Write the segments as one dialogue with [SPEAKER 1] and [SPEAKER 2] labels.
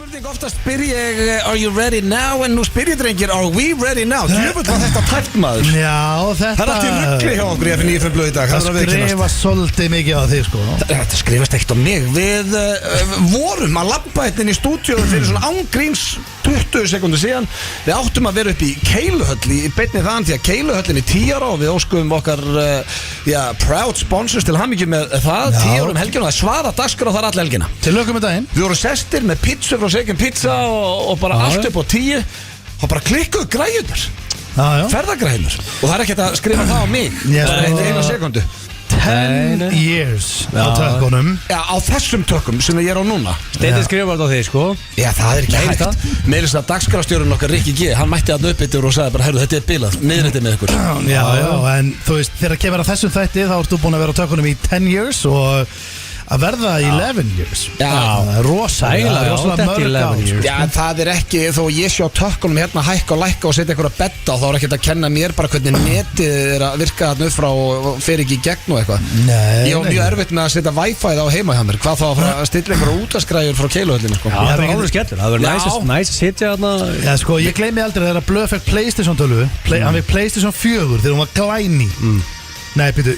[SPEAKER 1] spurning, oftast spyr ég Are you ready now? En nú spyr ég drengir Are we ready now? Djöfull var þetta tæft maður.
[SPEAKER 2] Já, þetta
[SPEAKER 1] Það allt í rugli hjá okkur í F95 blöð í dag.
[SPEAKER 2] Það skrifa svolítið mikið á þig sko.
[SPEAKER 1] Þetta skrifast ekkert á mig. Við vorum að labba hérna inn í stúdíóðu fyrir svona ángríns 20 sekundur síðan. Við áttum að vera upp í Keiluhöll í beinni þann því að Keiluhöllin er 10 ára og við óskum okkar proud sponsors til hamingju með það. 10 ára helgina og það er svara dagskrá þar alla helgina.
[SPEAKER 2] Til lögum með daginn.
[SPEAKER 1] Við vorum sestir með pizza frá Second Pizza og bara allt upp á 10 og bara klikkuðu græjurnar. Ferðagræjurnar. Og það er ekkert að skrifa það á mig. Það er eina sekundu.
[SPEAKER 2] 10 years á tökkunum.
[SPEAKER 1] Já, á þessum tökum sem ég er á núna.
[SPEAKER 3] Steindi skrifar þetta á þig, sko.
[SPEAKER 1] Já, það er ekki hægt. Meðlust að dagskrárstjórinn okkar Rikki G, hann mætti að uppbyttur og sagði bara, herru, þetta er bilað, niðrættið með ykkur.
[SPEAKER 2] Já, en þú veist, þegar kemur að þessum þætti þá ertu búin að vera á tökkunum í 10 years og að verða 11 years.
[SPEAKER 1] Já,
[SPEAKER 2] rosalega mörg ár.
[SPEAKER 1] Já, en það er ekki, þó ég sé á tökkunum hérna hækka og lækka og setja ykkur að betta og þá er ekkert að kenna mér bara hvernig netið er að virka þarna upp frá og fer ekki í gegn og eitthvað. Ég var mjög erfitt með að setja wifi-ið á heima hjá mér. Hvað þá að stilla einhverja útastgræjur frá Keiluhöllinu, sko.
[SPEAKER 3] Já, það er alveg skellur. Það verður næs að sitja þarna.
[SPEAKER 2] Já, sko, ég gleymi aldrei þegar Blöð fekk PlayStation 12. Hann fekk PlayStation 4 þegar hún var glæný. Nei, býtu,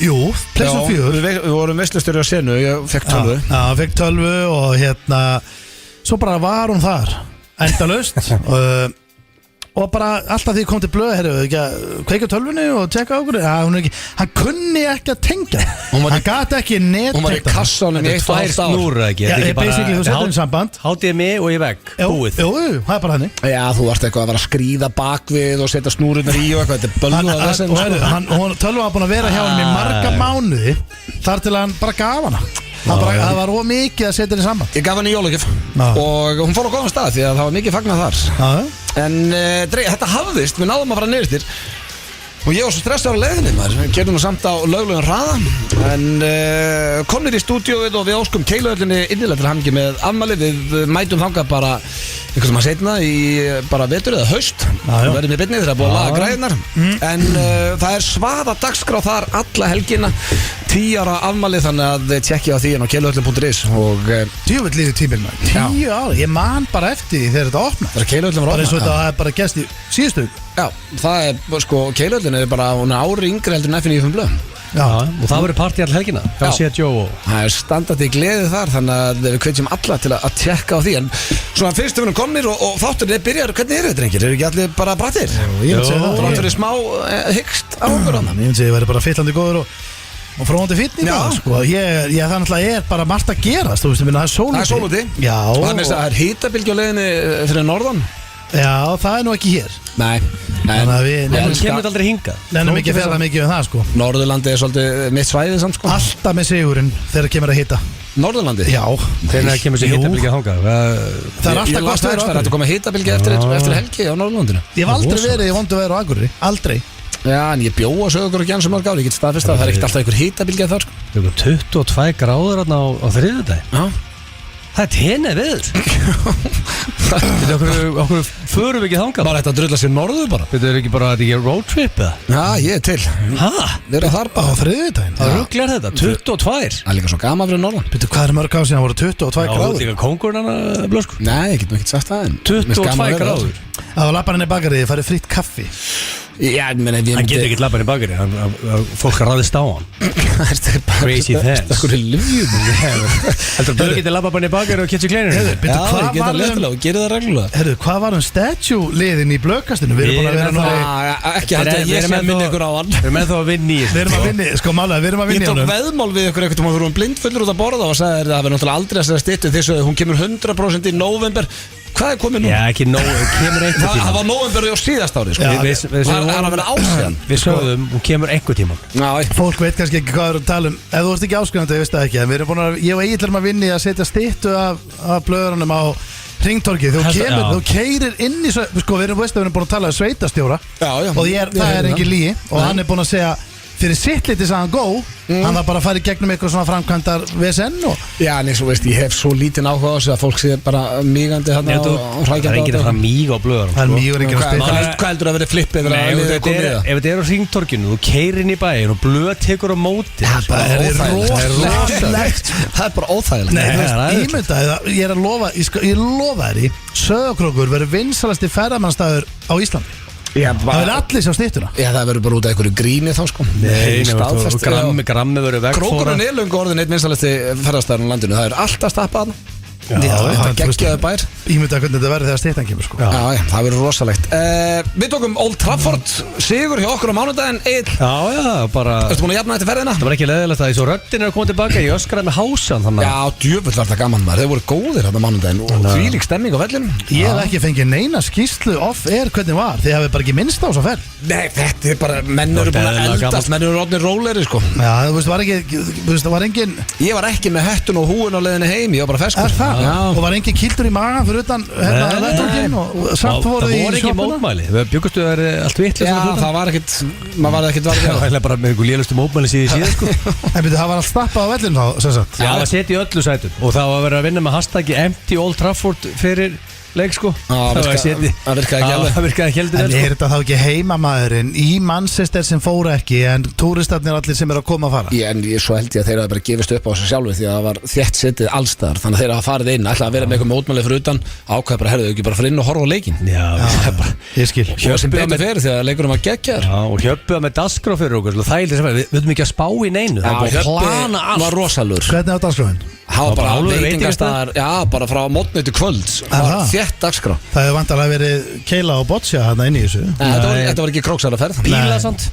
[SPEAKER 2] PlayStation 4.
[SPEAKER 1] Við vorum veistlustjóri á senu, ég fekk 12.
[SPEAKER 2] Já, hann fekk 12 og svo bara var hún þar endalaust og bara alltaf því kom til Blöð, herru, ekki að kveika tölvunni og tjekka á okkur. Hann kunni ekki að tengja. Hann gæti ekki nettengja.
[SPEAKER 1] Hún var í kassanum í 1,5 ár.
[SPEAKER 3] Snúr, ekki?
[SPEAKER 2] Já, basically, þú setur samband.
[SPEAKER 3] HDMI og í vegg, búið.
[SPEAKER 2] Jú, það er bara henni.
[SPEAKER 1] Já, þú varst eitthvað að vera að skríða bakvið og setja snúrurnar í og eitthvað. Þetta er bölguð að þessu.
[SPEAKER 2] Tölva var búin að vera hjá hann í marga mánuði þar til hann bara gaf hana. Það var ómikið að setja henni samband.
[SPEAKER 1] Ég gaf henni í jólagjöf og hún fór á góðan stað því að það var mikið fagnað þar. En þetta hafðist, við náðum að fara niðurstir og ég var svo stressaður á leiðinni maður. Við gerðum nú samt á löglegum hraða en komnir í stúdíóið og við óskum Keiluhöllinni innilega til hamingju með afmæli. Við mætum þangað bara einhvern sem að setna í bara vetur eða haust. Við verðum í beinni þegar það búið að laga græðinar en það er svaða dagskrá þar alla helgina. 10 ára afmæli, þannig að tjekkja á því á keiluhöllin.is og
[SPEAKER 2] djúvill líður tíminn maður. 10 ára, ég man bara eftir því þegar þetta opna.
[SPEAKER 1] Það er Keiluhöllin var opna.
[SPEAKER 2] Bara eins og þetta er bara gæst í síðustu.
[SPEAKER 1] Já, það er sko, Keiluhöllin er bara ári yngri heldur en F95 blöð.
[SPEAKER 3] Já, og það verður partí all helgina. Já, Joe og
[SPEAKER 1] það er standandi gleði þar, þannig að við hvetjum alla til að tjekka á því. En svona fyrst við erum komnir og þátturinn byrjar, hvernig eru þetta drengir? Eru ekki allir bara brattir?
[SPEAKER 2] Ég myndi segja það.
[SPEAKER 1] Það er smá hyggst á okkur
[SPEAKER 2] Ég myndi segja ég væri bara fyllandi góður og fróðandi fínn í það, sko. Það náttúrulega bara margt að gerast, þú veist, það er sól úti.
[SPEAKER 1] Það er sól úti.
[SPEAKER 2] Já.
[SPEAKER 1] Og það er hitabylgja á leiðinni fyrir norðan.
[SPEAKER 2] Já, það er nú ekki hér.
[SPEAKER 1] Nei.
[SPEAKER 2] Þannig að við
[SPEAKER 3] kemur þetta aldrei hingað.
[SPEAKER 2] Nefnum ekki að ferða mikið um það, sko.
[SPEAKER 1] Norðurlandi er svolítið mitt svæðið samt, sko.
[SPEAKER 2] Alltaf með sigurinn þegar kemur að hita.
[SPEAKER 1] Norðurlandi?
[SPEAKER 2] Já.
[SPEAKER 3] Þegar kemur sér hitabylgja þangað.
[SPEAKER 2] Það er alltaf gott veður á Akureyri.
[SPEAKER 1] Það koma hitabylgja eftir helgi á Norðurlandinu.
[SPEAKER 2] Ég hef aldrei verið í vondu veður á Akureyri. Aldrei.
[SPEAKER 1] Já, en ég bjó á Sögur og Gjans mörg ári. Ég get staðfest að það er ekkert alltaf einhver hitabylgja þar, sko.
[SPEAKER 3] Það er 22 gráður á þriðjudaginn.
[SPEAKER 1] Já.
[SPEAKER 3] Það er tenið veður. Okkur förum við ekki þangað.
[SPEAKER 1] Bara þetta að drulla sér norðu bara.
[SPEAKER 3] Þetta er ekki bara að þetta ekki road trip eða?
[SPEAKER 1] Já, ég er til. Við erum þar bara
[SPEAKER 2] á þriðjudaginn.
[SPEAKER 3] Það rugglar þetta, 22.
[SPEAKER 1] Það er líka svo gaman fyrir norðan.
[SPEAKER 2] Býttu, hvað er mörg ár síðan voru 22 gráður?
[SPEAKER 3] Það er líka kóngurinn að blösku.
[SPEAKER 1] Nei, ég get nú ekkert sagt það en
[SPEAKER 3] 22 gráður.
[SPEAKER 2] Það var lapparinn í bakari, þið farið fritt kaffi.
[SPEAKER 1] Já, menn
[SPEAKER 3] hann getur ekkert labbarinn í bakari. Fólk ræðist á hann. Crazy things.
[SPEAKER 1] Það er lífjum.
[SPEAKER 3] Heldur að þú getur labbarinn í bakari og kitsi kleinir?
[SPEAKER 1] Já, ég geta léttilega og gerir það reglulega.
[SPEAKER 2] Herru, hvað var statue liðin í blöðkastinu? Við erum búin að vera
[SPEAKER 1] ekki hægt að ég sé að minna ykkur á hann.
[SPEAKER 3] Við erum ennþá að vinna í þessu.
[SPEAKER 2] Við erum að vinna, sko málega, við erum að vinna í
[SPEAKER 1] honum. Ég tók veðmál við ykkur eitthvað og þú erum blindfullur út að borða og sagði það verður náttúrulega aldrei að segja styttu því að hún kemur 100% í nóvember. Hvað er komið nú?
[SPEAKER 3] Já, ekki kemur einhver tíma.
[SPEAKER 1] Það var nóvember á síðast ári, sko. Það er að vera ásíðan.
[SPEAKER 3] Við sögðum, hún kemur einhver tíma.
[SPEAKER 2] Fólk veit kannski ekki hvað við erum að tala um. Ef þú ert ekki áskrifandi, ég veist það ekki. En við erum búin að, ég og Egill erum að vinna í að setja styttu af blöðurunum á Hringtorgið. Þú keyrir inn í, sko, við erum búin að tala um sveitastjóra. Og það er engin lygi. Og hann er búin að segja fyrir sitt liti sagði hann go hann var bara að fara í gegnum eitthvað svona framkvæmdar VSN og
[SPEAKER 1] Já, en eins og veist, ég hef svo lítinn áhuga á þessu að fólk sé bara mígandi þarna og
[SPEAKER 3] Það er enginn að fara míg á blöðar
[SPEAKER 2] það er mjög ekki að spila
[SPEAKER 1] Hvað heldur að vera flippið
[SPEAKER 3] Ef þetta er á hringtorkinu, þú keirir inn í bæinn og blöð tekur á móti
[SPEAKER 1] Það er rosalegt Það er bara óþægilegt
[SPEAKER 2] Nei, ímyndaði, ég er að lofa ég lofa þér í Sauðárkrókur verður vinsalasti ferðamannstæður á Íslandi Það verður allir sjá styttuna
[SPEAKER 1] Já, það verður bara út af einhverju gríni þá sko
[SPEAKER 3] Nei, grammi verður veg
[SPEAKER 1] Krókurinn er löngu orðin eitt minnstalasti ferðastæðurinn á landinu Það er alltaf stappað það geggjaði bær
[SPEAKER 2] Ímyndaði hvernig þetta verður þegar styttan kemur sko
[SPEAKER 1] Já, það verður rosalegt Við tókum Old Trafford sigur hjá okkur á mánudaginn Egill
[SPEAKER 3] Já, bara
[SPEAKER 1] Ertu búin að jafna þetta ferðina?
[SPEAKER 3] Það var ekki leiðilegt að því svo röddin er að koma tilbaka Ég öskraði með hásan
[SPEAKER 1] Já, djöfull var þetta gaman maður Þeir voru góðir þetta mánudaginn og þvílík stemming á vellinum
[SPEAKER 2] Ég hef ekki fengið neina skýrslu off-air hvernig var Þið hafið bara ekki minnst á þessa ferð
[SPEAKER 1] Nei, þetta er bara menn eru búin að eldast menn eru orðnir rólegri sko
[SPEAKER 2] Já, það var engin
[SPEAKER 1] Ég var ekki með hettun og húin á leiðinni heim Ég var bara ferskur
[SPEAKER 2] Og var engin kildur í magan fyrir utan vettunginn og samt voruð í
[SPEAKER 3] Það voru ekki mótmæli Við byggustu að það er allt vitlega
[SPEAKER 1] Já, það var ekkit maður var ekkit varðið
[SPEAKER 3] Það er bara með einhver lélustu mótmæli síðan sko
[SPEAKER 2] En byrju, það var allt stappað á vellinu þá, sem sagt
[SPEAKER 3] Já, það seti í öllu sætum Og það var að vera að vinna með hashtaggi Empty Old Trafford fyrir leik sko
[SPEAKER 1] Það virkaði ekki heldur
[SPEAKER 2] En er þetta þá ekki heimamaðurinn í Manchester sem fóru ekki en túristarnir allir sem eru að koma að fara
[SPEAKER 1] En svo held ég að þeir hafa bara gefist upp á þessu sjálfu því að það var þétt setið allstaðar þannig að þeir hafa farið inn, ætlaði að vera með eitthvað mótmæli fyrir utan ákveða bara, herðu þau ekki bara fyrir inn og horfa á leikin
[SPEAKER 2] Ég skil
[SPEAKER 1] Hjöp sem betur fyrir því að leikurum var geggjar
[SPEAKER 3] og hjöppuða með dagskrá fyrir okkur við veitum ekki að spá í neinu
[SPEAKER 1] Hjöppi var rosalur
[SPEAKER 2] Hvernig á dagskráin?
[SPEAKER 1] Það var bara veitingastæðar, já, bara frá mótni til kvölds Það var þétt dagskrá
[SPEAKER 2] Það hefur vantarlega verið keila og boccia hérna inn í þessu
[SPEAKER 1] Þetta var ekki króksaraferð
[SPEAKER 3] Píla samt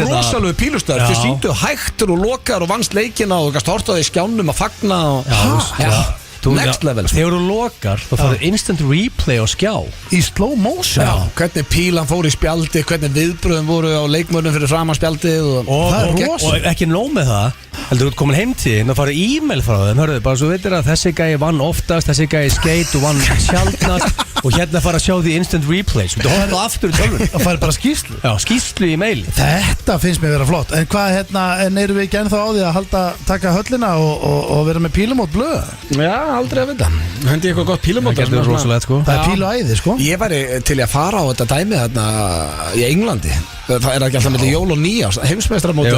[SPEAKER 1] Rosalegu pílustöður Þið sýndu hægtur og lokaður og vannst leikina og gast hortaði í skjánum að fagna Next level
[SPEAKER 3] Þegar þú lokar þá farið instant replay á skjá
[SPEAKER 2] Í slow motion
[SPEAKER 1] Hvernig pílan fór í spjaldi Hvernig viðbröðum voru á leikmörnum fyrir fram á spjaldið
[SPEAKER 3] Og ekki nóg með það Heldur þú komin heim til þín og farið e-mail frá þeim Hörðu, bara svo veitir að þessi gæi vann oftast Þessi gæi skeitt og vann sjaldnast Og hérna fara að sjá því instant replays Þú horfðu aftur í tölvun
[SPEAKER 2] Það farið bara skýrslu
[SPEAKER 3] Já, skýrslu í mail
[SPEAKER 2] Þetta finnst mér vera flott En hvað, en eru við ekki ennþá á því að taka höllina og vera með pílumót blöð?
[SPEAKER 1] Já, aldrei að vita Hendi eitthvað gott pílumót
[SPEAKER 2] Það er pílu æði, sko
[SPEAKER 1] Ég væri til að fara á þetta dæmi þarna í Englandi Það er ekki alltaf með jól og nýjás heimsmeistarmóti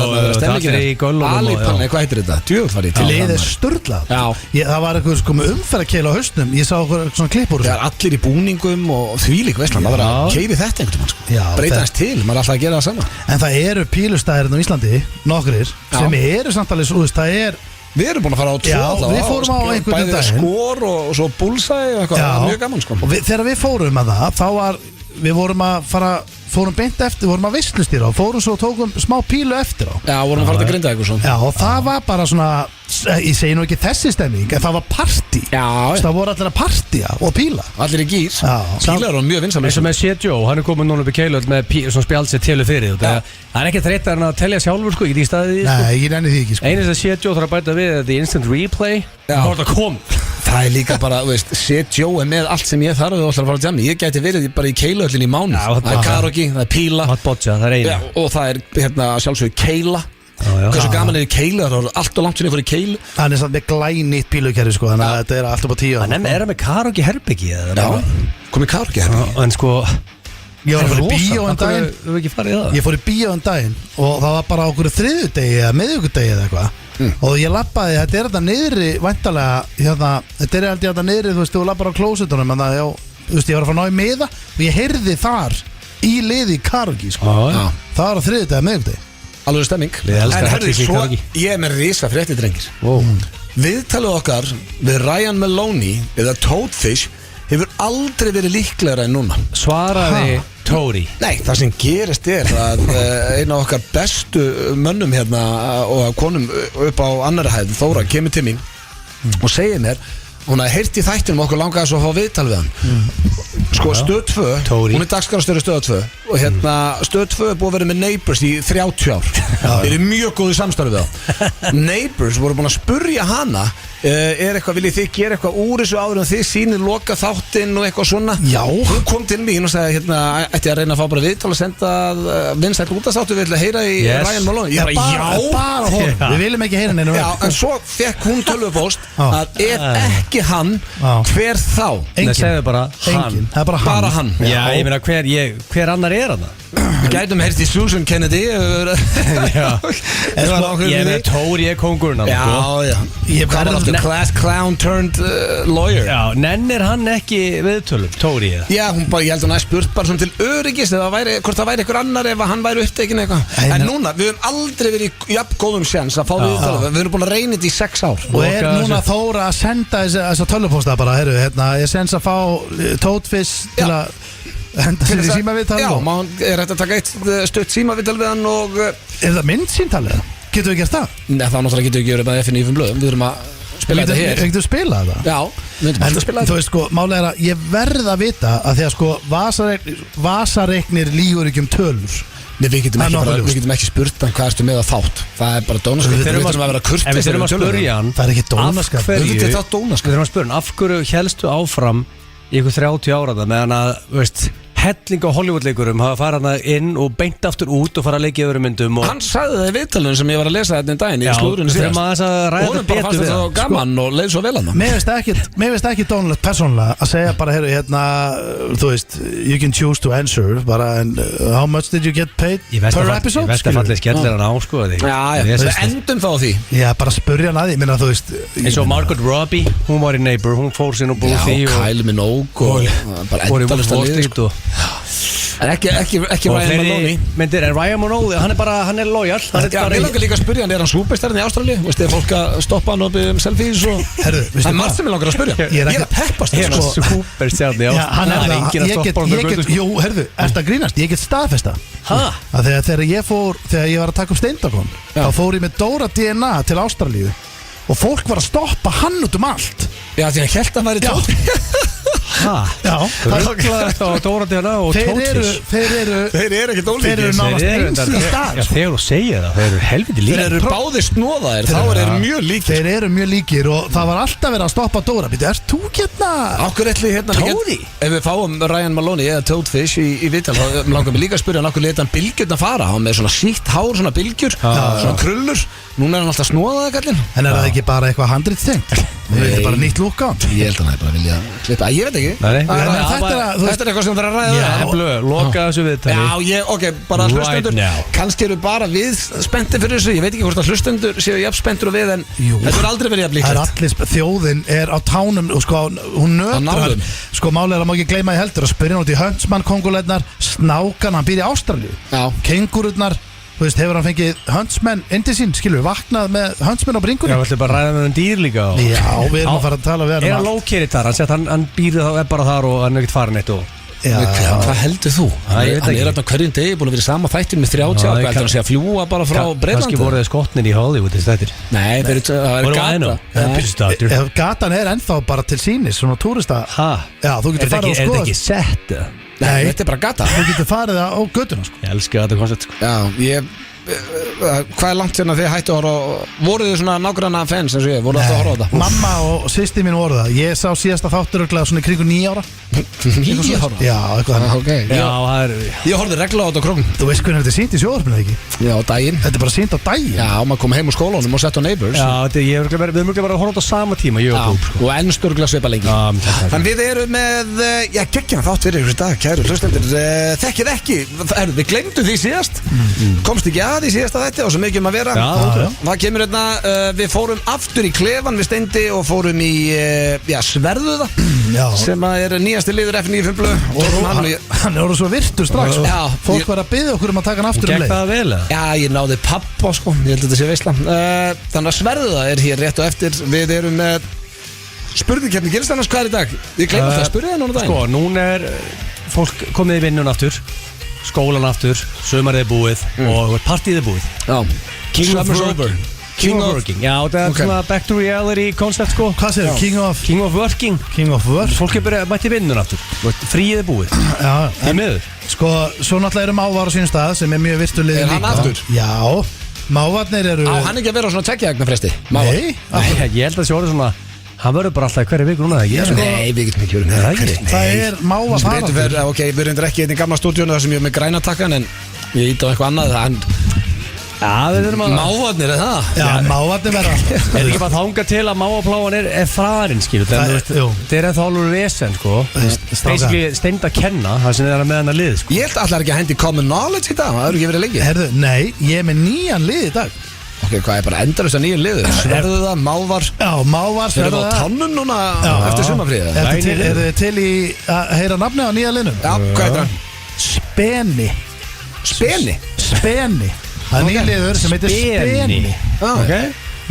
[SPEAKER 1] hvað heitir þetta? Djöfull var ég til
[SPEAKER 2] Liðið sturlað Það var eitthvað sko með umferðarkeila á hausnum Ég sá eitthvað svona klippur
[SPEAKER 1] Það er allir í búningum og þvílík veistlan Það var að keiri þetta einhvern veginn Breyta hans til, maður er alltaf að gera það sama
[SPEAKER 2] En það eru pílustæðir á Íslandi Nokkrir sem eru samtalið svo Það er
[SPEAKER 1] Við erum búin að fara á tvo
[SPEAKER 2] við fórum á einhvern daginn
[SPEAKER 1] Bæðið skor og svo bullseye Mjög gaman sko
[SPEAKER 2] Og þegar við fórum að það Þá var, við vorum að fara Fórum beint eftir, vorum að veislustýra og fórum svo og tókum smá pílu eftir á
[SPEAKER 1] Já, vorum að fara til Grindavík og svo
[SPEAKER 2] Já, og það var bara svona Ég segi nú ekki þessi stemming En það var partí Það voru allir að partía og píla
[SPEAKER 1] Allir í gýr Píla eru mjög vinsamlega
[SPEAKER 3] eins og með Sjetjó, hann er komin núna upp í Keilöld með svona spjálsið til fyrir Það er ekki þreytt að telja sjálfur sko, ekki í staðið
[SPEAKER 2] Nei, ég nenni því ekki sko
[SPEAKER 3] Einnig að Sjetjó þarf að bæta við The instant replay
[SPEAKER 1] Það er líka bara, þú veist, Sjetjó er með allt sem ég þarf og ætlar að fara á jammi Ég gæti verið bara í Keilöldin í mánuð Það er karaoke, það er píla og það er sjálfsögur keila Hversu gaman er í keilu, það er allt og langt sinni fyrir keilu
[SPEAKER 2] Hann er samt með glænýtt pílukerfi sko Þannig að þetta er allt upp á 10
[SPEAKER 3] Hann er með karaoke herbyggi
[SPEAKER 1] Kom í karaoke herbyggi
[SPEAKER 3] En sko
[SPEAKER 2] Ég var að fara í bíó en daginn Ég fór í bíó en daginn Og það var bara okkur þriðjudegi eða miðvikudegi eða eitthvað Og ég lappaði, þetta er þetta niðri væntalega Þetta er alltaf þetta niðri, þú veist, þú lappar á klósetunum Þannig að þú veist, ég var að fara að ná í miða Og ég heyrði þar í liði karaoke sko Það var á þriðjudegi eða miðvikudegi
[SPEAKER 1] Alveg stemming En herri, svo ég er með risa frétti drengir Viðtalið okkar við Ryan Maloney eða Toadfish hefur aldrei verið líklegra en núna
[SPEAKER 3] Svaraði Tóri
[SPEAKER 1] Nei, það sem gerist er að eina af okkar bestu mönnum hérna og konum upp á annarri hæð Þóra kemur til mín og segir mér hún hafði heyrt í þættinum okkur langaði svo að fá viðtal við hann Sko Stöð 2,
[SPEAKER 3] Tóri.
[SPEAKER 1] hún dagskrárstjóri Stöð 2 og hérna Stöð 2 er búið að vera með Neighbours í 30 ár Þeir eru mjög góði samstarfi við þá Neighbours voru búin að spurja hana eitthvað, viljið þið gera eitthvað úr þessu áður en þið sýnir loka þáttinn og eitthvað svona
[SPEAKER 2] Já.
[SPEAKER 1] Hún kom til mín og sagði hérna, ætti að reyna að fá bara viðtal að senda vinsæll útastáttu við ætla að heyra í Ryan Maloney Ég
[SPEAKER 2] bara hún, við viljum ekki heyra neina
[SPEAKER 1] Já, en svo fekk hún tölvupóst að ef ekki hann, hver þá?
[SPEAKER 3] Nei, segðu bara
[SPEAKER 2] Engin, það er bara hann
[SPEAKER 3] Já, ég meina hver annar er hann?
[SPEAKER 1] Við gætum heyrst í Susan Kennedy
[SPEAKER 3] Já. Ég með Tóri er kóngurinn
[SPEAKER 1] Já, ég var aftur class clown turned lawyer
[SPEAKER 3] Já, nennir hann ekki viðtölum, Tóri eða?
[SPEAKER 1] Já, hún bara, ég held að hún að spurt bara svona til öryggis hvort það væri einhver annar ef hann væri upptekinn eitthvað En núna, við höfum aldrei verið í jafn góðum sjans að fá viðtölum Við höfum búin að reyna þetta í 6 ár
[SPEAKER 2] Og núna Þóra að senda þessa tölvupósta bara, heyrðu, ég sens að fá Toadfish til að henda sér í símaviðtal
[SPEAKER 1] Já, maður er hægt að taka eitt stutt símaviðtal við hann og
[SPEAKER 2] Er það myndsýntalið? Getum við gert það?
[SPEAKER 1] Nei, þá náttúrulega getum við ekki verið með FNÍ blöðum Við þurfum að spila þetta hér
[SPEAKER 2] Getum við spilað það?
[SPEAKER 1] Já, við þurfum að spila
[SPEAKER 2] þetta Þú veist sko, málega er að ég verð að vita að því að sko vasareiknir lígur ekki tölur
[SPEAKER 1] Nei, við getum ekki spurt hann hvað ertu með að þátt Það er bara dónaskap Við þurfum að vera kurteis
[SPEAKER 3] Við þurfum að spurja hann
[SPEAKER 2] Það er ekki dónaskap
[SPEAKER 3] Við þurfum að spurja hann Af hverju helstu áfram í ykkur 30 ára það meðan að, veist helling á Hollywood-leikurum hafa farað hana inn og beint aftur út og fara að leikja öðrum myndum og
[SPEAKER 1] Hann sagði það í viðtalunum sem ég var að lesa þetta daginn í slúðrunni síðast og honum bara fannst þetta gaman og leið svo vel hann
[SPEAKER 2] Mér veist ekki dónalegt persónulega að segja bara, heyrðu, hérna þú veist, you can choose to answer bara, and how much did you get paid per episode?
[SPEAKER 3] Ég veist að fallið skellir hann á, sko
[SPEAKER 1] Já, við endum þá á því
[SPEAKER 2] Já, bara spurja hann að því, minna, þú veist
[SPEAKER 3] eins og Margot Robbie, hún var í Neighbor, hún fór sín og búið því
[SPEAKER 1] og Kylie Minogue og bara endalist að liði En ekki Ryan Maloney
[SPEAKER 3] myndir, en Ryan Maloney, hann er loyal
[SPEAKER 1] Ég langar líka að spyrja hann, er hann súperstarinn í Ástralíu? Veist þið, fólk að stoppa hann og byggja selfies og Það er margt sem ég langar að spyrja Ég er að peppast
[SPEAKER 3] Ég er súperstarinn í Ástralíu
[SPEAKER 2] Jú, herðu, ertu að grínast? Ég get staðfesta Þegar ég var að taka upp Steindakon þá fór ég með Dóra DNA til Ástralíu og fólk var að stoppa hann út allt
[SPEAKER 1] Já, því hann hélt að hann væri tótt
[SPEAKER 2] Já,
[SPEAKER 3] Rugglaðist á Dóra DNA og Toadfish
[SPEAKER 1] Þeir eru ekkert ólíkir
[SPEAKER 2] Þeir eru nánast eins í stað
[SPEAKER 3] Já, þegar þú segir það, þeir eru helviti líkir
[SPEAKER 1] Þeir eru báðir snóðaðir, þá eru þeir mjög líkir
[SPEAKER 2] Þeir eru mjög líkir og það var alltaf verið að stoppa Dóra Býtu, ert þú hérna?
[SPEAKER 1] Akkur ætli hérna
[SPEAKER 3] Tóri?
[SPEAKER 1] Ef við fáum Ryan Maloney eða Toadfish í viðtal þá langar við líka að spyrja hann okkur leta hann bylgjurna fara hann með svona sítt hár, svona bylgjur svona krullur Núna er hann alltaf snóðaði kallinn
[SPEAKER 2] En er það ekki bara eitthvað handritstengt? Það er bara nýtt lúk á hann
[SPEAKER 1] Ég held að hann er bara vilja klippa Ég veit ekki Þetta er eitthvað sem það er að ræða
[SPEAKER 3] Loka þessu viðtali
[SPEAKER 1] Já, ok, bara hlustendur Kannski eru bara við spenntir fyrir þessu Ég veit ekki hvort að hlustendur séu jafn spenntur og við En þetta er aldrei verið jafn líklegt
[SPEAKER 2] Þjóðin er á tánum og sko, hún nötrar Sko, málega má ekki gleyma í heldur að spyrja hann út í Huntsman konguleitnar Snákan, hann býr í Ástralíu Kengururnar Þú veist, hefur hann fengið Huntsman inn til sín, skilur, vaknað með Huntsman á bringunni?
[SPEAKER 3] Já, við ætlum bara að ræða með hann dýr líka
[SPEAKER 2] Já, við erum að fara að tala við hann
[SPEAKER 3] Er hann low-carry þar? Hann segir að hann býr bara þar og hann er ekkert farin eitt og
[SPEAKER 1] Hvað heldur þú? Hann er alltaf hverjum degi búin að vera í sama þættin með 30 ára Hvað heldur hann að segja að fljúa bara frá Breitlandi?
[SPEAKER 3] Kannski voru þið skotnir í Hollywood þessi þættir
[SPEAKER 1] Nei, það er
[SPEAKER 2] gatan er ennþá bara til sínis, svona túrista Já, þú getur farið
[SPEAKER 3] Er þetta ekki sett?
[SPEAKER 1] Nei, þetta er bara gata
[SPEAKER 2] Þú getur farið á götuna sko.
[SPEAKER 3] Ég elska þetta koncept sko.
[SPEAKER 1] Já, hvað er langt sérna þið hættu að horfa Voru þið svona nágranna fans eins og ég? Voru þið að horfa á þetta?
[SPEAKER 2] Mamma og sýsti mín voru það Ég sá síðasta þáttur svona í kringu 9 ára
[SPEAKER 1] 9 ára?
[SPEAKER 2] Já, eitthvað þannig
[SPEAKER 1] Ég horfði regla á þetta á krókn
[SPEAKER 2] Þú veist hvernig þetta er sýnt í sjóðarpinu, ekki?
[SPEAKER 1] Já, á daginn
[SPEAKER 2] Þetta er bara sýnt á daginn
[SPEAKER 1] Já, maður kom heim úr skólanum og sett á Neighbours
[SPEAKER 3] Já, við erum ekki bara að horfa á þetta á sama tíma
[SPEAKER 1] Og ennsturgla svipa lengi Þannig við erum með, já, geggjana þátt fyrir ykkur dag, kæru hlustendur Þekkið ekki, við glemdum því síðast Komst ekki að því síðasta þætti og svo mikið að vera Það kemur hérna, við fórum aftur í klefan við Steindi og fórum í Sverðuða sem er nýjasti liður FNÍ
[SPEAKER 2] Hann er orðið svo virtur strax Fólk var að biðja okkur að taka hann aftur
[SPEAKER 3] Gekk það vel?
[SPEAKER 1] Já, ég náði pappa sko, ég held að þetta sé veisla Þannig að Sverðuða er hér rétt og eftir Við erum með spurningkeppni, gerist annars hvað er í dag? Ég glemði það að spyrja það núna daginn
[SPEAKER 3] Sko, núna er fólk komið í vinnun aftur Skólan aftur, sömarið er búið og partíð er búið
[SPEAKER 1] King
[SPEAKER 3] King of Working. Já, það er svona back to reality concept sko.
[SPEAKER 2] Hvað segir þú?
[SPEAKER 3] King of Working.
[SPEAKER 2] King of Work.
[SPEAKER 3] Fólk er bara mætti vinnun aftur. Fríið er búið.
[SPEAKER 2] Já,
[SPEAKER 3] en miður.
[SPEAKER 2] Sko, svo náttúrulega eru Mávar á sínum stað sem er mjög virtulegir líka.
[SPEAKER 1] Er hann aftur?
[SPEAKER 2] Já, Mávarnir eru...
[SPEAKER 1] Á hann ekki að vera á svona tveggjaegna fresti?
[SPEAKER 2] Nei,
[SPEAKER 3] ég held að það sé orðið svona. Hann verður bara alltaf hverju viku núna, ekki?
[SPEAKER 1] Nei, við getum ekki verið.
[SPEAKER 2] Það er Máva faraldur.
[SPEAKER 1] Ok, við erum ekki hérna í gamla stúdíunum þar sem ég er með grænatakkan en ég ít á eitthvað annað. Mávarnir er það?
[SPEAKER 2] Já, Mávarnir verða alltaf.
[SPEAKER 3] Er ekki bara þanga til að Mávapláan er farinn, skilur? Það er ennþá alveg vesen, sko. Basically steind að kenna, það sem er með hann að lið, sko.
[SPEAKER 1] Ég held allar ekki að hendi common knowledge í dag, það eru ekki verið lengi.
[SPEAKER 2] Herðu, nei, ég er með 9 lið í dag.
[SPEAKER 1] Ok, hvað er bara endalust að 9 liður? Sverðu það, Mávar?
[SPEAKER 2] Já, Mávar,
[SPEAKER 1] Sverðu það á tannun núna eftir sumarfríða?
[SPEAKER 2] Er þið til í að heyra nafni á nýja liðnum?
[SPEAKER 1] Já, hvað er það?
[SPEAKER 2] Speni.
[SPEAKER 1] Speni?
[SPEAKER 2] Speni. Það er nýja liður sem heitir Speni.
[SPEAKER 1] Ok.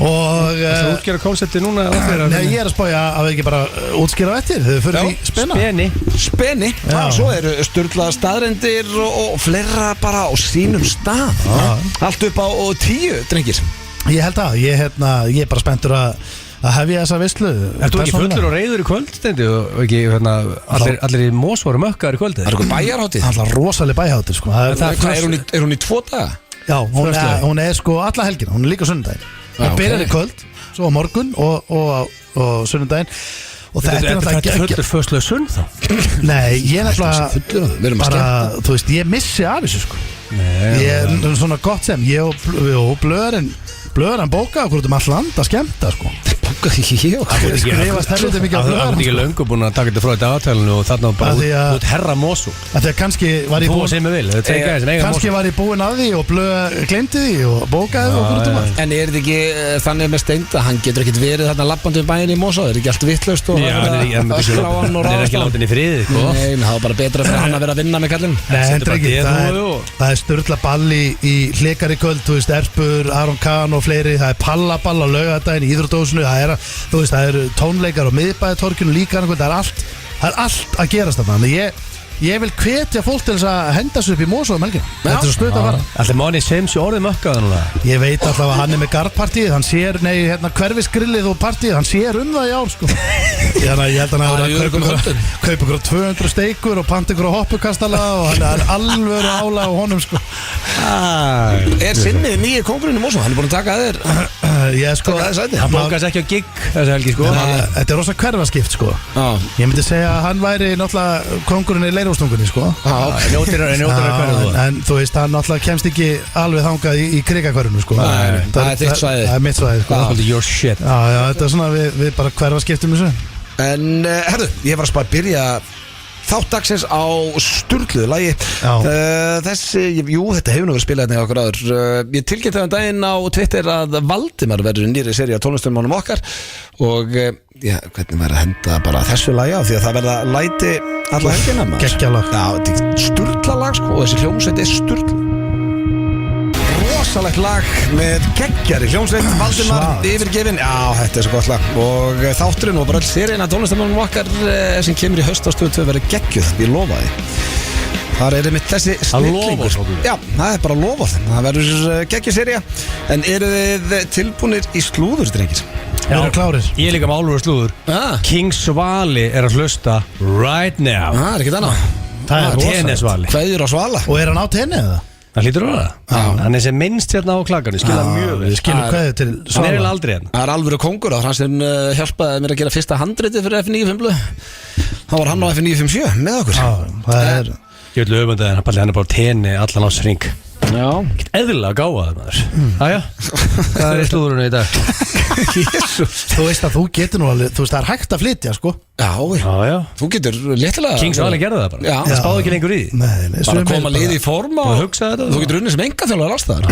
[SPEAKER 3] Og það útskýra konsepti núna.
[SPEAKER 2] Nei, ég er að spája að við ekki bara útskýra eftir. Þau fyrir í Spena.
[SPEAKER 1] Speni. Já, svo eru sturlaða staðrendir og fleira bara á sínum stað. Allt upp á 10, drengir.
[SPEAKER 2] Ég held að, ég er bara spenntur að hefja þessa veislu.
[SPEAKER 3] Er þú ekki fullur og reyður í kvöld, stendi? Og ekki, allir í Mósvaru mökkar í kvöldið?
[SPEAKER 1] Það er eitthvað bæjarháttið?
[SPEAKER 2] Alltaf rosaleg bæjarháttið, sko.
[SPEAKER 1] Er hún í 2 daga?
[SPEAKER 2] Já, hún er sko alla helgina, hún er líka sunnudaginn. Það byrjar í kvöld, svo á morgun og sunnudaginn. Og þetta er náttúrulega
[SPEAKER 3] ekki fullur föstlega sunn þá?
[SPEAKER 2] Nei, ég er náttúrulega bara, þú veist, ég missi af þessu sko. Ég er svona gott sem, ég og blöðurinn bóka okkur út all land að skemmta sko.
[SPEAKER 3] Það skrifast helviti mikið á blöðurinn. Það er ekki löngu búin að taka þetta frá í dagatalinu og þarna bara út herra Mósu.
[SPEAKER 2] Þegar kannski var ég búin að því og blöð glemdi því og bókaði okkur út all.
[SPEAKER 1] En er þetta ekki þannig með Steinda, hann getur ekkert verið þarna lappandi um bæinn í Mósu, það er ekki allt vittlaust og
[SPEAKER 3] hann er ekki látin í friði.
[SPEAKER 1] Nei, það var bara betra fyrir hann að vera að vinna með kallin.
[SPEAKER 2] Það er sturla ball í hlikar í kvöld, þú veist, Erpur, Aron Kahn og fleiri, það er pallaball á laugardaginn í Íþróttahúsinu, það eru tónleikar á miðbæjartorginu líka, það er allt að gerast þarna. Ég vil hvetja fólk til þess að henda sér upp í Mósu um helgina. Þetta er svo stutt að fara.
[SPEAKER 3] Allir manni sem sé orðið mökkaða núna.
[SPEAKER 2] Ég veit alltaf að hann er með gardpartíð. Hann sér, hverfisgrillið og partíð. Hann sér það í ár sko. Ég held að hann kaupa ykkur 200 steikur og panta ykkur hoppukastala og hann er alveg álag á honum sko.
[SPEAKER 1] Er sinnið nýja kóngurinn í Mósu? Hann er búin að taka þér.
[SPEAKER 3] Hann bókast ekki á gig þessi helgi sko.
[SPEAKER 2] Þetta er rosa hverfaskipt sko. Ég myndi segja að hann væri náttúrulega kóngurinn í Leirhústungunni sko. En þú veist, hann náttúrulega kemst ekki alveg þangað í krigakverfinu sko.
[SPEAKER 1] Það er þitt svæði.
[SPEAKER 2] Það er mitt svæði sko.
[SPEAKER 3] Your shit.
[SPEAKER 2] Já, þetta er svona við bara hverfaskiptum þessu.
[SPEAKER 1] En herðu, ég var að spara að byrja þátt dagsins á sturluðu lagi. Þetta hefur nú verið spilað hérna í okkur áður. Ég tilkynnti það daginn á Twitter að Valdimar verður nýri seríu á tónlistarmánum okkar og hvernig verður að henda bara þessu lagi á því að það verða læti alla helgina maður.
[SPEAKER 2] Geggjalag.
[SPEAKER 1] Já, þetta er sturlalag sko og þessi hljómsveit er sturla. Rosalegt lag með geggjari hljómsveit, Valdimar yfirgefin. Já, þetta er svo gott lag og þátturinn og bara öll seríina tónlistarmánum okkar sem kemur í haust á Stöð 2 verður geggjuð, ég lofa því. Þar er mitt þessi snillingur. Já, það er bara lofað. Það verður geggjuð sería. En eru þið tilbúnir í slúður, drengir?
[SPEAKER 2] Við erum klárir.
[SPEAKER 3] Ég er líka með álfur slúður. King Svali er að hlusta right now.
[SPEAKER 1] Það er ekkert annað.
[SPEAKER 2] Það er
[SPEAKER 3] Tenni Svali.
[SPEAKER 1] Kveðjur á Svala.
[SPEAKER 2] Og er hann á tenni eða?
[SPEAKER 3] Það hlýtur að það. Hann er sem minnst hérna á klakanu. Skilja mjög vel.
[SPEAKER 2] Skilja kveðið til
[SPEAKER 3] Svala. Hann er eiginlega aldrei hérna.
[SPEAKER 1] Það er alvöru kóngur og hann sem hjálpaði mér að gera fyrsta handritið fyrir F957. Þá var hann á F957 með okkur.
[SPEAKER 2] Það er
[SPEAKER 3] Ég vil auðvitað en hann er bara tenni allan ás hring.
[SPEAKER 1] Já.
[SPEAKER 3] Ekkert eðlilega gáðað maður. Æja, hvað er í slúðurinu í dag?
[SPEAKER 2] Jesus. Þú veist að þú getur nú alveg, þú veist það er hægt að flytja sko.
[SPEAKER 3] Já.
[SPEAKER 1] Þú getur léttilega
[SPEAKER 3] King Svali gerði það bara.
[SPEAKER 1] Já.
[SPEAKER 3] Það spáði ekki lengur í því.
[SPEAKER 2] Nei,
[SPEAKER 1] bara koma liði í form og
[SPEAKER 3] hugsa þetta.
[SPEAKER 1] Þú getur unnið sem engaþjálfari alls staðar.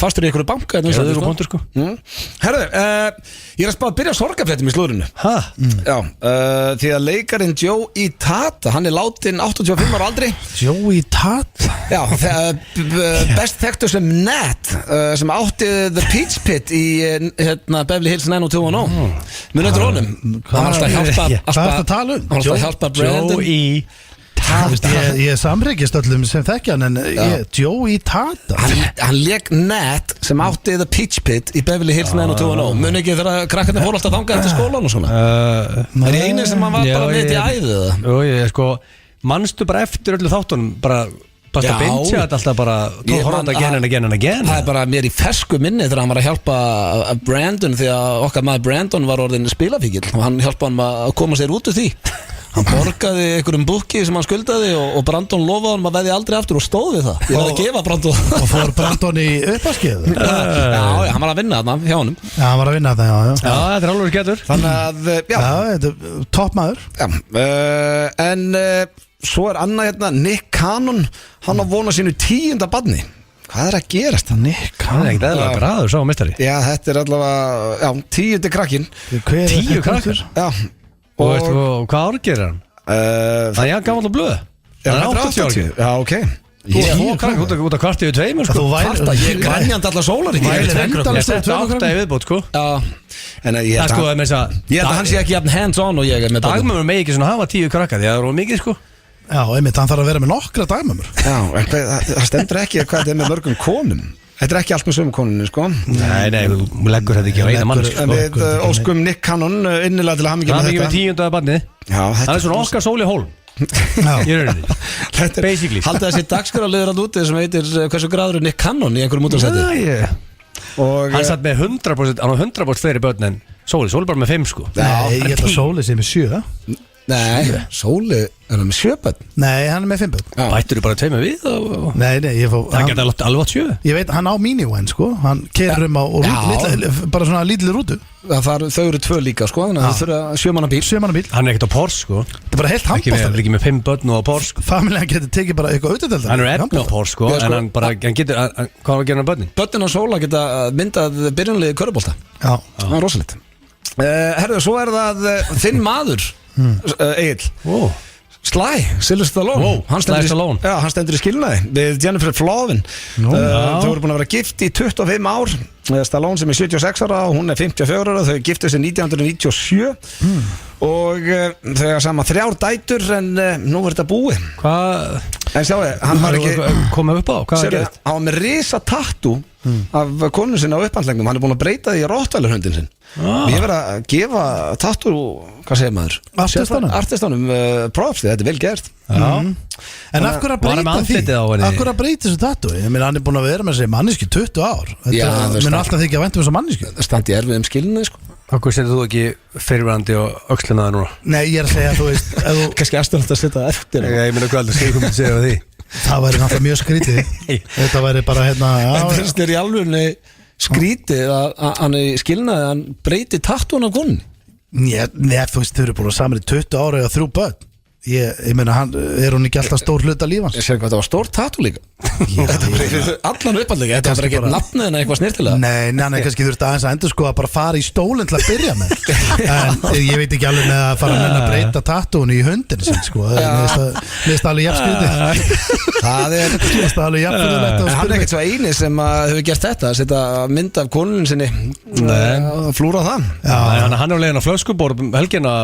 [SPEAKER 1] Fastur í einhverju banka
[SPEAKER 3] sko.
[SPEAKER 1] Herðu, ég er að spá að byrja sorgarfréttum í slúðurinu. Já, því að leikarinn Joey Tata, hann er látin 85 ára aldri.
[SPEAKER 2] Joey Tata?
[SPEAKER 1] Já, best þekktur sem Nat sem átti The Peach Pit í Beverly Hills 90210. Munið eftir honum. Hann var alltaf að hjálpa
[SPEAKER 2] Hvað er það að tala um?
[SPEAKER 1] Hann var alltaf að hjálpa Brandon
[SPEAKER 3] Joey
[SPEAKER 2] Ég er samryggist öllum sem þekkja hann. En Joey Tata
[SPEAKER 1] Hann lék Ned sem átti The Peach Pit í Beverly Hills 90210. Muni ekki þegar krakkarnir fór alltaf þangað eftir skólan og svona Er ég eini sem hann var bara með í æði eða?
[SPEAKER 3] Jú, ég sko manstu bara eftir öllu þáttunum bara að bingja þetta alltaf bara horfandi again
[SPEAKER 1] Það er bara mér í fersku minni þegar hann var að hjálpa Brandon því að okkar maður Brandon var orðin spilafíkil og hann hjálpa hann að koma sér út úr því Hann borgaði einhverjum búki sem hann skuldaði og Brandon lofaði hann að veðja aldrei aftur og stóð við það Ég var að gefa Brandon
[SPEAKER 2] Og fór Brandon í uppaskeið
[SPEAKER 1] Já, hann var að vinna þarna hjá honum
[SPEAKER 2] Já, hann var að vinna þarna, já
[SPEAKER 3] þetta er alveg getur
[SPEAKER 1] Þannig að,
[SPEAKER 2] þetta er toppmaður
[SPEAKER 1] En svo er annað hérna, Nick Cannon Hann á vona sínu 10. barni Hvað er að gerast það?
[SPEAKER 2] Nick Cannon
[SPEAKER 3] Það er ekkert eðla gráður sá mistari
[SPEAKER 1] Já, þetta er allavega, 10. krakkinn
[SPEAKER 3] 10 krakkar?
[SPEAKER 1] Já
[SPEAKER 3] Og veistu hvað ár gerir hann? Það er gammal og blöð Það er 80 ára
[SPEAKER 1] Já, ok
[SPEAKER 3] Þú er krakkar út af kvarti við tveimur sko
[SPEAKER 1] Ég er grænjandi allar sólar
[SPEAKER 3] Ég setta 8 í viðbót sko
[SPEAKER 1] Já En ég
[SPEAKER 3] held
[SPEAKER 1] að hann sé ekki jafn hands on og ég er með
[SPEAKER 3] Dagmömmur megi ekki svona hafa 10 krakkar Því að það er mikið sko
[SPEAKER 2] Já, einmitt, hann þarf að vera með nokkra dagmömmur
[SPEAKER 1] Já, en það stendur ekki hvað þetta er með mörgum konum Þetta er ekki allt með sömu konunni, sko
[SPEAKER 3] Nei, þú leggur þetta ekki á eina mann
[SPEAKER 1] En við óskum Nick Cannon innilega til að hafa mikið með þetta
[SPEAKER 3] Það er með 10. barni Það er svona okkar sóli hólm Ég er rauninni Basically
[SPEAKER 1] Haldið þessi dagskráraliður að úti sem heitir hversu graður er Nick Cannon í einhverjum útastætti
[SPEAKER 3] Hann satt með 100% Hann á 100% fleiri börn en Sóli bara með 5 sko
[SPEAKER 2] Nei, ég held að Sóli sé með 7
[SPEAKER 1] Nei, Sóli er hann með 7 börn
[SPEAKER 2] Nei, hann er með 5 börn
[SPEAKER 3] Bættur þú bara 2 við
[SPEAKER 2] Nei,
[SPEAKER 3] það geta alveg 7
[SPEAKER 2] Ég veit, hann á minivan sko Hann kerir bara svona lítileg rútu
[SPEAKER 1] Þau eru 2 líka sko Þannig að það þurfa 7 manna bíl
[SPEAKER 3] Hann er ekkert á Porsche sko
[SPEAKER 2] Það er bara heilt handbótt
[SPEAKER 3] Hann er ekki með 5 börn og á Porsche sko
[SPEAKER 2] Familien getur tekið bara eitthvað auðvitað
[SPEAKER 3] Hann er efni á Porsche sko En hann bara, hann getur, hvað var að gera með börnin?
[SPEAKER 1] Börnin á Sóla geta myndað byrjunlegi körubólta
[SPEAKER 2] Já
[SPEAKER 1] Það er rosalegt Herðu, svo er það þinn maður Egil Sly, Sylvester Stallone Hann stendur í skilnaði við Jennifer Flavin Þau voru búin að vera gift í 25 ár Stallone sem er 76 ára og hún er 54 ára Þau giftu sig 1997 og þau hafa saman 3 dætur en nú er þetta búið
[SPEAKER 3] Hvað?
[SPEAKER 1] En sjáu, hann var ekki
[SPEAKER 3] komið upp á, hvað er gert?
[SPEAKER 1] Hann var með risa tattoo af konu sinna á upphandlingum Hann er búin að breyta því í Rottweiler-hundin sinn Ég verið að gefa tattoo, hvað segir maður? Artistanum props, þetta er vel gert
[SPEAKER 2] En af hverju að breyta þessu tattoo? Ég meina, hann er búin að vera með þessi manniski 20 ár Þetta mun alltaf þykja að vænta um þessu manniski
[SPEAKER 1] Það standi erfið skilnaði sko
[SPEAKER 3] Hvað setur þú ekki fyrirvændi og öxlina það núna?
[SPEAKER 2] Nei, ég er að segja, þú veist
[SPEAKER 1] Kannski aðstæðan að setja það eftir
[SPEAKER 3] Ég meina hvað aldrei segja því
[SPEAKER 2] Það væri náttúrulega mjög skrítið Þetta væri bara hérna
[SPEAKER 1] En finnst þér í alvörunni skrítið að hann er skilnaði hann breyti tattúan af konunni?
[SPEAKER 2] Nei, þú veist, þau eru búin að saman í 20 ára eða 3 börn Ég meina, er hún ekki alltaf stór hluta lífans?
[SPEAKER 1] Ég sé hvað það var stór tattoo líka Allan upphandlega, þetta var ekki nafnið en eitthvað snirtilega
[SPEAKER 2] Nei, kannski þurfti aðeins að endur sko að bara fara í stólinn til að byrja með En ég veit ekki alveg með að fara að breyta tattúinu í hundinu sin sko Mér alveg jafnskrítið
[SPEAKER 1] Það er
[SPEAKER 2] alveg jafnskrítið
[SPEAKER 1] En hann er ekkert svo eini sem hefur gert þetta að setja mynd af konunum sinni flúra það
[SPEAKER 3] Hann er leiðin á flöskubor helgina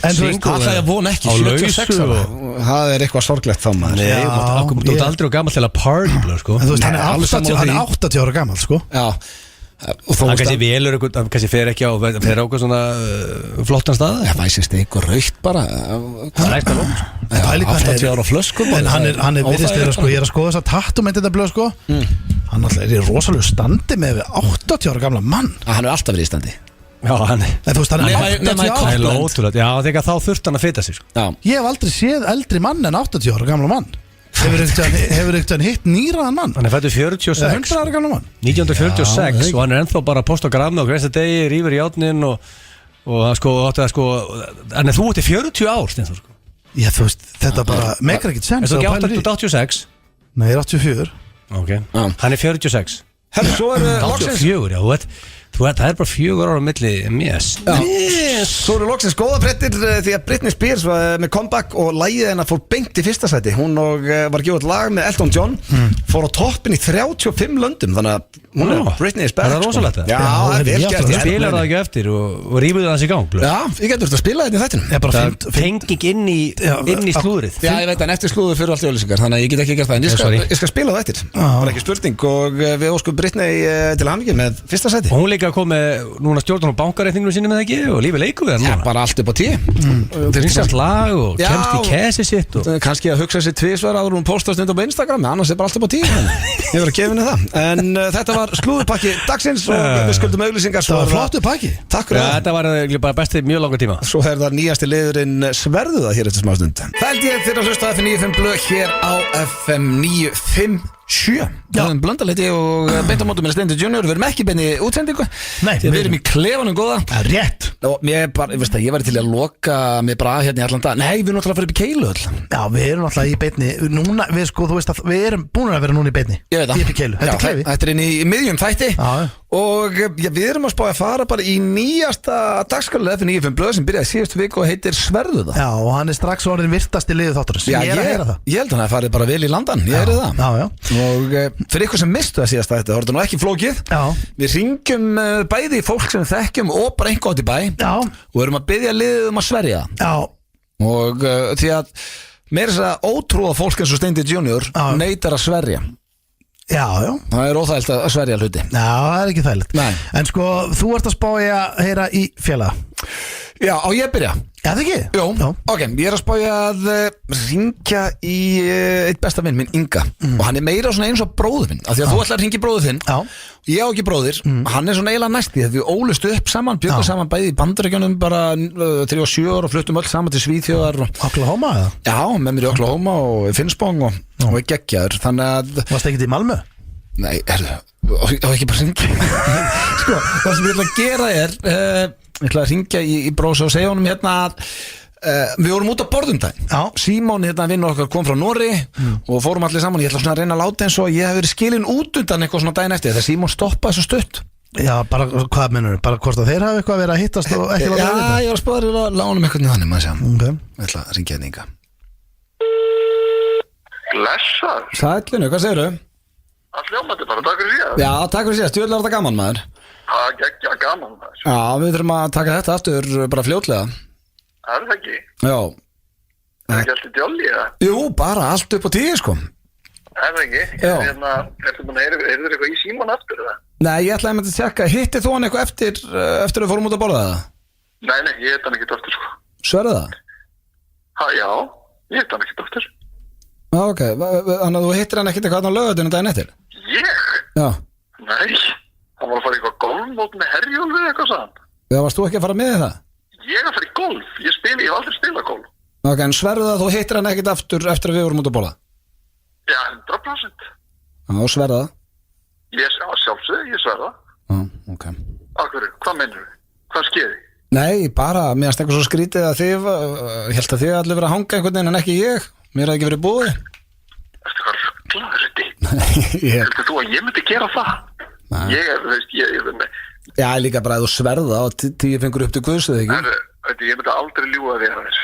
[SPEAKER 1] En þú veist, það er von ekki 76 ára Það er eitthvað sorglegt þá maður
[SPEAKER 3] Þú ert aldrei og gammal til að party sko.
[SPEAKER 2] En þú veist, hann er 80 ára gammal sko.
[SPEAKER 1] Já
[SPEAKER 3] Hann kannski velur, hann kannski fer ekki á eitthvað svona flottan stað
[SPEAKER 1] Það væsist eitthvað raukt bara
[SPEAKER 3] Það er eitthvað lótt
[SPEAKER 1] 80 ára flöskum
[SPEAKER 2] En hann er virðist þeirra sko, ég er að skoða þess að tattumenti þetta blöð sko Hann alltaf er í rosalega standi með 80 ára gamla mann
[SPEAKER 1] Hann er alltaf verið í standi
[SPEAKER 3] Já, hann
[SPEAKER 2] Þú veist, hann er 80 ára
[SPEAKER 3] Já, þegar þá þurft hann að fita sig sko.
[SPEAKER 2] Ég hef aldrei séð eldri mann en 80 ára gamla mann Hefur eitthvað hitt nýraðan mann?
[SPEAKER 3] Hann er fættur 46
[SPEAKER 2] 100 ára gamla mann
[SPEAKER 3] 1946 og hann er ennþá bara að posta grafna og greinsta degi, rýfur í játnin og sko, hann er þú út í 40 ár Steinþór sko.
[SPEAKER 2] Já, þú veist, þetta bara meikar ekkert sens
[SPEAKER 3] Er þú ekki 86?
[SPEAKER 2] Nei, ég er 84
[SPEAKER 3] Ok, hann er 46
[SPEAKER 1] Herru, svo er
[SPEAKER 3] 84, já, þú veit Það bara 4 ára á milli Yes.
[SPEAKER 1] Svo eru loksins góða fréttir því að Britney Spears var með comeback og lagið hennar fór beint í fyrsta sæti. Hún var að gefa út lag með Elton John, fór á toppin í 35 löndum, þannig að Britney is back.
[SPEAKER 3] Það rosalegt það.
[SPEAKER 1] Já, það er vel gert.
[SPEAKER 3] Ég spilar það ekki eftir og rýmuðu það sér í gang.
[SPEAKER 1] Já, ég getur þetta að spila þetta í þættinum.
[SPEAKER 3] Það fenging inn í slúðrið.
[SPEAKER 1] Já, ég veit, en eftir slúður fyrir allt auðlýsingar, þannig að ég get ekki gert það, en ég skal spila það eftir. Það var ekki spurning og við óskum Britney til hamingju með fyrsta sæti.
[SPEAKER 3] Og hún líka kom með núna stjórn á bankareikningnum sinni með ekki og lífið leiku við það núna.
[SPEAKER 1] Já, bara allt upp á 10.
[SPEAKER 3] Prinsast lag og kemst í kæsi sitt og...
[SPEAKER 1] Kannski að hugsa sér 2 áður og hún postast undan á Instagram, annars bara allt upp á 10. Ég verður að gefa henni það. En þetta var slúðupakki dagsins og við skuldum auglýsingar.
[SPEAKER 2] Það var flottu pakki.
[SPEAKER 1] Takk fyrir það.
[SPEAKER 3] Þetta var bara besti mjög langa tíma.
[SPEAKER 1] Svo er það nýjasti liðurinn Sverðu það hér eftir smá stund. Það held ég fyrir að hlusta FM 95 blöð hér á FM 957. Það er blöndaleiti og beintamótum með Steindi Junior. Við erum ekki beini útsendingu.
[SPEAKER 2] Nei,
[SPEAKER 1] við erum í klefanum góða.
[SPEAKER 2] Rétt.
[SPEAKER 1] Og mér bara, ég væri til að loka mér bara að hérna í allan dag. Nei, við erum náttúrulega að fara upp í Keilu öll.
[SPEAKER 2] Já, við erum náttúrulega í beinni. Núna, við sko, þú veist að við erum búin að vera núna í beinni.
[SPEAKER 1] Ég veit það.
[SPEAKER 2] Upp í Keilu. Þetta er klefi.
[SPEAKER 1] Þetta er inn í miðjum þætti. Og við erum að spá að fara bara í nýjasta dagskrálið FM 95 blöð sem byrjaði síðustu viku og heitir Sverðu það.
[SPEAKER 2] Já, og hann er strax orðin virtasti liðið þátturins.
[SPEAKER 1] Já, ég held hann að farið bara vel í landan. Ég heyrði það.
[SPEAKER 2] Já.
[SPEAKER 1] Og fyrir ykkur sem mistu það síðasta þetta, það voru nú ekki flókið.
[SPEAKER 2] Já.
[SPEAKER 1] Við ringjum bæði fólk sem við þekkjum og bara einhvern veginn í bæ.
[SPEAKER 2] Já.
[SPEAKER 1] Og erum að biðja liðið að sverja.
[SPEAKER 2] Já.
[SPEAKER 1] Og því að meira þess að ótrúða fólk eins og Steindi Junior neitar að sverja.
[SPEAKER 2] Já.
[SPEAKER 1] Það er óþægilt að sverja hluti.
[SPEAKER 2] Já, það er ekki þægilegt.
[SPEAKER 1] Nei.
[SPEAKER 2] En sko, þú ert að spá í að heyra í félaga.
[SPEAKER 1] Já, á ég að byrja?
[SPEAKER 2] Já, það ekki?
[SPEAKER 1] Jó, ok, ég er að spája að ringja í eitt besta vinn minn, Inga. Og hann er meira svona eins og bróður minn, af því að þú ætlar að ringja í bróður þinn.
[SPEAKER 2] Já.
[SPEAKER 1] Ég á ekki bróðir, hann er svona eiginlega næst því að við ólust upp saman, byggum saman bæði í Bandaríkjunum bara 3 og 7 ár og fluttum öll saman til Svíþjóðar.
[SPEAKER 2] Oklahoma eða?
[SPEAKER 1] Já, með mér í Oklahoma og í Finnsbong og í geggjaður, þannig að...
[SPEAKER 2] Varst ekkert í Malmö?
[SPEAKER 1] Nei, á ekki bara ringja. Sko, það sem ég ætla að gera er, ég ætla að ringja í brósa og segja honum hérna að við vorum út að borðum daginn. Símon hérna vinnur okkar kom frá Norri og fórum allir saman. Ég ætla svona að reyna að láta eins og ég hef verið skilin út undan eitthvað svona daginn eftir þegar Símon stoppaði svo stutt.
[SPEAKER 2] Já, bara hvað mennur, bara hvort að þeir hafa eitthvað verið að hittast og ekki
[SPEAKER 1] Já, ég var að spáða að lána um eitthvað þannig maður sjá.
[SPEAKER 2] Okay.
[SPEAKER 1] Ég ætla að ringja hérna Inga.
[SPEAKER 4] Blessar.
[SPEAKER 1] Sælinu, hvað segirðu?
[SPEAKER 4] Það hljómandi bara, takk fyrir síðan.
[SPEAKER 1] Já, takk fyrir síðan, stjórnlega var þetta gaman maður.
[SPEAKER 4] Það geggja gaman maður.
[SPEAKER 1] Já, við þurfum að taka þetta aftur bara fljótlega.
[SPEAKER 4] Er það ekki?
[SPEAKER 1] Já.
[SPEAKER 4] Er ekki alltaf djolli eða?
[SPEAKER 1] Jú, bara allt upp á 10 sko.
[SPEAKER 4] Er það ekki?
[SPEAKER 1] Já.
[SPEAKER 4] Er þér eitthvað í síman aftur eða?
[SPEAKER 1] Nei, ég ætlaði með þetta að tjekka, hittið þú hann eitthvað eftir við fórum út að borða það?
[SPEAKER 4] Nei, ég hitt hann ekkert aftur sko.
[SPEAKER 1] Sverðu það?
[SPEAKER 4] Já, ég hitt hann ekkert aftur.
[SPEAKER 1] Já, ok, þannig að þú hittir hann ekkert eitthvað á laugadaginn daginn eftir?
[SPEAKER 4] Ég?
[SPEAKER 1] Já.
[SPEAKER 4] Nei, hann var að fara í eitthvað golfmót með Herjólfi eða eitthvað sann.
[SPEAKER 1] Já, varst þú ekki að fara með það?
[SPEAKER 4] Ég að fara í golf, ég hef aldrei spilað golf.
[SPEAKER 1] Ok, en sverðu það að þú hittir hann ekkert aftur eftir að við vorum út að borða?
[SPEAKER 4] Já, 100%.
[SPEAKER 1] Já, sverðu það?
[SPEAKER 4] Sjálfsög, ég sverða.
[SPEAKER 1] Já, ok.
[SPEAKER 4] Akkur, hvað mennur við? Hvað skeiði?
[SPEAKER 1] Nei, bara, mér finnst eitthvað svo skrítið að þið, ég held að þið allir verið að hanga einhvern veginn en ekki ég. Mér hafði ekki verið búið.
[SPEAKER 4] Ertu hvað rugglaður þetta?
[SPEAKER 1] Nei,
[SPEAKER 4] Heldur þú að ég myndi gera það?
[SPEAKER 1] Nei.
[SPEAKER 4] Ég er, veist,
[SPEAKER 1] Já, líka bara að þú sverða og 10 fingur upp til Guðs, eða ekki?
[SPEAKER 4] Ég myndi aldrei ljúga þér að þess.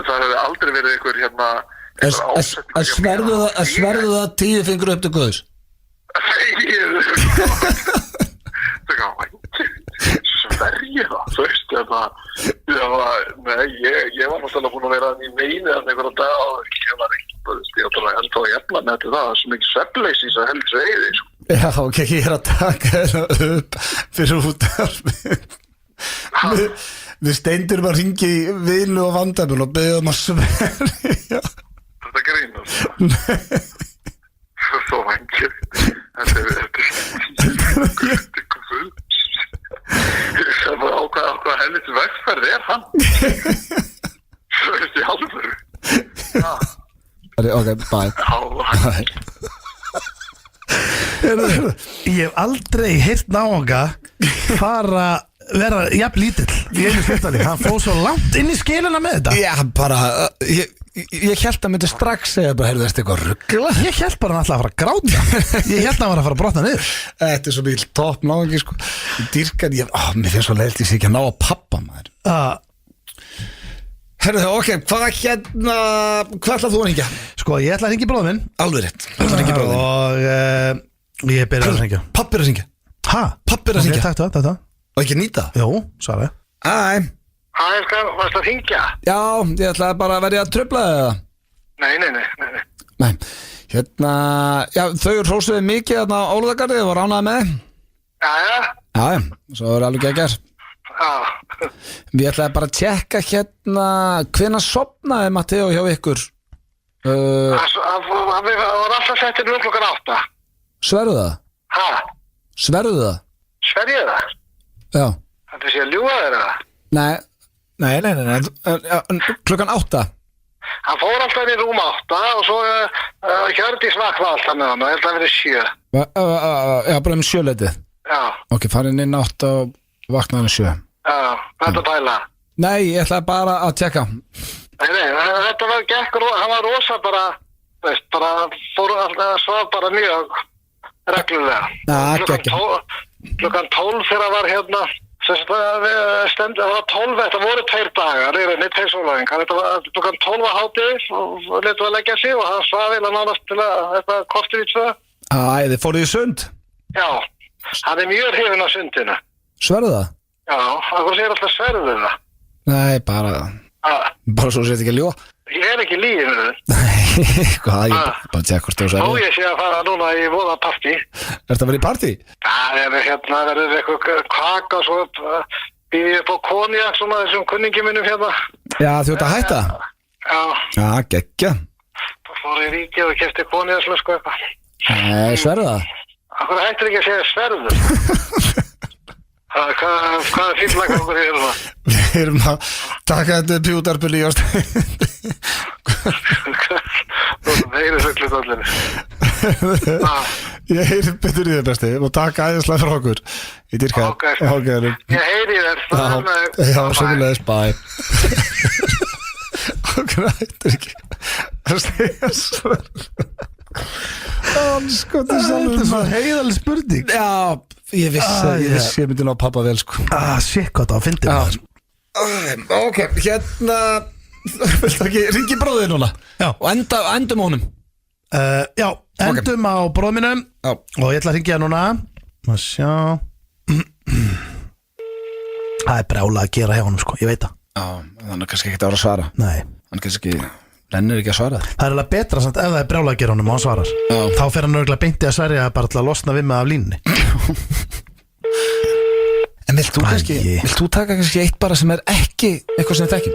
[SPEAKER 4] Það hefði aldrei verið einhver hérna...
[SPEAKER 1] Að sverðu það 10 fingur upp til Guðs?
[SPEAKER 4] Sverja það, þú veist, nei, ég var náttúrulega búin að vera í meini en einhverja dag áður, ég var ekki, ég var ennþá að jafna með þetta, það er svo mikið svefnleysi í þess að helst veiði, sko. Já,
[SPEAKER 1] ok, ég er að taka þetta upp fyrir útvarpið. Við Steindur bara ringi í Vinu og Vandamul og beðum að sverja.
[SPEAKER 4] Þetta grínast. Nei. Svo vangir. Þetta er gull. Á hvað helvits vegferð er hann? Svo veist ég alveg.
[SPEAKER 1] Ok, bye.
[SPEAKER 2] Ég hef aldrei heyrt náunga vera jafn lítill í einu skiptali. Hann fóð svo langt inn í skilina með þetta.
[SPEAKER 1] Já, bara, ég held að myndi strax segja bara, heyrðu, þetta eitthvað ruggla.
[SPEAKER 2] Ég held bara hann alltaf að fara að gráta. Ég held að hann var að fara að brotna niður.
[SPEAKER 1] Þetta svo mikil topp náðingi, sko. Dýrkan, mér finnst svo leilt ég sé ekki að ná að pappa, maður. Herðu, ok, hvað ætlað þú að hringja?
[SPEAKER 2] Sko, ég ætla að hringja í bróður minn.
[SPEAKER 1] Alveg rétt, ætlað að hringja í bróður minn.
[SPEAKER 2] Og ég byrja að hringja.
[SPEAKER 1] Pappi er að hringja.
[SPEAKER 2] Hæ?
[SPEAKER 1] Pappi er að hringja.
[SPEAKER 2] Takk það.
[SPEAKER 1] Og ekki nýta?
[SPEAKER 2] Jú, svaraði.
[SPEAKER 1] Æ.
[SPEAKER 4] Hæ, varst að hringja?
[SPEAKER 1] Já, ég ætlaði bara að verja að trufla það.
[SPEAKER 4] Nei.
[SPEAKER 1] Hérna, já, þau hrósuðu mikið þarna á Ólaðargarði, þau var ánægði með. Já, svo er alveg ekki að gera. Við ætlaði bara að tjekka hérna hvenær sofnaði Matteo hjá ykkur.
[SPEAKER 4] Það var alltaf settir 8:00.
[SPEAKER 1] Sverðu það?
[SPEAKER 4] Hæ?
[SPEAKER 1] Sverðu það?
[SPEAKER 4] Sver ég það?
[SPEAKER 1] Já.
[SPEAKER 4] Þetta sé að ljúga þér það?
[SPEAKER 1] Nei, klukkan 8.
[SPEAKER 4] Hann fór alltaf í rúm 8 og svo Hjördís vakna alltaf með hann og held að verið 7.
[SPEAKER 1] Já, bara 7-leitið.
[SPEAKER 4] Já.
[SPEAKER 1] Ok, farin inn 8 og vaknaði 7.
[SPEAKER 4] Já, þetta pæla.
[SPEAKER 1] Nei, ég ætlaði bara að tjekka.
[SPEAKER 4] Nei, þetta var gekkur, hann var rosa bara, veist, bara fór alltaf svaf bara mjög reglulega. Klukkan 12 þegar var hérna, það var 12, þetta voru 2 dagar, neitt 2 sólarhringar, þetta var klukkan 12 á hádegi og letu að leggja sig og hann svaf eða nánast til að þetta kortir í 2.
[SPEAKER 1] Þið fóruð í sund?
[SPEAKER 4] Já, hann er mjög hrifinn á sundinu.
[SPEAKER 1] Sverðu það?
[SPEAKER 4] Já, það sér alltaf sverðu það.
[SPEAKER 1] Nei, bara svo sér þetta ekki að ljúa.
[SPEAKER 4] Ég er ekki líginu.
[SPEAKER 1] Nei, hvað, ég bara tjekk hvort þú sverðu.
[SPEAKER 4] Ó, ég sé að fara núna í voða partí.
[SPEAKER 1] Ertu að vera í partí?
[SPEAKER 4] Það hérna, verður eitthvað kaka og svo býði upp á konjak, svona þessum kunningi minnum hérna.
[SPEAKER 1] Já, þú ert að hætta? Já, geggja.
[SPEAKER 4] Það fór í ríkið og kefti konjakslösku eitthvað.
[SPEAKER 1] Nei, sverðu það?
[SPEAKER 4] Akkur hættir ekki að segja sverðu? Hvað fíflagangur er það?
[SPEAKER 1] Við erum að taka þetta pjútarpili í ástæðin.
[SPEAKER 4] Það heyri söglut allir.
[SPEAKER 1] Ég heyri betur í þér besti og taka æðislega frá okkur. Ég dýrka þér.
[SPEAKER 4] Ég heyri þér.
[SPEAKER 1] Já, sömulegis, bye. Okkur hættir ekki að segja sverð.
[SPEAKER 2] Þetta er svo heiðaleg spurning.
[SPEAKER 1] Já, ég vissi ég myndi ná pappa vel, sko.
[SPEAKER 2] Shit, hvað það fyndi maður.
[SPEAKER 1] Ok, hérna viltu ekki ringi bróðið núna? Já. Og endum honum.
[SPEAKER 2] Já, endum á bróðið mínum. Já. Og ég ætla að ringja núna. Má sjá. Það er brjála að gera hjá honum, sko, ég veit það.
[SPEAKER 1] Já, þannig kannski ekki að vera að svara.
[SPEAKER 2] Nei.
[SPEAKER 1] Hann kannski rennir ekki að svara.
[SPEAKER 2] Það er alveg betra samt ef það er brjála að gera honum og hann svarar. Já. Þá fer hann örgulega beinti að sverja bara til að losna við mig af línunni.
[SPEAKER 1] En vilt þú taka kannski eitt bara sem er ekki eitthvað sem þetta ekki?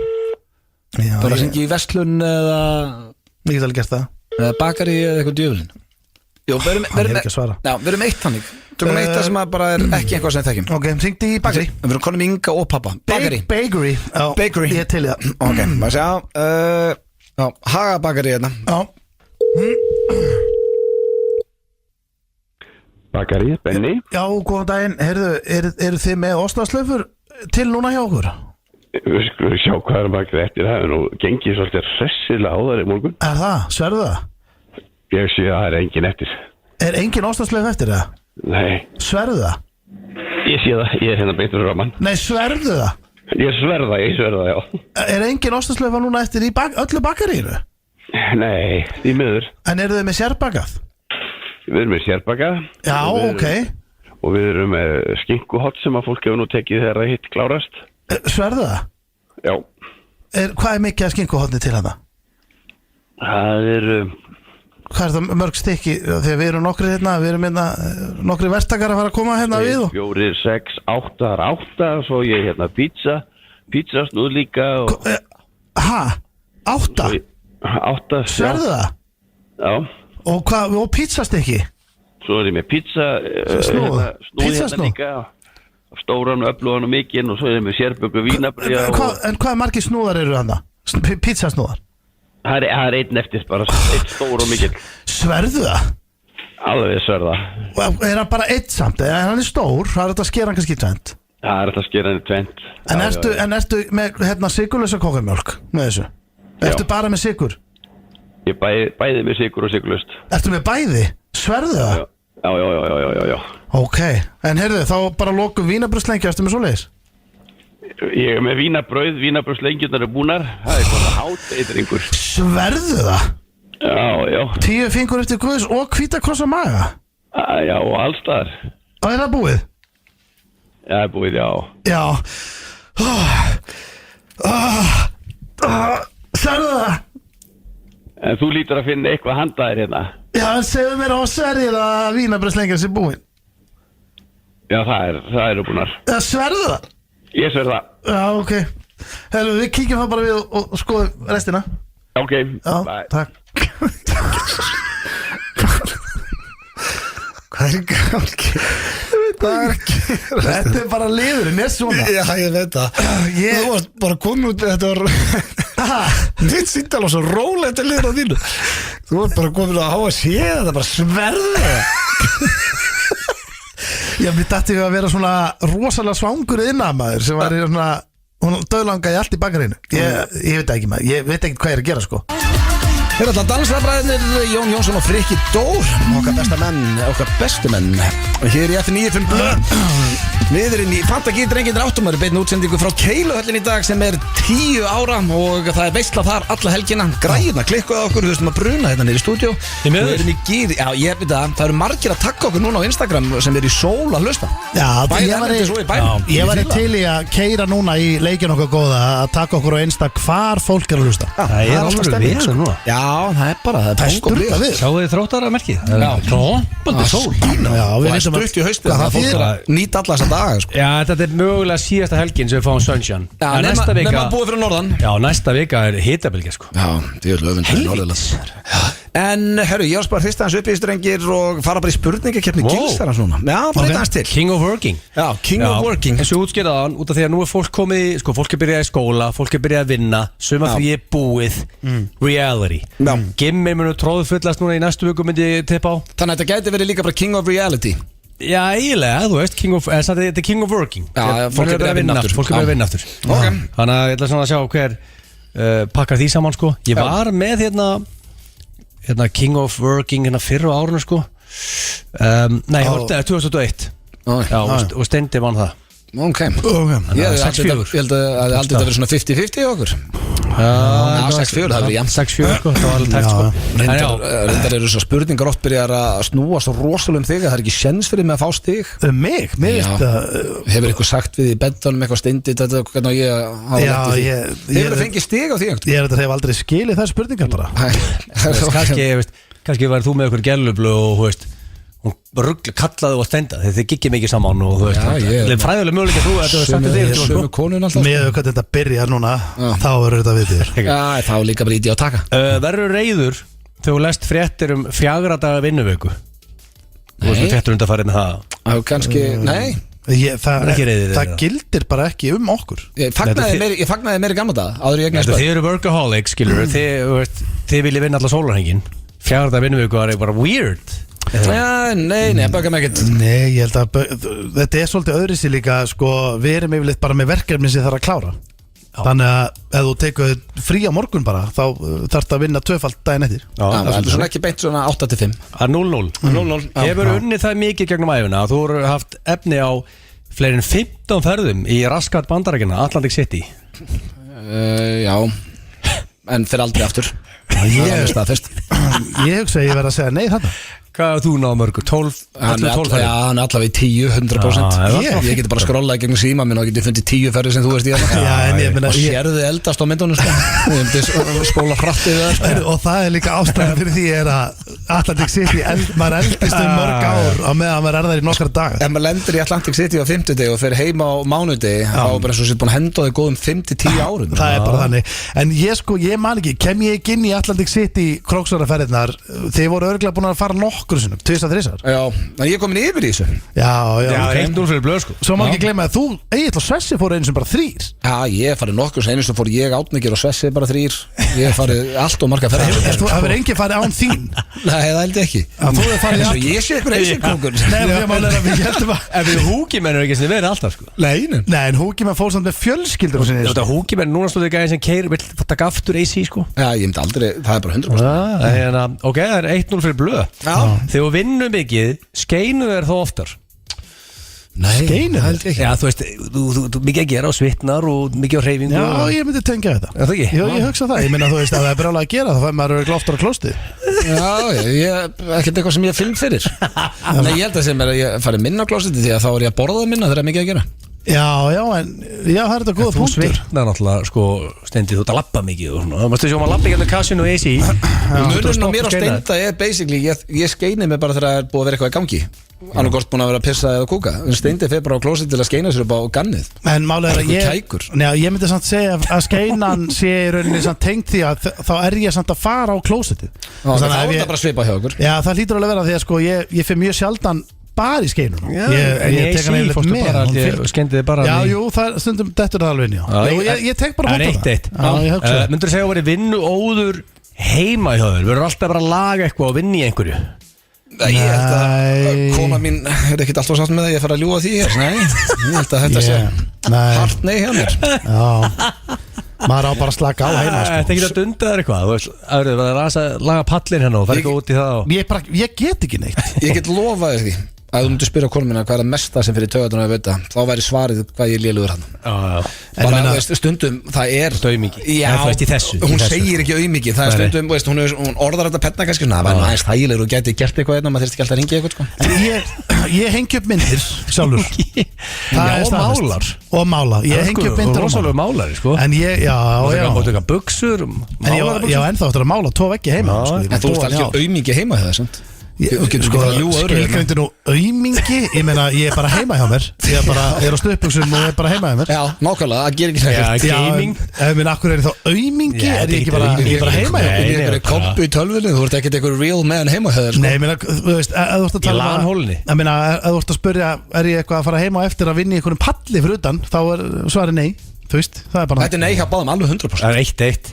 [SPEAKER 1] Já, bara hringi í verslun eða
[SPEAKER 2] ég get alveg gert það.
[SPEAKER 1] Eða bakari eða eitthvað djöfulinn. Jó,
[SPEAKER 2] hann er ekki að svara.
[SPEAKER 1] Já, við erum eitt þannig. Tökum eitt sem bara er ekki eitthvað sem þetta ekki.
[SPEAKER 2] Ok, hringdi í bakari.
[SPEAKER 1] Við erum konum Inga og pappa. Bakari.
[SPEAKER 2] Bakery. Ég er til í það.
[SPEAKER 1] Ok, maður sjá. Já, Haga bakari hérna.
[SPEAKER 2] Já.
[SPEAKER 5] Bakari, Benni.
[SPEAKER 2] Já, góðan daginn. Heyrðu, eru þið með ostaslöfur til núna hjá okkur?
[SPEAKER 5] Við skulum sjá hvað er bakari eftir. Það er nú gengið svolítið hressilega á þar í morgun.
[SPEAKER 2] Er það? Sverðu það?
[SPEAKER 5] Ég sé að það er engin eftir.
[SPEAKER 2] Er engin ostaslöf eftir það?
[SPEAKER 5] Nei.
[SPEAKER 2] Sverðu það?
[SPEAKER 5] Ég sé það, ég er hérna beintur raman.
[SPEAKER 2] Nei, sverðu það?
[SPEAKER 5] Ég sverða, já.
[SPEAKER 2] Er engin ostaslöfa núna eftir í öllu bakarínu?
[SPEAKER 5] Nei, því miður.
[SPEAKER 2] En eru þið með sérbakað?
[SPEAKER 5] Við erum með sérbakað.
[SPEAKER 2] Já, ok.
[SPEAKER 5] Og við erum með skinkuhott sem að fólk hefur nú tekið þegar það hitt klárast.
[SPEAKER 2] Sverðu það?
[SPEAKER 5] Já.
[SPEAKER 2] Hvað er mikið af skinkuhottni til hana?
[SPEAKER 5] Það er...
[SPEAKER 2] Hvað er það mörg stykki? Þegar við erum nokkri hérna, nokkri verktakar að fara að koma hérna við og...
[SPEAKER 5] 4, 6, 8, 8, svo ég hérna pizzasnúð líka og...
[SPEAKER 2] Hæ? 8?
[SPEAKER 5] 8, já.
[SPEAKER 2] Sverðu það?
[SPEAKER 5] Já.
[SPEAKER 2] Og pizzastykki?
[SPEAKER 5] Svo er ég með
[SPEAKER 2] snúð
[SPEAKER 5] hérna líka, stóran, öflugan og mikinn og svo er ég með sérböku vínabrja og...
[SPEAKER 2] En hvað margir snúðar eru hana? Pizzasnúðar?
[SPEAKER 5] Það er einn eftir, bara einn stór og mikill.
[SPEAKER 2] Sverðu það?
[SPEAKER 5] Alveg sverða.
[SPEAKER 2] Er hann bara einn samt? Hann er stór, það er þetta að skera hann kannski tvent?
[SPEAKER 5] Það alltaf að skera henni tvent.
[SPEAKER 2] En ertu með sykurlausa kókumjólk með þessu? Ertu bara með sykur?
[SPEAKER 5] Ég bæði með sykur og sykurlaust.
[SPEAKER 2] Ertu með bæði? Sverðu það?
[SPEAKER 5] Já.
[SPEAKER 2] Ok, en heyrðu, þá bara lokum vínabrauðslengju, ertu með svoleiðis?
[SPEAKER 5] Ég með vínabrauðslengjurnar búnar. Það svona háteitur.
[SPEAKER 2] Sverðu það?
[SPEAKER 5] Já.
[SPEAKER 2] 10 fingur eftir Guðs og hvítakross á maga?
[SPEAKER 5] Já, og allstaðar.
[SPEAKER 2] Og það búið?
[SPEAKER 5] Já, búið, já.
[SPEAKER 2] Sverðu það?
[SPEAKER 5] En þú lítur að finna eitthvað handaðir hérna.
[SPEAKER 2] Já, en segðu mér á sverðið að vínabrauðslengjan sé búin.
[SPEAKER 5] Já, það eru búnar.
[SPEAKER 2] Já, sverðu það?
[SPEAKER 5] Ég sverð það.
[SPEAKER 2] Já, ok. Hellu, við kíkjum það bara við og skoðum restina.
[SPEAKER 5] Ok,
[SPEAKER 2] já,
[SPEAKER 5] bye.
[SPEAKER 2] Takk. Hvað er gangi? Þetta er bara liðurinn, svona.
[SPEAKER 1] Já, ég veit það. Þú varst bara komin út, þetta var mitt síndal og svo rólegt að liður á þínu. Þú varst bara komin að háa séð, þetta bara sverða.
[SPEAKER 2] Já, mér dætti að vera svona rosalega svangur innamaður sem var svona, hún döðlangaði allt í bakarínu. Ég veit ekki maður, ég veit ekki hvað ég er að gera sko.
[SPEAKER 1] Þeir alltaf dansrafræðinir Jón Jónsson og Frikki Dór, okkar bestu menn. Hér í F95 Blöð. Niðurinn í Fantagíð drengirnir áttumar beinni útsendingu frá Keiluhöllinni í dag sem er 10 ára og það er veisla þar alla helgina. Græðina klikkuðu okkur, þú veistum að bruna hérna niður í stúdíó. Við erum í gýr, já ég veit það eru margir að takka okkur núna á Instagram sem er í sól að hlusta.
[SPEAKER 2] Já, ég var til í að keira núna í leikin okkur góða að taka okkur á Insta hvar fólk er að hlusta.
[SPEAKER 3] Það er alltaf við núna.
[SPEAKER 1] Já, það er bara, það er bóng og blíð.
[SPEAKER 3] Sjáu þið þróttara merkið?
[SPEAKER 1] Já,
[SPEAKER 3] trómpandi sól.
[SPEAKER 2] Já,
[SPEAKER 1] við veitum að stutt í haustið það fólk er að nýta alla þessa daga sko.
[SPEAKER 3] Já, þetta er mögulega síðasta helgin sem við fáum sunshine.
[SPEAKER 1] Já, nema búið fyrir norðan.
[SPEAKER 3] Já, næsta vika er hitabilgja sko.
[SPEAKER 1] Já, það er öfund norðurland. En, herru, ég var bara fyrst aðeins upp í strengir og fara bara í spurningakeppni Gilsara svona. Já, bara eitt aðeins til.
[SPEAKER 3] King of working.
[SPEAKER 1] Já, King of working.
[SPEAKER 3] En svo útskýrðaðan, út af því að nú er fólk komið, sko, fólk er byrjað í skóla, fólk er byrjað að vinna, sumafrí er búið, reality. Gimmi munu tróðfullast núna í næstu viku myndi ég tippa á.
[SPEAKER 1] Þannig að þetta gæti verið líka bara King of reality.
[SPEAKER 3] Já, eiginlega, þú veist, þetta er King of working.
[SPEAKER 1] Já, fólk er byrjað að vinna aftur.
[SPEAKER 3] Fólk er byrjað að vinna aftur. Þannig að ég ætla svona að sjá hver pakkar því saman, sko. Ég var með hérna King of working hérna fyrr á árinu, sko. Nei, það er 2001. Já, og Steindi vann það.
[SPEAKER 1] Ok, ég held að það aldrei verið svona 50-50 í okkur. Já, 6-4, það verið jæmt.
[SPEAKER 3] 6-4, sko, það var alveg tækt, sko.
[SPEAKER 1] Reyndar eru svo spurningar oft byrjar að snúa svo rosalega þig að það er ekki séns fyrir mig að fá stig.
[SPEAKER 2] Mig?
[SPEAKER 1] Hefur eitthvað sagt við í beddanum eitthvað Steindi þetta hvernig ég hafa lett í því? Hefur það fengið stig á því?
[SPEAKER 2] Ég er þetta hef aldrei skilið þær spurningar bara.
[SPEAKER 3] Kannski var þú með okkur gælublu og, þú veist, hún ruggli kallaði og stenda þegar þið giggið mikið saman og þú veist fræðilega möguleika þú að þú hefði sagt þig
[SPEAKER 1] sömu konun alltaf
[SPEAKER 2] með hvað þetta byrjar núna þá verður þetta við þér
[SPEAKER 1] þá líka bara íti á taka
[SPEAKER 3] verður reiður þegar þú lest fréttir 4 daga vinnuvöku þú veist fréttir undanfarið með það
[SPEAKER 1] kannski, nei
[SPEAKER 2] það gildir bara ekki okkur
[SPEAKER 1] ég fagnaði meiri gamla dag áður ég
[SPEAKER 3] þið eru workaholic skilur þið viljið vinna alla sólarhengin 4 daga vinnuvöku er bara weird.
[SPEAKER 1] Já, nei, baka mig ekkert.
[SPEAKER 2] Nei, ég held að þetta er svolítið öðruvísi líka sko, við erum yfirleitt bara með verkefni sem þarf að klára. Þannig að ef þú tekur frí á morgun bara þá þarfst að vinna 2-falt daginn eftir.
[SPEAKER 1] Það er svona ekki beint svona 8-5.
[SPEAKER 3] Það er 0-0. Hefur unnið það mikið gegnum æfina að þú eru haft efni á fleiri en 15 ferðum í raskat Bandaríkjanna, Atlantic City.
[SPEAKER 1] Já, en fyrir aldrei aftur.
[SPEAKER 2] Ég hugsa að ég verð að segja nei þetta.
[SPEAKER 3] Hvað er þú náðu mörgur? 12?
[SPEAKER 1] Hann er allavega í 10-100%. Ég geti bara skrollað gegnum síma minn og geti fundið 10 ferðir sem þú veist í það. Og sérðu eldast á myndunum spóla hrattið það.
[SPEAKER 2] Og það er líka ástæðan fyrir því er að Atlantic City, maður eldist mörg ár á meðan maður þar í nokkra dagar.
[SPEAKER 1] Ef maður lendir í Atlantic City á 50 og fer heima á mánudegi þá er bara eins og sér búin að henda á þig góðum 5-10 árum.
[SPEAKER 2] Það er bara þannig. En ég man ekki, kem ég ekki inn í Atlantic City króksvaraferðirnar, þið voru örugglega búin að fara nokkur sinnum, 2-3.
[SPEAKER 1] Já, en ég komin yfir í þessu.
[SPEAKER 2] Já,
[SPEAKER 3] 1-0 fyrir Blöð sko.
[SPEAKER 2] Svo má ekki gleyma að þú, Egill og Svessi fóru einu sem bara 3.
[SPEAKER 1] Já, ég farið nokkur sem einu sem fór ég Átningir og Svessi bara 3. Ég farið allt og marga ferðir.
[SPEAKER 2] Það verður enginn farið án þín.
[SPEAKER 1] Nei, það held ég ekki
[SPEAKER 2] Þú er farið
[SPEAKER 1] Svo ég sé eitthvað eisinkókur
[SPEAKER 2] Nei, því að við heldum að
[SPEAKER 3] En við húkimenn eru ekki sem verið alltaf sko
[SPEAKER 1] Nei,
[SPEAKER 2] en húkimenn fór samt með fjölskyldur sinni
[SPEAKER 3] Þetta húkimenn, núna stóðu gæði sem keir vill taka aftur AC sko
[SPEAKER 1] Já, ég myndi aldrei, það er bara 100%
[SPEAKER 3] Ok, það er 1-0 fyrir blöð Þegar þú vinnur mikið, skeinu þér þó oftar
[SPEAKER 1] Nei,
[SPEAKER 2] Skeinu
[SPEAKER 1] það held ég ekki
[SPEAKER 3] Já, þú veist, þú mikið að gera og svitnar og mikið á hreyfingu
[SPEAKER 2] Já, ég myndi tengja þetta
[SPEAKER 3] Er það ekki?
[SPEAKER 2] Jú, ég hugsa það, ég minna þú veist að það er brjálega að gera þá fær maður glóftur á klósti
[SPEAKER 1] Já, ekkert eitthvað sem ég finn fyrir Nei, ég held að sem er að ég fari minna á klósiti því að þá er ég að borða minna þegar það er mikið að gera
[SPEAKER 2] Já, en já, það er þetta góða
[SPEAKER 3] Þú
[SPEAKER 2] punktur
[SPEAKER 3] svitnar náttúrulega, sko, Steindi, þú ert að labba mikið og svona. Þú mástu sjá maður labba ekki með kassinu og AC.
[SPEAKER 1] Munurinn á mér og Steinda er basically, ég skeini mig bara þegar það er búið að vera eitthvað í gangi. Annarkort búin að vera að pissa eða kúka. Steindi fer bara á klósið til að skeina sér upp á gannið.
[SPEAKER 2] En málega er að ég myndi samt segja að skeinan sé í rauninni samt tengt því að þá er ég samt að fara á klósitið.
[SPEAKER 1] Þá er það bara svipa hjá okkur.
[SPEAKER 2] Já, það hlýtur alveg vera því að sko ég fer mjög sjaldan bara í skeinunum. Ég tek hann yfirleitt með.
[SPEAKER 3] Skeindiði bara.
[SPEAKER 2] Já, jú, það stundum dettur það alveg inn, já. Ég tek bara hótt á það.
[SPEAKER 3] Myndur þú segja að vera vinnu óður heima í höfður? Verður alltaf bara að laga eitthvað og vinna í einhverju?
[SPEAKER 1] Ég held að kona mín er ekkert alltaf sátt með að ég fara að ljúga því hér. Nei, ég held að þetta sé hart nei hjá mér.
[SPEAKER 2] Já, maður á bara að slaka á heima.
[SPEAKER 3] Þetta ekki að dunda þér eitthvað? Það er að laga pallin hérna og fara ekki út í það.
[SPEAKER 2] Ég get ekki neitt.
[SPEAKER 1] Ég get lofaði því að þú myndir spyrja konum minna hvað er það mesta sem fyrir taugatunum að vita, þá væri svarið hvað ég lélugur hann. Bara stundum það er
[SPEAKER 3] aumingi. Já,
[SPEAKER 1] hún segir ekki aumingi. Það er stundum, hún orðar þetta penna kannski svona, það var aðeins þægilegur og gæti gert eitthvað og maður þurfti ekki alltaf að ringja eitthvað sko.
[SPEAKER 2] Ég hengi upp myndir sjálfur.
[SPEAKER 3] Og málar.
[SPEAKER 2] Og mála. Ég hengi upp myndir og
[SPEAKER 3] rosalega málari sko.
[SPEAKER 2] En ég, já.
[SPEAKER 3] Og taka buxur.
[SPEAKER 2] Já, ennþá eftir að mála 2 veggi heima.
[SPEAKER 1] En þú ert ekki aumingi heima þegar það,
[SPEAKER 2] skilgreindu nú aumingi. Ég meina, ég er bara heima hjá mér. Ég er á stuðbuxum og ég er bara heima hjá mér.
[SPEAKER 1] Já, nákvæmlega, það gerir ekki nægt.
[SPEAKER 3] Gaming.
[SPEAKER 2] Ég meina, akkur er þá aumingi? Er ég ekki bara heima hjá mér?
[SPEAKER 1] Ég er kompu í tölvunni. Þú ert ekkert einhver real man heima hjá þér.
[SPEAKER 2] Nei, ég meina, þú veist, að þú ert að tala
[SPEAKER 3] í lanhólunni.
[SPEAKER 2] Ég meina, að þú ert að spyrja, er ég eitthvað að fara heima eftir að vinna í einhverjum palli fyrir utan, þá er svarið nei. Þú veist, það er bara
[SPEAKER 1] þetta er nei hjá báðum alveg 100%.
[SPEAKER 3] Það er 1-1.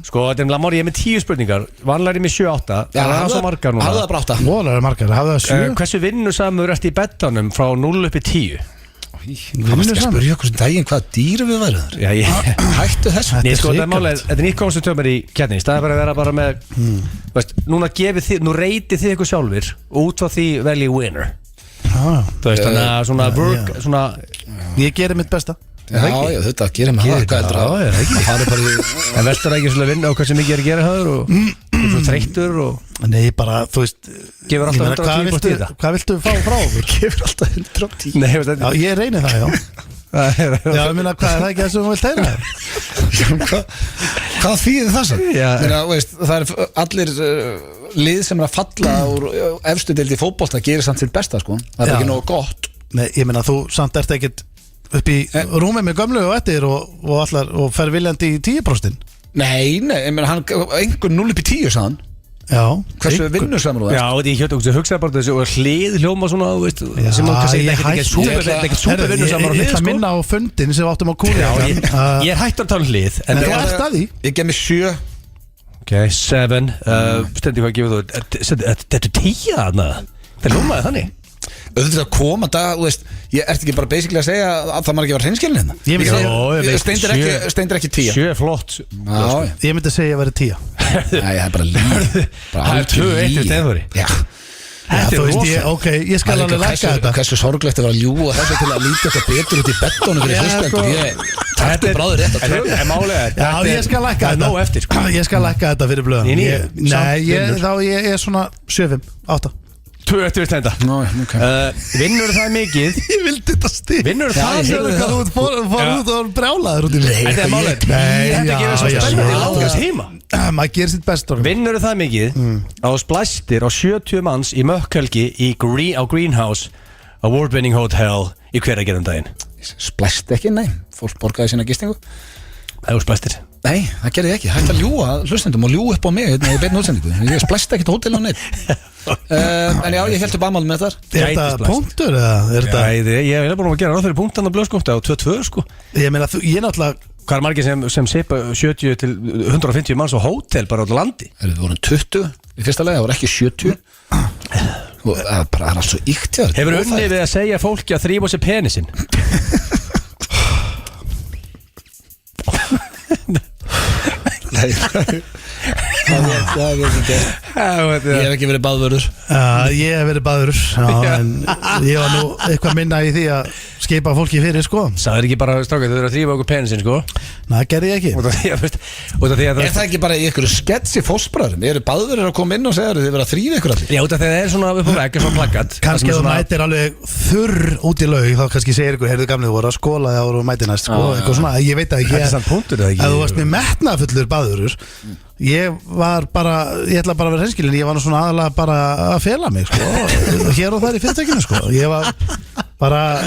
[SPEAKER 3] Sko, þetta er Lamar, ég er með 10 spurningar. Vanlega er ég með 7-8. Það er svo margar núna.
[SPEAKER 1] Hafðu það bara 8.
[SPEAKER 2] Voðalega margar, hafðu það 7.
[SPEAKER 3] Hversu vinnusamur ertu í bettanum frá 0 upp í 10?
[SPEAKER 1] Það varst ekki að spyrja okkur sem daginn hvaða dýr við værum þar.
[SPEAKER 3] Já,
[SPEAKER 1] hættu þessu.
[SPEAKER 3] Nei, sko, þetta er nýtt konsultömmar í kjarni. Það er bara að vera bara með veist, núna reytið þið ykkur sjálfir og út frá því veljið winner. Þú veist, þannig að svona work svona,
[SPEAKER 2] ég gerir mitt besta.
[SPEAKER 1] Já, þetta gerir maður hvað heldur að það er bara í
[SPEAKER 3] en veldur ekki svona að vinna á hvað sem mikið er að gera höfður og svona þreyttur og
[SPEAKER 2] nei, bara, þú veist
[SPEAKER 3] gefur alltaf 110% í þetta.
[SPEAKER 2] Hvað viltu fá frá okkur?
[SPEAKER 1] Gefur alltaf 110.
[SPEAKER 3] Nei,
[SPEAKER 2] já, ég reyni það, já. Já, ég minna, hvað er það ekki það sem þú vilt heyra?
[SPEAKER 1] Hvað þýðir það svo? Það er allir lið sem er að falla úr efstu deild í fótbolta gerir samt sitt besta, sko. Það er ekki nógu gott.
[SPEAKER 2] Nei, ég minna, þú samt ert ekkert upp í rúmið með gömlu og eftir og fer viljandi í 10%.
[SPEAKER 1] Nei, ég meina, einhver 0 upp í 10, sagðan.
[SPEAKER 2] Já.
[SPEAKER 1] Hversu vinnusamur þú ert?
[SPEAKER 3] Já, ég hugsaði bara þessu og hlið hljóma svona, þú veist, sem maður kannski ekkert súper vinnusamur á hlið, sko. Ég ætla að minna á fundin sem við áttum á kúli. Ég er hættur að tala hlið.
[SPEAKER 2] En þú ert að því?
[SPEAKER 1] Ég gef mér 7.
[SPEAKER 3] Ok, 7. Stendi, hvað gefur þú? Þetta er 10 þarna. Það hljómaði þannig.
[SPEAKER 1] Auðvitað að koma það, þú veist, ég ert ekki bara basically að segja að það maður ekki var hreinskilin hérna. Steindir ekki 10.
[SPEAKER 3] 7 flott.
[SPEAKER 2] Ég myndi að segja að vera 10.
[SPEAKER 1] Nei, það er bara líf.
[SPEAKER 3] Það er 2-1 til Steinþóri.
[SPEAKER 1] Já.
[SPEAKER 2] Þú veist, ok, ég skal alveg lækka þetta.
[SPEAKER 1] Hversu sorglegt að vera að ljúga þessu til að líta eitthvað betur út í bettónu fyrir hlustendur. Ég takti bráður rétt að töfum.
[SPEAKER 2] Já, ég skal lækka þetta. Ég skal lækka þetta fyrir blöðan. Nei, þá ég er svona 7-8.
[SPEAKER 3] 2-1 til Steinda. Vinnur það mikið?
[SPEAKER 2] Ég vildi þetta stíð.
[SPEAKER 3] Vinnur það mikið?
[SPEAKER 2] Þú fór út og brjálaður út í mig.
[SPEAKER 3] Þetta er málið. Þetta gerir svo spennandi langast heima.
[SPEAKER 2] Maður gerir sitt best.
[SPEAKER 3] Vinnur það mikið að þú splæstir á 70 manns í mökkhelgi á Greenhouse Award-winning hotel í Hveragerðum daginn?
[SPEAKER 1] Splæst ekki, nei. Fólk borgaði sína gistingu.
[SPEAKER 3] Það er splæstir.
[SPEAKER 1] Nei, það gerði ekki. Hætti að ljúga hlustendum og ljúga upp á mig í beinni útsendingu. Ég splæst ekki til hótel á neitt. En já, ég held upp aðmál með þar.
[SPEAKER 2] Er þetta punktur eða?
[SPEAKER 3] Ég er búin að gera ráð fyrir punktan á blöðskóta á 2-2 sko.
[SPEAKER 2] Ég meina, ég náttúrulega.
[SPEAKER 3] Hvað er margir sem sipa 70 til 150 manns á hótel bara á landi?
[SPEAKER 1] Við vorum 20 Í fyrsta lagi, það voru ekki 70 Og það er bara allt svo íkt hjá þér.
[SPEAKER 3] Hefur unnið við að segja fólki að þrífa sér penisinn?
[SPEAKER 1] Nei, það er ekki gert. Ég hef ekki verið baðvörður.
[SPEAKER 2] Ég hef verið baðvörður, en ég var nú eitthvað minna í því að skipa fólki fyrir, sko.
[SPEAKER 3] Sagður ekki bara, strákar, þau eru að þrífa okkur penisinn, sko?
[SPEAKER 2] Nei, gerði ég ekki.
[SPEAKER 3] Út af því að
[SPEAKER 1] Er það ekki bara í einhverju sketsi fósbræðurum? Eru baðvörður að koma inn og segja þið verið að þrífa ykkur allir?
[SPEAKER 3] Já, út af því að það er svona upp á vegg, svona plaggat.
[SPEAKER 2] Kannski ef þú mætir alveg þurr út í laug, þá kannski segir ykkur, heyrðu gamli, þú voru að skóla þegar þú mætir næst, sko, eitthvað svona, ég veit að ekki.
[SPEAKER 3] Þetta er samt punktur, eða ekki?
[SPEAKER 2] Ef þú varst með metnaðarfullur baðvörður, ég ætla bara að vera hreinskilinn, ég var nú svona aðalega bara að fela mig, sko, hér og þar í fyrirtækinu, sko, ég var bara,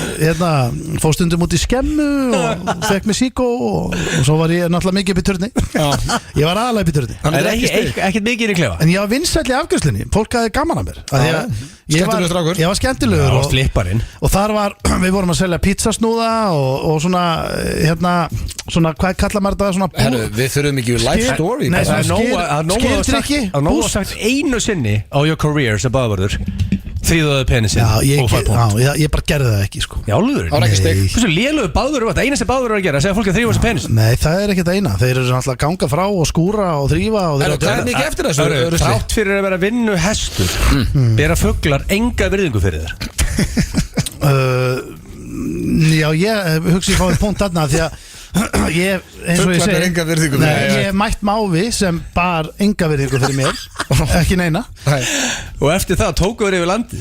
[SPEAKER 2] fór stundum út í skemmu og fekk mig síkó og svo var ég náttúrulega mikið upp í turni. Ég var aðalega upp í turni.
[SPEAKER 3] Það er ekkert mikið í klefa.
[SPEAKER 2] En ég var vinsæll í afgjörslinni, fólk hafði gaman að mér.
[SPEAKER 1] Skemmtilegur strákur.
[SPEAKER 2] Ég var skemmtilegur
[SPEAKER 3] og flipparinn.
[SPEAKER 2] Og þar var, við vorum að selja pizzasnúða og svona, svona, hvað kallar maður þetta?
[SPEAKER 1] Herru, við þurfum ekki life story.
[SPEAKER 2] Nei, svona skýrdrykki.
[SPEAKER 3] Að nóg að sagt einu sinni á your career sem baðvörður þríðuðu penisinn.
[SPEAKER 2] Já, ég bara gerði það ekki, sko.
[SPEAKER 3] Já, alveg.
[SPEAKER 1] Það var ekki stygg.
[SPEAKER 3] Hversu lélugu baðvörður var þetta? Eina sem baðvörður að gera, að segja fólki að þrífa þessi penisinn.
[SPEAKER 2] Nei, það er ekki það eina. Þeir eru alltaf að ganga frá og skúra og þrífa og
[SPEAKER 1] Hvað er mikið eftir þessu?
[SPEAKER 3] Þrátt fyrir að vera vinnu hestur bera fuglar enga virðingu fyrir þér.
[SPEAKER 2] Já, ég hugsi að fá einn punkt þarna því að ég, eins og ég
[SPEAKER 1] Fuglar ber enga virðingu fyrir þér.
[SPEAKER 2] ég mætt mávi sem bar enga virðingu fyrir mér, ekki neina.
[SPEAKER 3] Og eftir það tóku þér yfir landi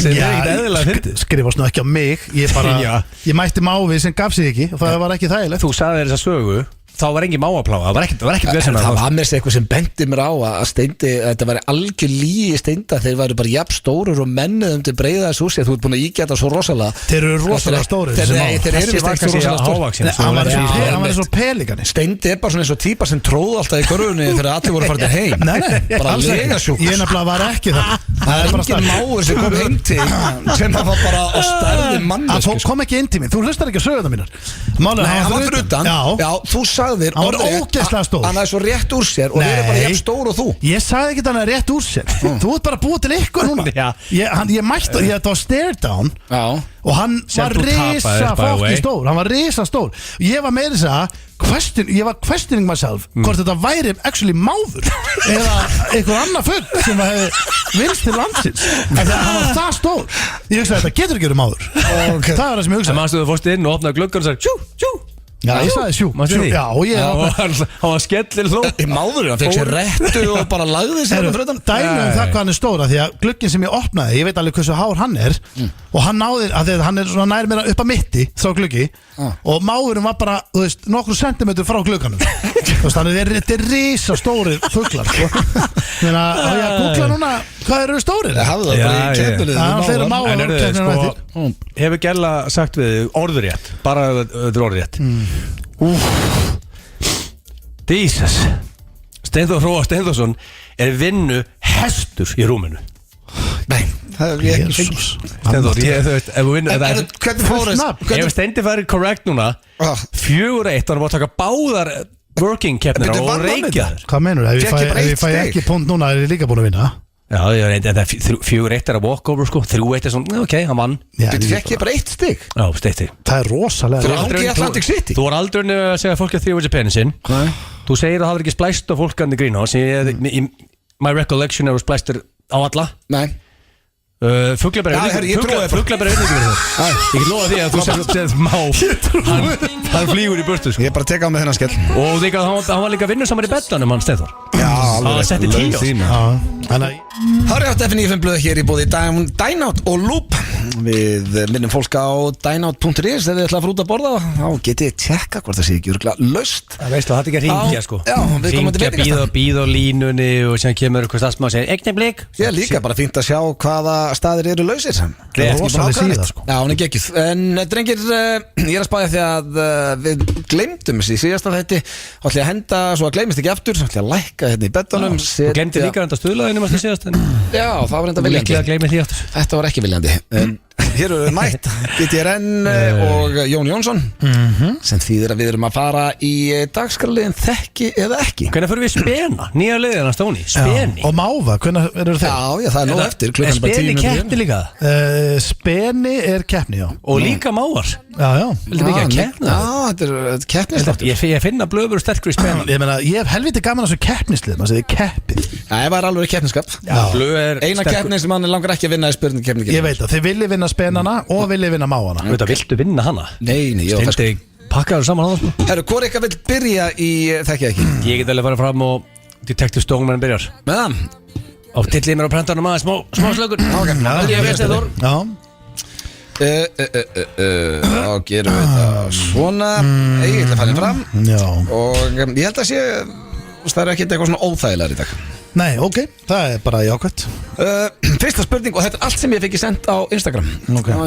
[SPEAKER 3] sem er ekkert eðlilega fyndið.
[SPEAKER 2] Skrifast nú ekki á mig, ég mætti mávi sem gaf sig ekki og það var ekki þægilegt.
[SPEAKER 3] Þú sagði þér þessa sögu, þá var engin máaplága, það var ekkert
[SPEAKER 1] En það var mér eitthvað sem bendi mér á að Steindi, þetta væri algjör líi Steinda, þeir væri bara jafn stórir og mennið til breiða þessu úr sér, þú ert búin að ígja þetta svo rosalega.
[SPEAKER 2] Þeir eru rosalega stórir.
[SPEAKER 1] Þeir eru vist ekki rosalega stórir.
[SPEAKER 2] Hann var eins og pelikani.
[SPEAKER 1] Steindi er bara svona eins og típa sem tróð alltaf í körfunni þegar allir voru farið heim.
[SPEAKER 2] Nei,
[SPEAKER 1] bara legasjúk.
[SPEAKER 2] Ég nefnilega var ekki það.
[SPEAKER 1] Það er engin máur sem kom heim til sem það var bara á stærði mannesku.
[SPEAKER 2] Það kom ekki inn til mín, þú hlustar ekki á söguna mínar.
[SPEAKER 1] Nei, hann var fyrir utan. Já, þú sagðir
[SPEAKER 2] ógeðslega stór.
[SPEAKER 1] Hann er svo rétt úr sér og við erum bara jafn stór og þú.
[SPEAKER 2] Ég sagði ekki að hann er rétt úr sér. Þú ert bara búið til ykkur núna. Ég mætti, þetta var stare down.
[SPEAKER 1] Já.
[SPEAKER 2] Og hann var risa fokki stór. Hann var risa stór. Ég var meira þess að ég var questioning myself hvort þetta væri actually máfur eða einhver annar fugg sem hefði vinst til landsins. Þegar hann var það stór. Ég hugsaði þetta getur ekki verið máfur. Það var það sem ég hugsaði.
[SPEAKER 3] En mannstu þú fórst inn og opnaði gluggan og sagði sjú, sjú.
[SPEAKER 2] Já, ég sagði sjú. Já, og ég
[SPEAKER 3] hann var skellir hló.
[SPEAKER 1] Máður, hann fekk sér réttu og bara lagði sér
[SPEAKER 2] dæmi það hvað hann er stóra. Því að glugginn sem ég opnaði, ég veit alveg hversu hár hann er og hann náði, að hann er svona nær mér upp að mitti þá gluggi og máðurinn var bara, þú veist, nokkru sentimetur frá glugganum. Þú veist, þannig þetta er risa stórir fuglar. Þannig að ég að googla núna hvað eru stórir.
[SPEAKER 3] Hefur Gella sagt við orðurétt, bara orðurétt. Jesus, Steinþór Hróa Steinþórsson er vinnu hestur í rúminu.
[SPEAKER 1] Nei, það er ekki fengið.
[SPEAKER 3] Steinþór,
[SPEAKER 1] hvernig fór þess?
[SPEAKER 3] Ef Steindi færi correct núna 4-1, þannig að taka báðar working keppnir og reykja þér.
[SPEAKER 2] Hvað menur það? Ef ég fæ ekki punkt núna er ég líka búin að vinna.
[SPEAKER 3] Já, ég reyndi að 4-1 er að walkover, sko. 3-1 er svona, ok, hann vann.
[SPEAKER 1] Þú fekk ég bara 1 stig?
[SPEAKER 3] Já, stig.
[SPEAKER 2] Það er rosalega.
[SPEAKER 1] Þú hangi í Atlantic City?
[SPEAKER 3] Þú var aldrei að segja fólki að þrjóða sér penisinn. Þú segir að það var ekki splæst á fólkandi Greenhouse. My recollection er að splæstur á alla.
[SPEAKER 1] Nei.
[SPEAKER 3] Fuglar bara virðingu fyrir þér. Ég get lofa því að þú segð má. Hann flýgur í burtu, sko.
[SPEAKER 1] Ég bara teka á með þennan skell.
[SPEAKER 3] Og hann var líka vinnusamar í betlanum, hann Steinþór.
[SPEAKER 1] Já, alveg.
[SPEAKER 3] Það setti 10
[SPEAKER 2] ás.
[SPEAKER 1] Það er átt FNF blöð hér í bóði Dynout og Loop. Við minnum fólk á dynout.is þegar þið ætla að fara út að borða. Þá getið þið tjekka hvort það sé ekki örugglega laust.
[SPEAKER 3] Það veistu, það er ekki að ringja, sko.
[SPEAKER 1] Já, við komum til veitingastað.
[SPEAKER 3] Bíða á línunni og sem kemur eitthvað starfsmaður og segir Augnablik.
[SPEAKER 1] Ég er líka bara fínt að sjá hvaða staðir eru lausir.
[SPEAKER 2] Það er rosalega síða, sko.
[SPEAKER 1] Já, hún er geggjuð. En drengir, ég er að spæja því að við gleymdum þessi síðasta þetta. Þá ætla ég að henda svo að gleymist ekki aftur. Þá ætla ég að lækka hérna í beddunum.
[SPEAKER 3] Þú glemdi líka enda stuðlaðinu mástu síðast.
[SPEAKER 1] Já, það var enda viljandi.
[SPEAKER 3] Líklega að gleymi því aftur.
[SPEAKER 1] Þetta var ekki viljandi. Hér eru við mætt GTRN og Jón Jónsson sem þýðir að við erum að fara í dagskrárliðin þekki eða ekki.
[SPEAKER 3] Hvernig fyrir við spena? Nýja liðina Stóni, speni.
[SPEAKER 2] Og máva, hvernig eru þeir?
[SPEAKER 1] Já, það er nóg eftir.
[SPEAKER 3] Er speni keppni líka?
[SPEAKER 2] Speni er keppni, já.
[SPEAKER 3] Og líka mávar?
[SPEAKER 2] Já.
[SPEAKER 3] Vildu mikið að keppna það?
[SPEAKER 1] Já, þetta er keppnislegt.
[SPEAKER 3] Ég finna blöður sterkur í spena.
[SPEAKER 2] Ég meina, ég hef helviti gaman að þessu keppnislið, maður segir keppið.
[SPEAKER 1] Það var alveg keppniskap. Eina keppni sem hann langar ekki að vinna í spurningakeppni.
[SPEAKER 2] Ég veit að þið viljið vinna spenana og viljið vinna máana.
[SPEAKER 3] Viltu vinna hana?
[SPEAKER 1] Nei,
[SPEAKER 3] Steindi, pakkaðu saman hana?
[SPEAKER 1] Herru, hvor eitthvað vill byrja í þekki ekki?
[SPEAKER 3] Ég get alveg farið fram og Detective Stoneman byrjar.
[SPEAKER 1] Með það?
[SPEAKER 3] Og tillið mér á prentanum aðeins smá slökur. Ég veist þetta þór.
[SPEAKER 2] Já.
[SPEAKER 1] Þá gerum við þetta svona. Ég ætla að fara fram.
[SPEAKER 2] Já.
[SPEAKER 1] Og ég held að sé, það er ekki eitthvað svona óþægilegar í dag.
[SPEAKER 2] Nei, ok, það er bara jákvæmt.
[SPEAKER 1] Fyrsta spurning, og þetta er allt sem ég fekk sendt á Instagram.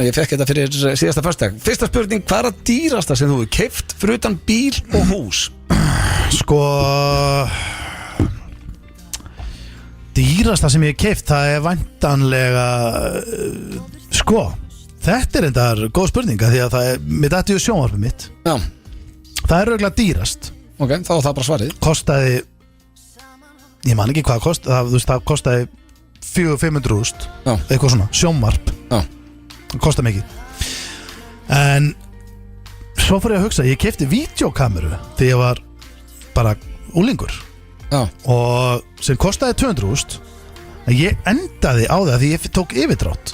[SPEAKER 1] Ég fekk þetta fyrir síðasta föstudag. Fyrsta spurning, hvað er að dýrasta sem þú hefur keypt fyrir utan bíl og hús?
[SPEAKER 2] Sko, dýrasta sem ég hef keypt, það er væntanlega sko, þetta er endar góð spurninga því að það er, mér dætti ju sjónvarpið mitt.
[SPEAKER 1] Já.
[SPEAKER 2] Það er auðvitað dýrast.
[SPEAKER 1] Ok, þá var það bara svarið.
[SPEAKER 2] Kostaði, ég man ekki hvað það kostaði 400-500 eitthvað svona, sjónvarp.
[SPEAKER 1] Já.
[SPEAKER 2] Það kostaði mikið. En svo fór ég að hugsa, ég keypti vídeokameru þegar ég var bara úlingur.
[SPEAKER 1] Já.
[SPEAKER 2] Og sem kostaði 200.000. En ég endaði á það því ég tók yfirdrátt.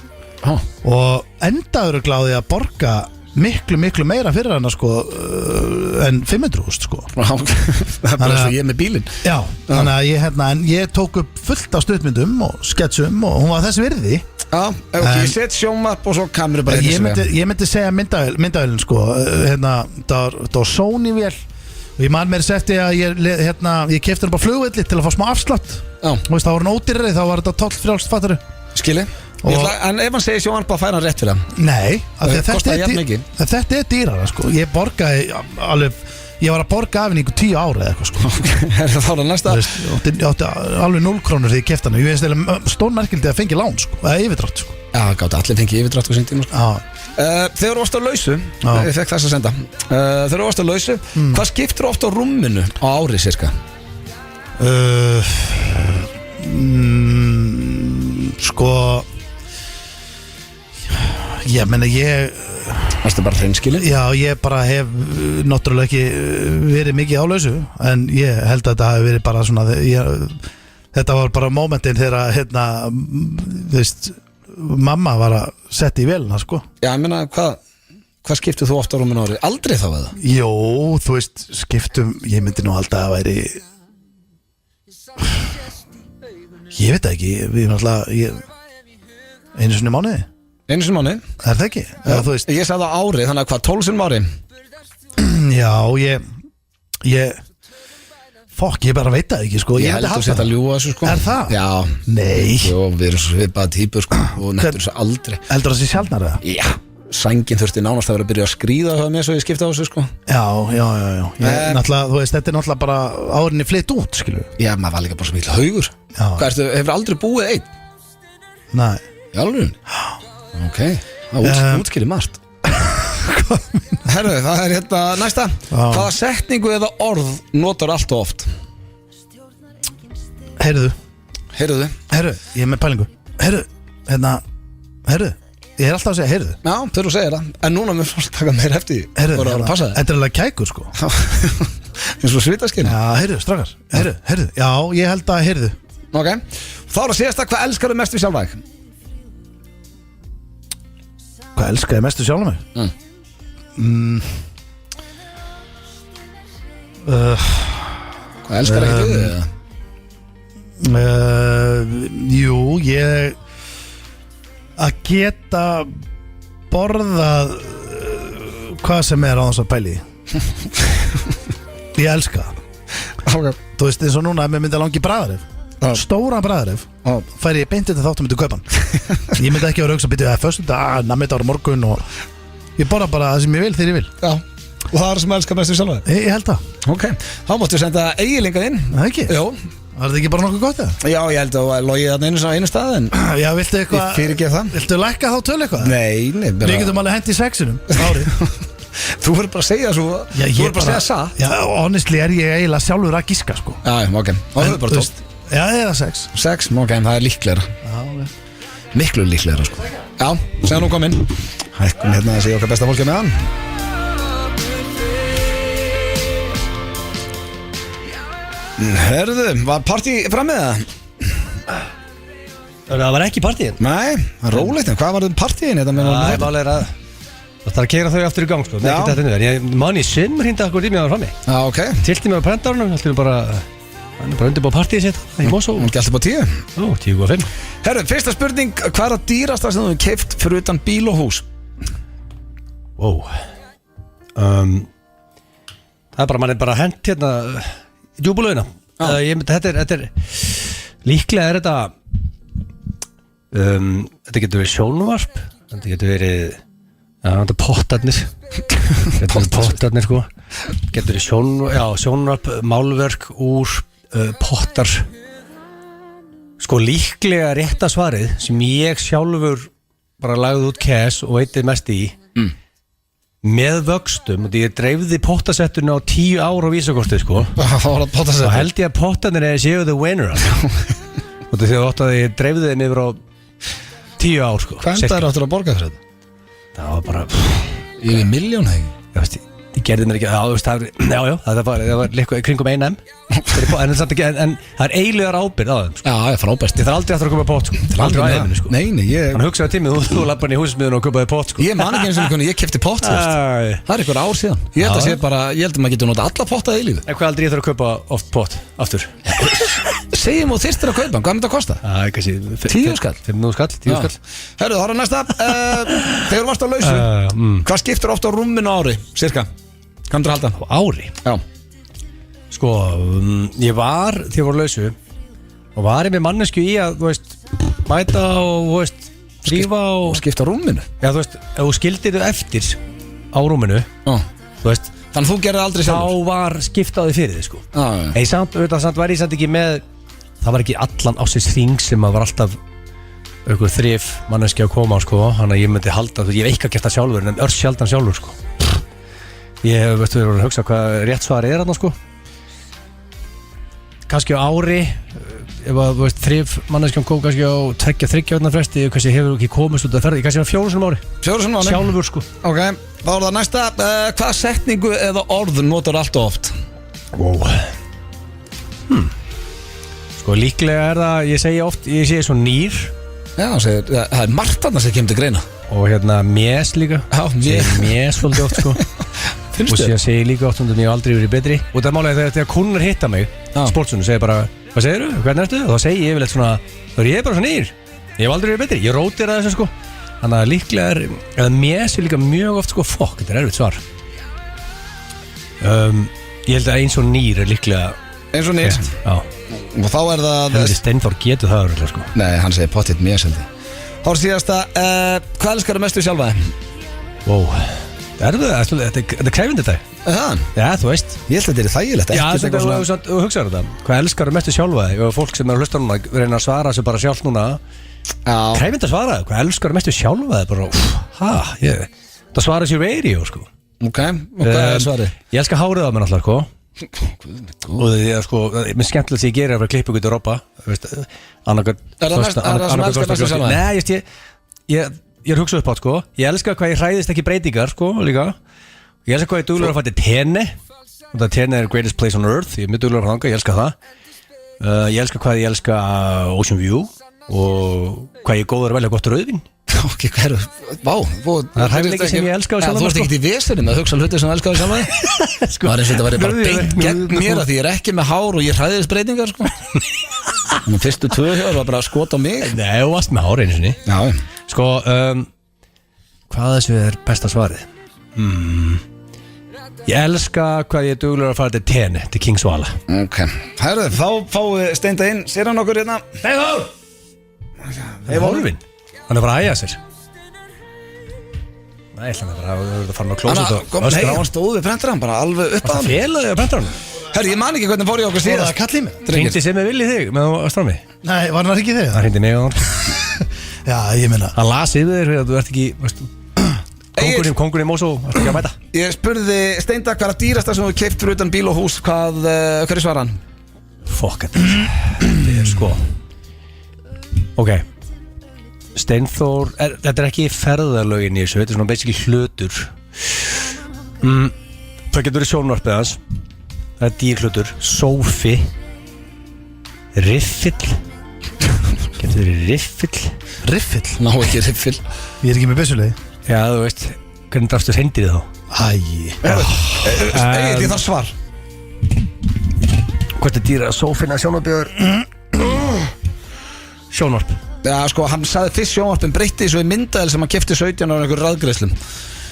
[SPEAKER 1] Já.
[SPEAKER 2] Og endaður gláði að borga miklu meira fyrir hana sko en 500.000 sko.
[SPEAKER 1] Það er bara eins og ég með bílinn.
[SPEAKER 2] Já, þannig að en ég tók upp fullt af stuttmyndum og sketsum og hún var þess virði.
[SPEAKER 1] Já, ég set sjónvarp og svo kameru bara
[SPEAKER 2] ég myndi segja myndavélinn sko, það var Sony vél og ég man mér setti að ég keypti hann bara flugvelli til að fá smá afslátt.
[SPEAKER 1] Já.
[SPEAKER 2] Og það var nótirri, þá var þetta tollfrjálst fattaru.
[SPEAKER 1] Skilji. En ef hann segir sjónvarp að færa hann rétt fyrir það?
[SPEAKER 2] Nei,
[SPEAKER 1] þetta
[SPEAKER 2] er dýrara sko. Ég borgaði alveg, ég var að borga af henni í 10 ára eða eitthvað sko.
[SPEAKER 1] Er það þá það næsta?
[SPEAKER 2] Ég átti alveg 0 krónur þegar ég keypti hana. Ég veist stórmerkildi að fengi lán sko, eða yfirdrátt sko.
[SPEAKER 1] Já, gátt allir fengi yfirdrátt á sín tíma sko. Þegar þú varst á lausu, ég fekk þess að senda. Þegar þú varst á lausu, hvað skiptir ofta á rúminu á ári cirka?
[SPEAKER 2] Sko, ég meina
[SPEAKER 1] Varstu bara hreinskilin?
[SPEAKER 2] Já, ég bara hef náttúrulega ekki verið mikið á lausu. En ég held að þetta hafi verið bara svona þetta var bara momentin þegar þú veist, mamma var að setja í velina sko.
[SPEAKER 1] Já, ég meina, hvað skiptir þú ofta á rúminu á ári? Aldrei þá eða?
[SPEAKER 2] Jó, þú veist, skiptum, ég myndi nú alltaf að væri ég veit ekki, við náttúrulega einu sinni mánuði.
[SPEAKER 1] Einu sinni mánuði?
[SPEAKER 2] Er það ekki?
[SPEAKER 1] Já, ég sagði á ári, þannig að hvað, 12 sinnum ári?
[SPEAKER 2] Já, ég bara veit það ekki sko.
[SPEAKER 1] Ég held að setja að ljúga þessu sko.
[SPEAKER 2] Er það?
[SPEAKER 1] Já.
[SPEAKER 2] Nei.
[SPEAKER 1] Jó, við erum svo svipaða típur sko og nettur þessu aldrei.
[SPEAKER 2] Heldur það sé sjaldnar eða?
[SPEAKER 1] Já, sængin þurfti nánast að vera að byrja að skríða það með svo ég skipta á þessu sko.
[SPEAKER 2] Já. Náttúrulega, þú veist, þetta er náttúrulega bara árinni flytt út, skilur.
[SPEAKER 1] Já, maður var líka bara svo mikil haugur. Hvað hefur aldrei búið einn?
[SPEAKER 2] Nei.
[SPEAKER 1] Í alveg? Ok, það útskýrir margt. Herru, það er næsta. Hvaða setningu eða orð notar allt og oft?
[SPEAKER 2] Heyrðu, ég er með pælingu. Heyrðu, ég er alltaf að segja heyrðu.
[SPEAKER 1] Já, þegar þú segir það. En núna mér fórst að taka meir eftir því.
[SPEAKER 2] Heyrðu, þetta er alveg kækur sko.
[SPEAKER 1] Eins og svitaskinn.
[SPEAKER 2] Já, heyrðu, strákar. Heyrðu, já, ég held að heyrðu.
[SPEAKER 1] Ok, þá er að síðasta, hvað elskar þú mest við sjálfa þig?
[SPEAKER 2] Hvað elskar ég mest við sjálfa mig?
[SPEAKER 1] Hvað elskar ekki við þig?
[SPEAKER 2] Jú, ég að geta borðað hvað sem er á þess að pæli. Ég elska það.
[SPEAKER 1] Okay.
[SPEAKER 2] Þú veist eins og núna ef mér myndi að langi bræðarif, stóran bræðarif, færi ég beintið til þáttum myndi kaupa hann. Ég myndi ekki að hugsa býtið að föstudag, nammidagur morgun og ég borða bara það sem ég vil þegar ég vil.
[SPEAKER 1] Já. Og það er sem elskar mest við sjálfa þig?
[SPEAKER 2] Ég held það.
[SPEAKER 1] Ok, þá máttu senda eiginleika inn.
[SPEAKER 2] Það ekki?
[SPEAKER 1] Jó,
[SPEAKER 2] Var þetta ekki bara nokkuð gott það?
[SPEAKER 1] Já, ég held að logið þarna einu stað en
[SPEAKER 2] Já, viltu
[SPEAKER 1] ég
[SPEAKER 2] eitthvað
[SPEAKER 1] fyrirgef það.
[SPEAKER 2] Viltu lækka þá tölu eitthvað?
[SPEAKER 1] Nei, bara
[SPEAKER 2] Við getum alveg hendi 6-unum árið
[SPEAKER 1] Þú verður bara að segja svo
[SPEAKER 2] Já,
[SPEAKER 1] Þú verður bara að segja satt.
[SPEAKER 2] Já, honestly er ég eiginlega sjálfur að giska sko
[SPEAKER 1] Já, ok, og það er bara tótt.
[SPEAKER 2] Já, eða 6
[SPEAKER 1] 6, ok, það er líklegra.
[SPEAKER 2] Já,
[SPEAKER 1] Miklu líklegra sko. Já, segja nú kominn. Hækkum hérna að segja okkar besta fólki með hann. Herðu, var partí fram með það?
[SPEAKER 3] Það var ekki partíin.
[SPEAKER 1] Nei, rólegt, en hvað var þetta partíin?
[SPEAKER 3] Það er málega að það þarf að keyra þau aftur í gang sko.
[SPEAKER 1] Já.
[SPEAKER 3] Ég manni sinn hrinda akkur í mig á frammi.
[SPEAKER 1] Já, ok.
[SPEAKER 3] Tilti mig á prentarunum, hann er bara undirbúið partíið sitt í Mosó.
[SPEAKER 1] Hún gælt upp á 10.
[SPEAKER 3] Ó, 10,5.
[SPEAKER 1] Herru, fyrsta spurning, hvað er að dýrasta sem þú hefur keypt fyrir utan bíl og hús?
[SPEAKER 3] Wow. Það er bara, mann er bara hent hérna í djúbulauðina. Þetta er líklega er þetta þetta getur verið sjónvarp, þetta getur verið þetta pottarnir pottarnir sko, getur verið sjónvarp, málverk úr pottar sko. Líklega rétta svarið sem ég sjálfur bara lagði út cash og eitið mest í með vöxtum, og ég dreifði pottasettuna á 10 ára á vísakosti sko. Og held ég að pottarnir séu the winner og þegar ég dreifði þeim yfir á 10 ár sko.
[SPEAKER 1] Hvað endaður áttur að borga fyrir þetta?
[SPEAKER 3] Það var bara
[SPEAKER 1] Yfir 1 milljón hegi?
[SPEAKER 3] Ég gerði mér ekki, það var líka kringum 1M en það er eiginlegar ábyrgð á þeim sko.
[SPEAKER 1] Já, ég frábært.
[SPEAKER 3] Ég þarf aldrei aftur að köpa pott sko.
[SPEAKER 1] Aldrei á ævinni sko. Nei,
[SPEAKER 3] Hann hugsaði tímið, þú lappar inn í húsmiðun og köpaði pott sko.
[SPEAKER 1] Ég man ekki eins og hvernig ég kefti pott fyrst. Það er einhver ár síðan. Ég held að sé bara, ég held að maður getur nota alla potta í lífi.
[SPEAKER 3] En hvað aldrei ég þarf að köpa oft pott aftur?
[SPEAKER 1] Segjum og þyrstir að kaupa, hvað myndi það kosta? 10 skall.
[SPEAKER 3] 5 skall, 10 skall.
[SPEAKER 1] Herru, það er næsta. Þegar þú varst á lausu, hvað skiptir ofta á rúminu á ári, cirka? Hvað myndir halda?
[SPEAKER 3] Á ári?
[SPEAKER 1] Já.
[SPEAKER 3] Sko, ég var, þegar ég var lausu og var ég með mannesku í að, þú veist, mæta og, þú veist, drífa og
[SPEAKER 1] skipta rúminu?
[SPEAKER 3] Já, þú veist, ef þú skildir þau eftir á rúminu, þú veist,
[SPEAKER 1] þannig þú gerði aldrei sjálfur?
[SPEAKER 3] Þá var skiptaði fyrir þið, sko. Ei, samt var ég samt ekki með, það var ekki allan ásins þing sem að var alltaf einhver þrif manneski að koma, sko, hann að ég myndi halda, ég hef eitthvað gert það sjálfur, en sjaldan sjálfur, sko. Ég hef, veistu, verið að hugsa hvað rétt svarið er þarna, sko. Kannski á ári, ef að, þú veist, þrif manneskjum kom kannski á 2-3 ára fresti, kannski hefur ekki komist út að ferði, kannski á 4 sinum ári. 4 sinum ári? Sjálfur, sko.
[SPEAKER 1] Ok, þá er það næsta, hvaða setningu eða orð notar allt og oft?
[SPEAKER 3] Wow. Sko, líklega er það, ég segi svo nýr.
[SPEAKER 1] Já, það er margt annars sem kemur til greina.
[SPEAKER 3] Og hérna, més líka.
[SPEAKER 1] Já,
[SPEAKER 3] més svolítið oft, sko. Og sér segi líka oft ég hef aldrei verið betri. Og það er málega þegar kunnar hitta mig sportsunum, segir bara, hvað segirðu, hvernig ertu? Og þá segi ég yfirleitt svona, ég er bara svo nýr, ég hef aldrei verið betri, ég rótir að þessu sko. Þannig að líklega eða més líka mjög oft sko, fokk, þetta er erfitt svar. Ég held að eins og nýr líklega
[SPEAKER 1] eins og nýr?
[SPEAKER 3] Já.
[SPEAKER 1] Og þá er það
[SPEAKER 3] Steinþór getur það örugglega sko.
[SPEAKER 1] Nei, hann segir pottitt més heldur. Þá er síðasta, hvað elskar þú mestu sjálfa þig?
[SPEAKER 3] Wow. Þetta er kræfindi þetta. Já, þú veist.
[SPEAKER 1] Ég held að þetta er þægilegt.
[SPEAKER 3] Já, þú hugsaður þetta. Hvað elskar þú mestu sjálfa þig? Og fólk sem er að hlusta núna reyna að svara þessu bara sjálf núna. Kræfindi að svara þig. Hvað elskar þú mestu sjálfa þig? Það svarar sér veiri sko.
[SPEAKER 1] Ok, og hvað er svarið?
[SPEAKER 3] Ég elskar hárið á mér náttúrulega sko. Og það er sko, mér skemmtilegt sem ég gerir að vera klippu út í Europa.
[SPEAKER 1] Er það sem elskar mestu sjálfa þig?
[SPEAKER 3] Nei, ég er hugsað upp á sko. Ég elskar hvað ég hræðist ekki breytingar sko líka. Ég elskar hvað ég duglegur að fæta tenni. Og það tenni er greatest place on earth. Ég er mjög duglegur að þanga, ég elskar það. Ég elskar hvað ég elskar Ocean View. Og hvað ég er góður að velja gott rauðvín. Ok, hvað eru? Vá, það er hæfileiki sem ég elskar á sjálf. Þú ert ekki í vesinu með að hugsa hluti sem þú elskar á sjálf þig? Það er eins og þetta væri bara beint gegn mér að því ég er ekki með hár og ég hræðist breytingar sko. Þannig fyrstu 2 hjá var bara að skota á mig. Nei, þú varst með hár einu sinni. Já. Sko, hvað þessu er besta svarið? Ég elska hvað ég er duglegur að fara til tenni, til King Svala. Ok, herðu, þá fáum við Steinda inn. Sér hann okkur hérna? Steinda! Hei, Volvin. Hann er bara að æja sér. Nei, hann er bara að fara með klósut og öskra á hann. Hann stóð við prentarinn, bara alveg upp að hann. Það felaði á prentarinn.
[SPEAKER 1] Herri, ég man ekki hvernig fór ég okkur
[SPEAKER 2] Var það
[SPEAKER 1] síðast
[SPEAKER 2] kall í mig?
[SPEAKER 3] Hringdi sem er villi þig með á strami.
[SPEAKER 2] Nei, var hann ekki þig?
[SPEAKER 3] Það hringdi mig á hann.
[SPEAKER 2] Já, ég meina
[SPEAKER 3] Hann las yfir þér fyrir að þú ert ekki, veistu, kongurinn Mosó, ert ekki að mæta.
[SPEAKER 1] Ég spurði Steinda hvað er að dýrasta sem þú keypt fyrir utan bíl og hús. Hverju svara hann?
[SPEAKER 3] Fokk, þetta er sko. Ok. Steinþór, þetta er ekki ferðalögin í þessu, þetta er svona basically hlutur. Það getur verið sjónvarpið hans. Það er dýrhlutur, sófi, riffill. Getur verið riffill.
[SPEAKER 2] Riffill?
[SPEAKER 1] Ná ekki riffill.
[SPEAKER 2] Ég er ekki með byssulegi.
[SPEAKER 3] Já, þú veist, hvernig drafstu hreindir þá?
[SPEAKER 1] Egil, ég þarf svar.
[SPEAKER 3] Hvort er dýra sófina sjónvarpið? Sjónvarp.
[SPEAKER 1] Já, sko, hann sagði fyrst sjónvarpin breytti svo í myndaðil sem hann kefti 17 ára einhverjum raðgreiðslum.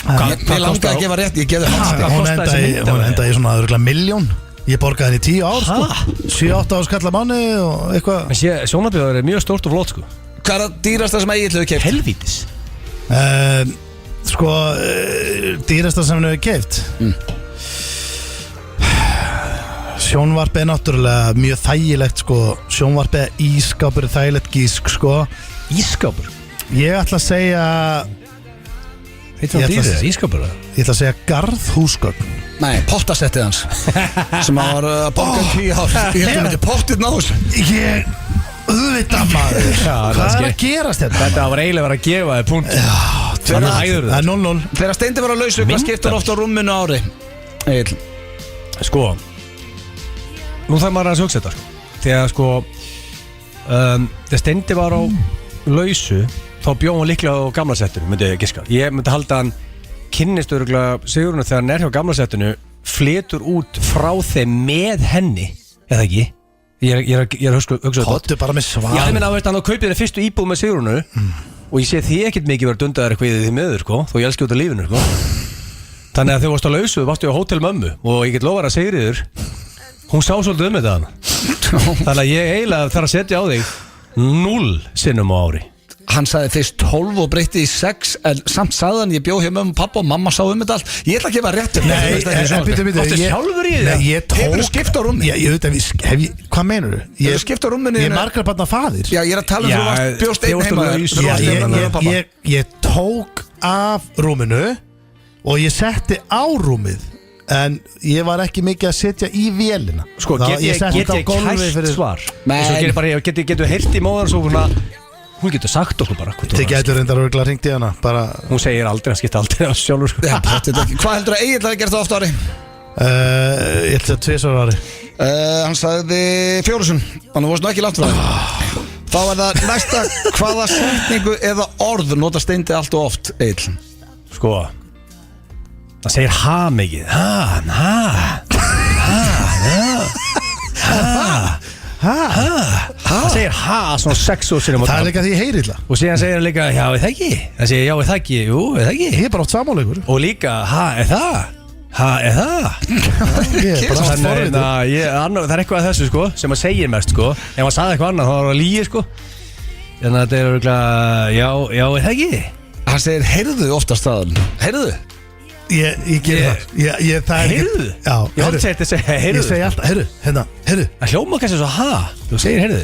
[SPEAKER 1] Ég langaði að gefa rétt, ég gefði hans.
[SPEAKER 2] Hún endaði í svona örugglega 1.000.000. Ég borgaði henni 10 ár, sko 7-8 ára skalla mánu og eitthvað.
[SPEAKER 3] En sjónvarpið er mjög stórt og flott, sko.
[SPEAKER 1] Hvað er það dýrasta sem Egil hefur keypt?
[SPEAKER 3] Helvítis.
[SPEAKER 2] Sko, dýrasta sem hann hefur keypt Sjónvarp er náttúrulega mjög þægilegt, sko. Sjónvarp er ískápur, þægilegt gísk, sko.
[SPEAKER 3] Ískápur?
[SPEAKER 2] Ég ætla að segja
[SPEAKER 3] Ískápur?
[SPEAKER 2] Ég ætla að segja garðhúsgögn.
[SPEAKER 1] Nei, pottasettið hans sem hann var að borga 10 ár. Ég held að myndi pottið ná þessu.
[SPEAKER 2] Auðvitað maður. Hvað er að gerast þetta?
[SPEAKER 3] Þetta var eiginlega að gefa þér punkt.
[SPEAKER 2] Það er 0-0.
[SPEAKER 1] Þegar Steindi var að lausu, hvað skiptur ofta á rúminu ári? Egil.
[SPEAKER 3] Sko, nú þarf maður að hugsa þetta, sko. Þegar sko þegar Steindi var á lausu, þá bjóð hann líklega á gamla settinu, myndi ég giska. Ég myndi halda hann kynnist örugglega Sigrúnu þegar hann er hjá gamla settinu, flytur út frá þeim með henni, eða ekki? Ég er að hugsa þetta.
[SPEAKER 2] Kottu bara með svar.
[SPEAKER 3] Já, ég meina, hann á kaupið þeir fyrstu íbúð með Sigrúnu og ég sé því ekkert mikið verið dundaðar eitthvað í því miður, sko, þó ég elski út af lífinu, sko. Þannig að þegar þú varst á lausu, varstu á Hótel Mömmu og ég get lofað að Sigríður, hún sá svolítið þetta hana. Þannig að ég eiginlega þarf að setja á þig 0 sinnum á ári.
[SPEAKER 1] Hann sagði fyrst 12 og breytti í 6, en samt sagði hann ég bjóð hjá mömmu og pappa og mamma sá þetta allt. Ég ætla að gefa rétt um
[SPEAKER 2] Nei,
[SPEAKER 3] Áttu sjálfur í það?
[SPEAKER 2] Ég tók.
[SPEAKER 1] Hefur þú skipt á rúmi?
[SPEAKER 2] Hvað meinur þú?
[SPEAKER 1] Hefur þú skipt á rúminu?
[SPEAKER 2] Ég er margra barna faðir.
[SPEAKER 1] Já, ég er að tala um þú bjóst einn heima.
[SPEAKER 2] Ég tók af rúminu og ég setti á rúmið, en ég var ekki mikið að setja í vélina.
[SPEAKER 3] Sko, get ég kæst svar? Getur heyrt í móðan svo svona, hún getur sagt okkur bara.
[SPEAKER 2] Þið getur reyndar örgulega hringt í hana bara.
[SPEAKER 3] Hún segir aldrei, hann skipta aldrei á sjálfur, sko.
[SPEAKER 1] Hvað heldur að Egil hafi gert það oft ári?
[SPEAKER 2] Ég ætla að 2 ári.
[SPEAKER 1] Hann sagði 4 sinni, þannig varst nú ekki langt frá það. Þá er það næsta, hvaða setningu eða orð nota Steindi allt og oft, Egil?
[SPEAKER 3] Sko, það segir ha mikið. Það segir ha svona 6 sinnum.
[SPEAKER 2] Það er líka því ég heyri illa.
[SPEAKER 3] Og síðan segir hann líka, já, er það ekki? Það segir, já, er það ekki? Jú, er það ekki?
[SPEAKER 2] Ég er bara oft samáleikur.
[SPEAKER 3] Og líka, ha, er það? Ha, er það?
[SPEAKER 2] Ég er bara oft forvitur.
[SPEAKER 3] Það er eitthvað af þessu, sko, sem að segir mest, sko. Ef maður sagði eitthvað annað, þá var það lígi, sko. Þannig að þetta er örgulega, já, er það ekki?
[SPEAKER 1] Hann segir, heyrðu oftast staðan. Heyrðu?
[SPEAKER 2] Ég ger það.
[SPEAKER 3] Heyrðu?
[SPEAKER 2] Já,
[SPEAKER 3] ég held að segja heyrðu.
[SPEAKER 2] Ég segi alltaf, heyrðu.
[SPEAKER 3] Það hljóma kannski svo ha. Þú segir heyrðu.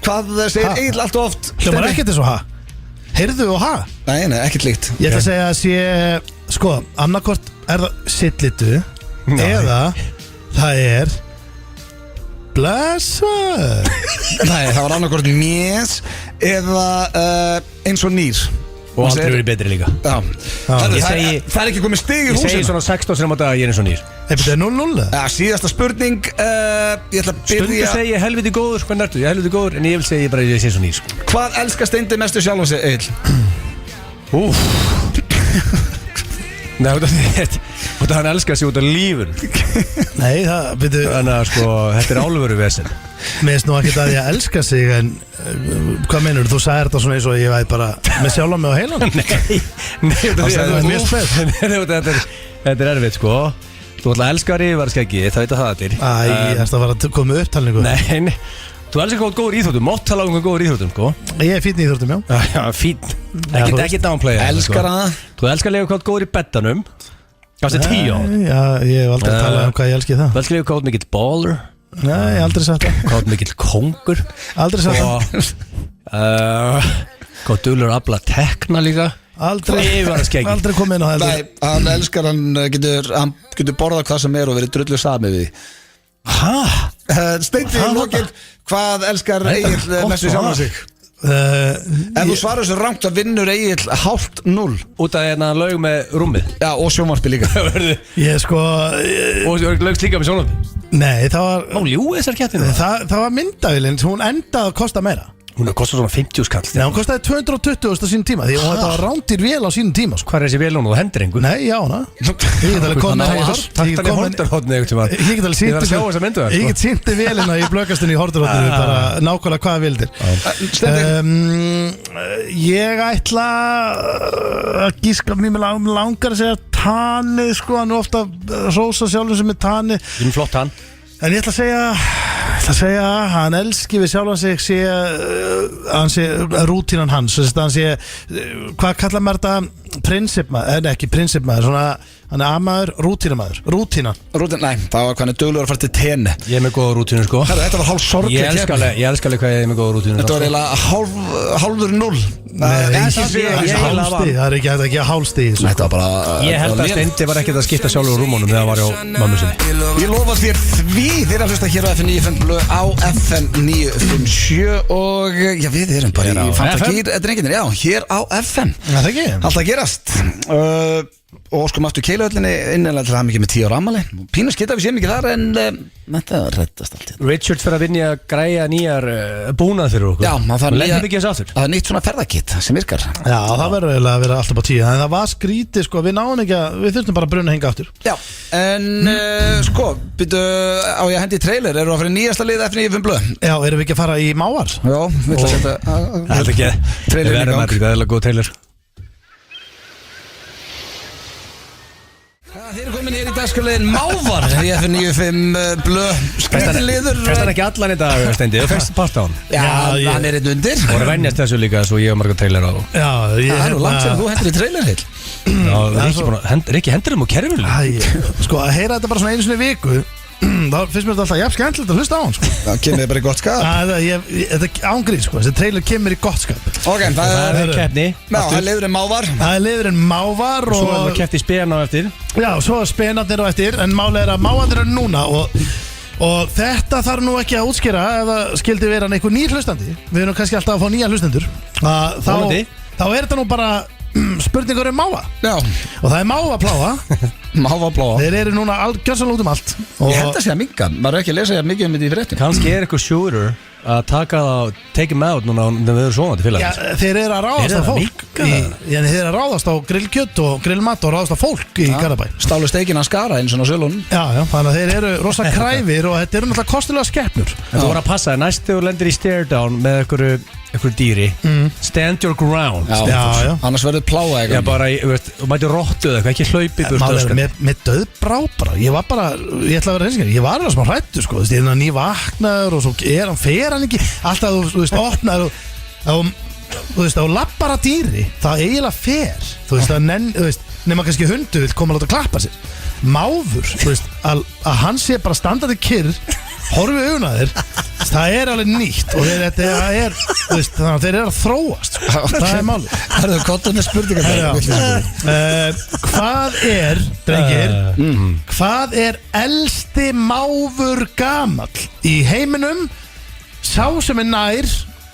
[SPEAKER 1] Hvað segir Egil allt og oft?
[SPEAKER 2] Hljómar ekkert eins og ha. Heyrðu og ha.
[SPEAKER 1] Nei, ekkert líkt.
[SPEAKER 2] Ég ætla að segja að sé, sko, annarkvort er það sitlitu eða það er blessa.
[SPEAKER 1] Nei, það var annarkvort mjess eða eins og nýr.
[SPEAKER 3] Og aldrei verið betri líka.
[SPEAKER 1] Já. Það er ekki komið stig í húsinu.
[SPEAKER 3] Ég segi svona 16 sinum á dag að ég er eins og nýr.
[SPEAKER 2] Það er 0-0.
[SPEAKER 1] Já, síðasta spurning. Ég ætla að byrja.
[SPEAKER 3] Stundu segi ég helviti góður. Hvernig ertu? Ég helviti góður. En ég vil segja bara að ég sé eins og nýr, sko.
[SPEAKER 1] Hvað elskar Steindi mestu sjálf og sig, Egil?
[SPEAKER 3] Nei, þetta hann elskar sig út af lífun.
[SPEAKER 2] Nei, það byrju.
[SPEAKER 3] Þannig að sko, þetta er álveru vesen.
[SPEAKER 2] Mér finnst nú ekkert að ég elska sig, en hvað meinur þú? Sagði þetta svona eins og ég væði bara með sjálf á mig á heilan? Þetta
[SPEAKER 3] er erfitt, sko. Þú ætla að elska rífarskeggi, það veit að það er.
[SPEAKER 2] Ég ætla að fara að koma með upptalningu.
[SPEAKER 3] Nei, þú elskar hvað góður íþróttum, mátt tala um hvað góður íþróttum, sko.
[SPEAKER 2] Ég er fínn í íþróttum, já.
[SPEAKER 3] Já, fín. Ekki downplaya.
[SPEAKER 1] Elskar hana.
[SPEAKER 3] Þú elskar lega hvað góður í beddanum. Gafstu 10 á?
[SPEAKER 2] Já, ég hef aldrei talað hvað ég elski það.
[SPEAKER 3] Vel skrifið hvað mikill baller.
[SPEAKER 2] Nei, ég hef aldrei sagt það.
[SPEAKER 3] Hvað mikill kongur.
[SPEAKER 2] Aldrei sagt það.
[SPEAKER 3] Hvað duglur að afla tekna líka.
[SPEAKER 2] Aldrei komið inn á heldur.
[SPEAKER 1] Nei, hann elskar, hann getur borðað hvað sem og verið drullu sami við því. Steindi í lokin, hvað elskar Egill mest við sjálfan sig? Ef þú svarar þessu rangt þá vinnur Egill 0,5
[SPEAKER 3] út af hérna laug með rúmið.
[SPEAKER 1] Já, og sjónvarpi líka.
[SPEAKER 2] Ég sko
[SPEAKER 3] Og laugst líka með sjónvarpi.
[SPEAKER 2] Nei, það var
[SPEAKER 3] Ó, ljú, þessar kettinu.
[SPEAKER 2] Það var myndavillin, hún endaði að kosta meira.
[SPEAKER 3] Hún kostar svona 50 skall.
[SPEAKER 2] Nei, hún kostaði 220 á sínum tíma því þetta var rándir vel á sínum tíma sko.
[SPEAKER 3] Hvað þessi vel hún og hendur einhver?
[SPEAKER 2] Nei, já, hana Ég get alveg komið
[SPEAKER 3] Takk hann í hortarhóttinu eitthvað.
[SPEAKER 2] Ég get alveg
[SPEAKER 3] Ég þarf að sjá þessa myndu þar.
[SPEAKER 2] Ég get sýndi velina í blökastunni í hortarhóttinu bara nákvæmlega hvað vildir Ég ætla að gíska mér langar að segja Tani sko, hann ofta rósa sjálfum sem er Tani
[SPEAKER 3] Flott hann.
[SPEAKER 2] En ég ætla að segja að hann elski við sjálfan sig hann sé rútínan hans hann sé, hvað kallar maður þetta prinsipmaður, ekki prinsipmaður svona, hann er amaður, rútínan
[SPEAKER 1] Nei, það var hvernig duglegur að fara til tenni.
[SPEAKER 3] Ég er með góða rútínu sko.
[SPEAKER 1] Þetta var hálf sorglega
[SPEAKER 3] Ég elska alveg hvað ég er með góða rútínu.
[SPEAKER 1] Þetta var eiginlega hálfur 0.
[SPEAKER 2] Það er ekki að gefa hálfstig.
[SPEAKER 1] Þetta var bara
[SPEAKER 3] Ég held að Steindi var ekkert að skipta sjálfur rúmónum þegar hann var hjá mammu sinni.
[SPEAKER 1] Ég lofa þér því þeir að hlusta hér á FM 957 á FM 957 og já, við erum bara í fantakýr drenginir, já, hér á FM.
[SPEAKER 2] Það ekki?
[SPEAKER 1] Alltaf gerast og sko máttu keilahöllinni innanlega til það mikið með 10 ára afmæli. Pínu skita við séum ekki þar en þetta reddast allt hérna.
[SPEAKER 3] Richard fyrir að vinja að græja nýjar búnað fyrir okkur.
[SPEAKER 1] Já, það
[SPEAKER 3] er
[SPEAKER 1] nýtt svona ferðakitt sem virkar.
[SPEAKER 2] Já, það verður eiginlega að vera alltaf á 10 en það var skrítið sko, við náðum ekki að við þurftum bara að brunna hinga aftur.
[SPEAKER 1] Já, en sko, byrju á ég að hendi í trailer, eru að fara í nýjasta lið F9 5 blöð?
[SPEAKER 2] Já, erum við ekki að fara í Mávar?
[SPEAKER 1] Já, við ætlum að setja trailer í gang. Þeir eru komin hér í dagskrárliðin Mávar í FM 95 blöð skrættilegur.
[SPEAKER 3] Fyrst hann ekki allan í dag, Steindi, þú fyrst part á hann.
[SPEAKER 1] Já, hann er einn undir.
[SPEAKER 3] Og það vennjast þessu líka svo ég hef marga trailer á.
[SPEAKER 2] Já,
[SPEAKER 1] það er nú langt sem þú hendur í trailer heil.
[SPEAKER 3] Já, Rikki hendur um og kerfur.
[SPEAKER 2] Sko, að heyra þetta bara svona einu sinni í viku þá finnst mér þetta alltaf jafn skemmtilegt að hlusta á hann sko.
[SPEAKER 1] Það kemur bara í gott skap.
[SPEAKER 2] Þetta er ángrið sko, þessi trailer kemur í gott skap.
[SPEAKER 1] Ok, það er
[SPEAKER 3] keppni.
[SPEAKER 1] Það er liðurinn Mávar.
[SPEAKER 2] Það er liðurinn Mávar og
[SPEAKER 3] svo er það keppt í spena á eftir.
[SPEAKER 2] Já, svo er spenarnir á eftir en málega er að Mávarnir eru núna og þetta þarf nú ekki að útskýra ef það skildi vera einhver nýr hlustandi. Við erum kannski alltaf að fá nýja hlustendur. Þá er þetta nú bara spurningur Máva.
[SPEAKER 1] Já.
[SPEAKER 2] Og það er Mávapláa.
[SPEAKER 1] Mávapláa.
[SPEAKER 2] Þeir eru núna gjörsamlega út um allt.
[SPEAKER 1] Ég held að segja minga. Maður er ekki að lesa mikið um þetta í fréttum.
[SPEAKER 3] Kannski er eitthvað shooter að taka það, take him out núna þegar við erum svona til félags.
[SPEAKER 2] Já, þeir eru að ráðast á fólk. Þeir eru að ráðast á grillkjött og grillmat og ráðast á fólk í Garðabæ.
[SPEAKER 1] Stálu steikina skara eins og á sölunum.
[SPEAKER 2] Já, þannig að þeir eru rosa kræfir og þetta eru náttúrulega kostulega skepnur.
[SPEAKER 3] Þú voru að passa, næst þegar þú lendir í stare down með einhverju dýri, stand your ground.
[SPEAKER 2] Já.
[SPEAKER 1] Annars verður pláa eitthvað.
[SPEAKER 3] Já, bara, þú mæti róttu eða eitthvað, ekki hlaupi burt.
[SPEAKER 2] Með döðbrá bara. Ég ætla að vera reynskjari, ég var alveg smá hrættur sko. Ég er nývaknaður og svo fer hann ekki. Alltaf þú veist, opnaður og lappar að dýri, það eiginlega fer. Þú veist, nema kannski hundu vil koma að láta klappa sér. Máfur, þú veist, að hann sé bara standandi kyrr, horfi augun að þér, það er alveg nýtt og þeir eru að þróast sko. Það er málið.
[SPEAKER 1] Það eru kottum með spurningar.
[SPEAKER 2] Hvað er, drengir, hvað er elsti máfur gamall í heiminum? Sá sem er nær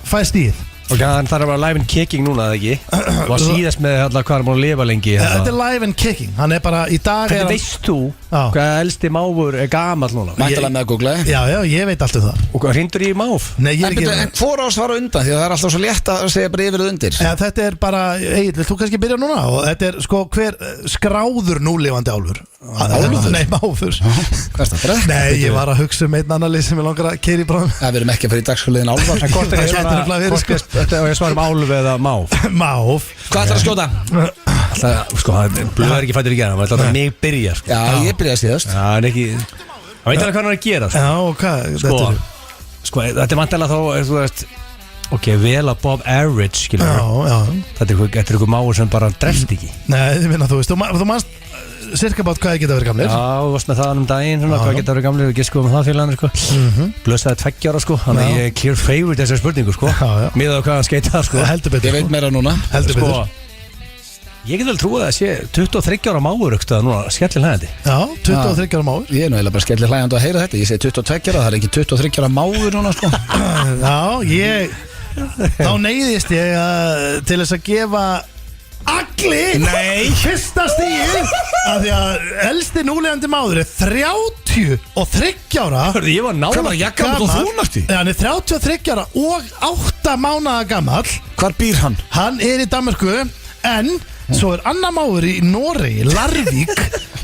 [SPEAKER 2] fæ stíð.
[SPEAKER 3] Ok, þannig það er bara live and kicking núna, eða ekki? Og að síðast með allar hvað er búin að lifa lengi.
[SPEAKER 2] Þetta er live and kicking, hann er bara í dag.
[SPEAKER 3] Hvernig veist þú hvað elsti máfur er gamall núna?
[SPEAKER 1] Mæntalega með að googla.
[SPEAKER 2] Já, ég veit allt um það.
[SPEAKER 3] Og hvað hrindur í máf?
[SPEAKER 2] Nei, ég er ekki.
[SPEAKER 1] En hvor ás var undan, því að það er alltaf svo létt að segja bara yfir og undir.
[SPEAKER 2] Já, þetta er bara, Egill, vilt þú kannski byrja núna? Og þetta er sko hver skráður núlifandi álfur. Nei, máfur.
[SPEAKER 1] Hvað er það?
[SPEAKER 2] Nei, ég var að hugsa um einn annan lið sem ég langar að keyra í bráðum.
[SPEAKER 1] Við erum ekki að fara í dagskrárliðin álfar.
[SPEAKER 3] Þetta og ég svarum álf eða máf.
[SPEAKER 2] Máf.
[SPEAKER 1] Hvað ætlar að skjóta?
[SPEAKER 3] Sko, blöð er ekki fættur í gera. Það ætlar að mig byrja.
[SPEAKER 1] Já, ég byrjaði síðast.
[SPEAKER 3] Já, en ekki. Það veit alveg hvað hann er að gera.
[SPEAKER 2] Já, og hvað?
[SPEAKER 3] Sko, þetta er vantilega þá, þú veist, ok, vel above average, skilur.
[SPEAKER 2] Já.
[SPEAKER 3] Þetta er eitthvað máur sem bara drefst ekki.
[SPEAKER 2] Nei, þið minna, þú veist, þú mannst cirka bát hvað geta verið gamlir.
[SPEAKER 3] Já, þú varst með það daginn, svona, hvað geta verið gamlir, við giskum það félagarnir, sko. Blösaði 2 ára, sko, þannig að ég er clear favorite þessar spurningu, sko. Miðað á hvað hann skeita, sko.
[SPEAKER 2] Heldur betur.
[SPEAKER 1] Ég veit meira núna.
[SPEAKER 2] Heldur betur.
[SPEAKER 3] Ég get vel trúið að sé 23 ára máur aukstað núna, skellir hlæðandi.
[SPEAKER 2] Já, 23 ára máur.
[SPEAKER 1] Ég er nú eiginlega bara skellir hlægjandi að heyra þetta. Ég segi 22 ára, það er ekki 23 ára máur núna, sko.
[SPEAKER 2] Þá neyðist ég til þess að gefa Agli fyrsta stíð af því að elsti núlefandi máður er 33 ára.
[SPEAKER 3] Hörðu, ég var nála.
[SPEAKER 1] Hvað var jakkamall og þú nætti?
[SPEAKER 2] Hann er 33 ára og 8 mánaða gamall.
[SPEAKER 1] Hvar býr hann?
[SPEAKER 2] Hann er í Danmörku, en svo er annar máður í Noregi, Larvík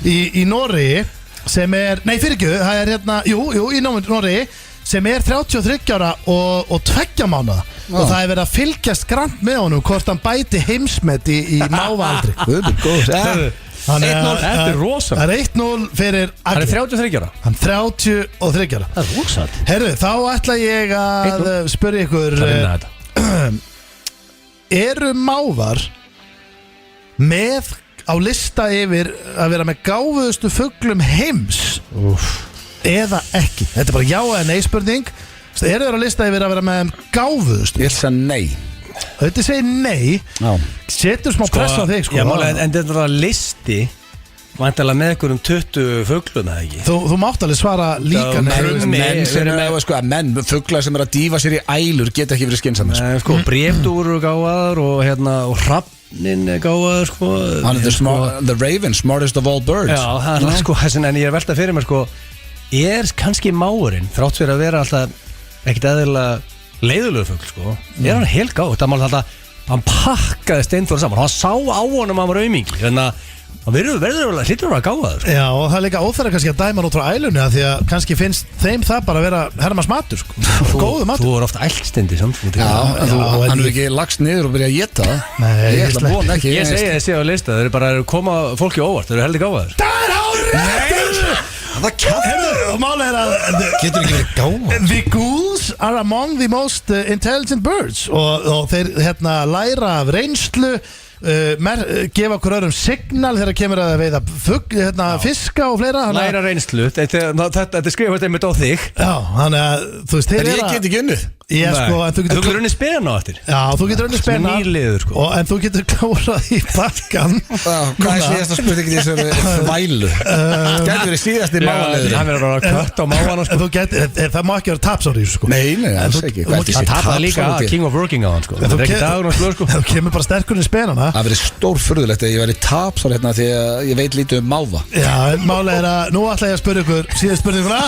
[SPEAKER 2] í Noregi, sem er, nei fyrirgjöðu, það er hérna, í Noregi, sem er 33 ára og 2 mánaða. Og það er verið að fylgjast grannt með honum hvort hann bæti heimsmet í mávaaldri.
[SPEAKER 3] Þetta er rosa.
[SPEAKER 2] Það er 1-0 fyrir Agli.
[SPEAKER 3] Hann er 33 ára.
[SPEAKER 2] Hann er 33 ára.
[SPEAKER 3] Það er rosa.
[SPEAKER 2] Herru, þá ætla ég að spyrja ykkur, eru mávar með á lista yfir að vera með gáfuðustu fuglum heims eða ekki? Þetta er bara já eða nei spurning. Eru þeir á lista yfir að vera með gáfuðustu?
[SPEAKER 1] Ég ætla að nei.
[SPEAKER 2] Þetta segir nei. Setur smá press á þig, sko.
[SPEAKER 3] Já, en þetta er listi væntanlega með ykkur 20 fuglum eða ekki.
[SPEAKER 2] Þú mátt alveg svara líka
[SPEAKER 1] menn fuglar sem er að dýfa sér í ælur geta ekki verið skynsamir.
[SPEAKER 3] Sko, bréfdúr eru gáfaðar og hrafnin er gáfaður, sko.
[SPEAKER 1] Hann er the raven, smartest of all birds.
[SPEAKER 3] Já, það er sko, en ég er veltað fyrir mér, sko, er kannski máurinn, þrátt fyrir að vera alltaf ekkert eðlilega leiðulegur fugl, sko, er hann helt gáð. Það mál alltaf, hann pakkaði steinfóra saman, hann sá á honum að hann var aumingi, þannig að hann verður hlýtur að gáða það, sko.
[SPEAKER 2] Já, og það er líka óþæra kannski að dæma út frá ælunni, að því að kannski finnst þeim það bara að vera hermans matur, sko. Góðu matur.
[SPEAKER 3] Þú er ofta ælstendi samt.
[SPEAKER 1] Hann er ekki lagst niður og byrja að geta það.
[SPEAKER 2] Nei,
[SPEAKER 1] ég ætla að vona ekki.
[SPEAKER 3] Ég segi þessi á lista, þeir eru bara að koma fólki óvart, þeir eru heldur gáðaður.
[SPEAKER 2] Það er hárrétt! Það kæftur. Og málega er að
[SPEAKER 1] getur ekki verið gáða.
[SPEAKER 2] The ghouls are among the most intelligent birds og þeir læra af reynslu, gefa okkur öðrum signal þegar kemur að veiða fiska og fleira.
[SPEAKER 3] Læra reynslu, þetta skrifast einmitt á þig.
[SPEAKER 2] Já, þannig að þú veist,
[SPEAKER 1] en ég get ekki unnið.
[SPEAKER 2] Sko,
[SPEAKER 3] þú getur unnið spena á eftir.
[SPEAKER 2] Já, þú getur unnið spena
[SPEAKER 3] sko.
[SPEAKER 2] En þú getur klárað í bakkan.
[SPEAKER 1] Hvað er síðasta spurning í þessari þvælu? Gæti verið síðasti mávanleður.
[SPEAKER 3] Hann verður að kött á mávan, sko.
[SPEAKER 2] Það má ekki vera tapsári, sko.
[SPEAKER 1] Nei, alls ekki.
[SPEAKER 3] Það tapaði líka King of Working á hann, sko. Það er ekki dagur og slur, sko.
[SPEAKER 2] Það kemur bara sterkur í spenana.
[SPEAKER 1] Það verið stórfurðulegt að ég væri tapsár hérna því að ég veit lítið um máva. Já,
[SPEAKER 2] málega er að nú ætla ég að spyrja ykkur síðan spurninguna.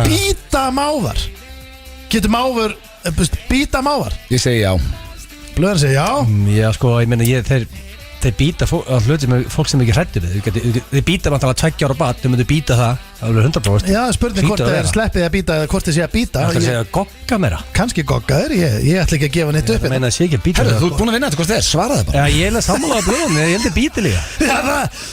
[SPEAKER 2] Bíta mávar. Getur mávar bíta mávar?
[SPEAKER 1] Ég segi já.
[SPEAKER 2] Blöðan segi já.
[SPEAKER 3] Já, sko, ég meina þeir bíta hluti sem fólk sem ekki hrættu við. Þeir bíta náttúrulega 2 ára bat, þeir myndu bíta það alveg 100%.
[SPEAKER 2] Já, spurning hvort þeir sleppið að bíta eða hvort þeir sé að bíta.
[SPEAKER 3] Það er að segja gogga meira.
[SPEAKER 2] Kannski gogga þeir, ég ætla ekki að gefa neitt upp.
[SPEAKER 3] Það meina að sé ekki að bíta.
[SPEAKER 1] Herru, þú ert búin að vinna þetta, hvort þeir svaraði bara.
[SPEAKER 3] Já, ég er að sammála á blöðum, ég heldur bíti líka.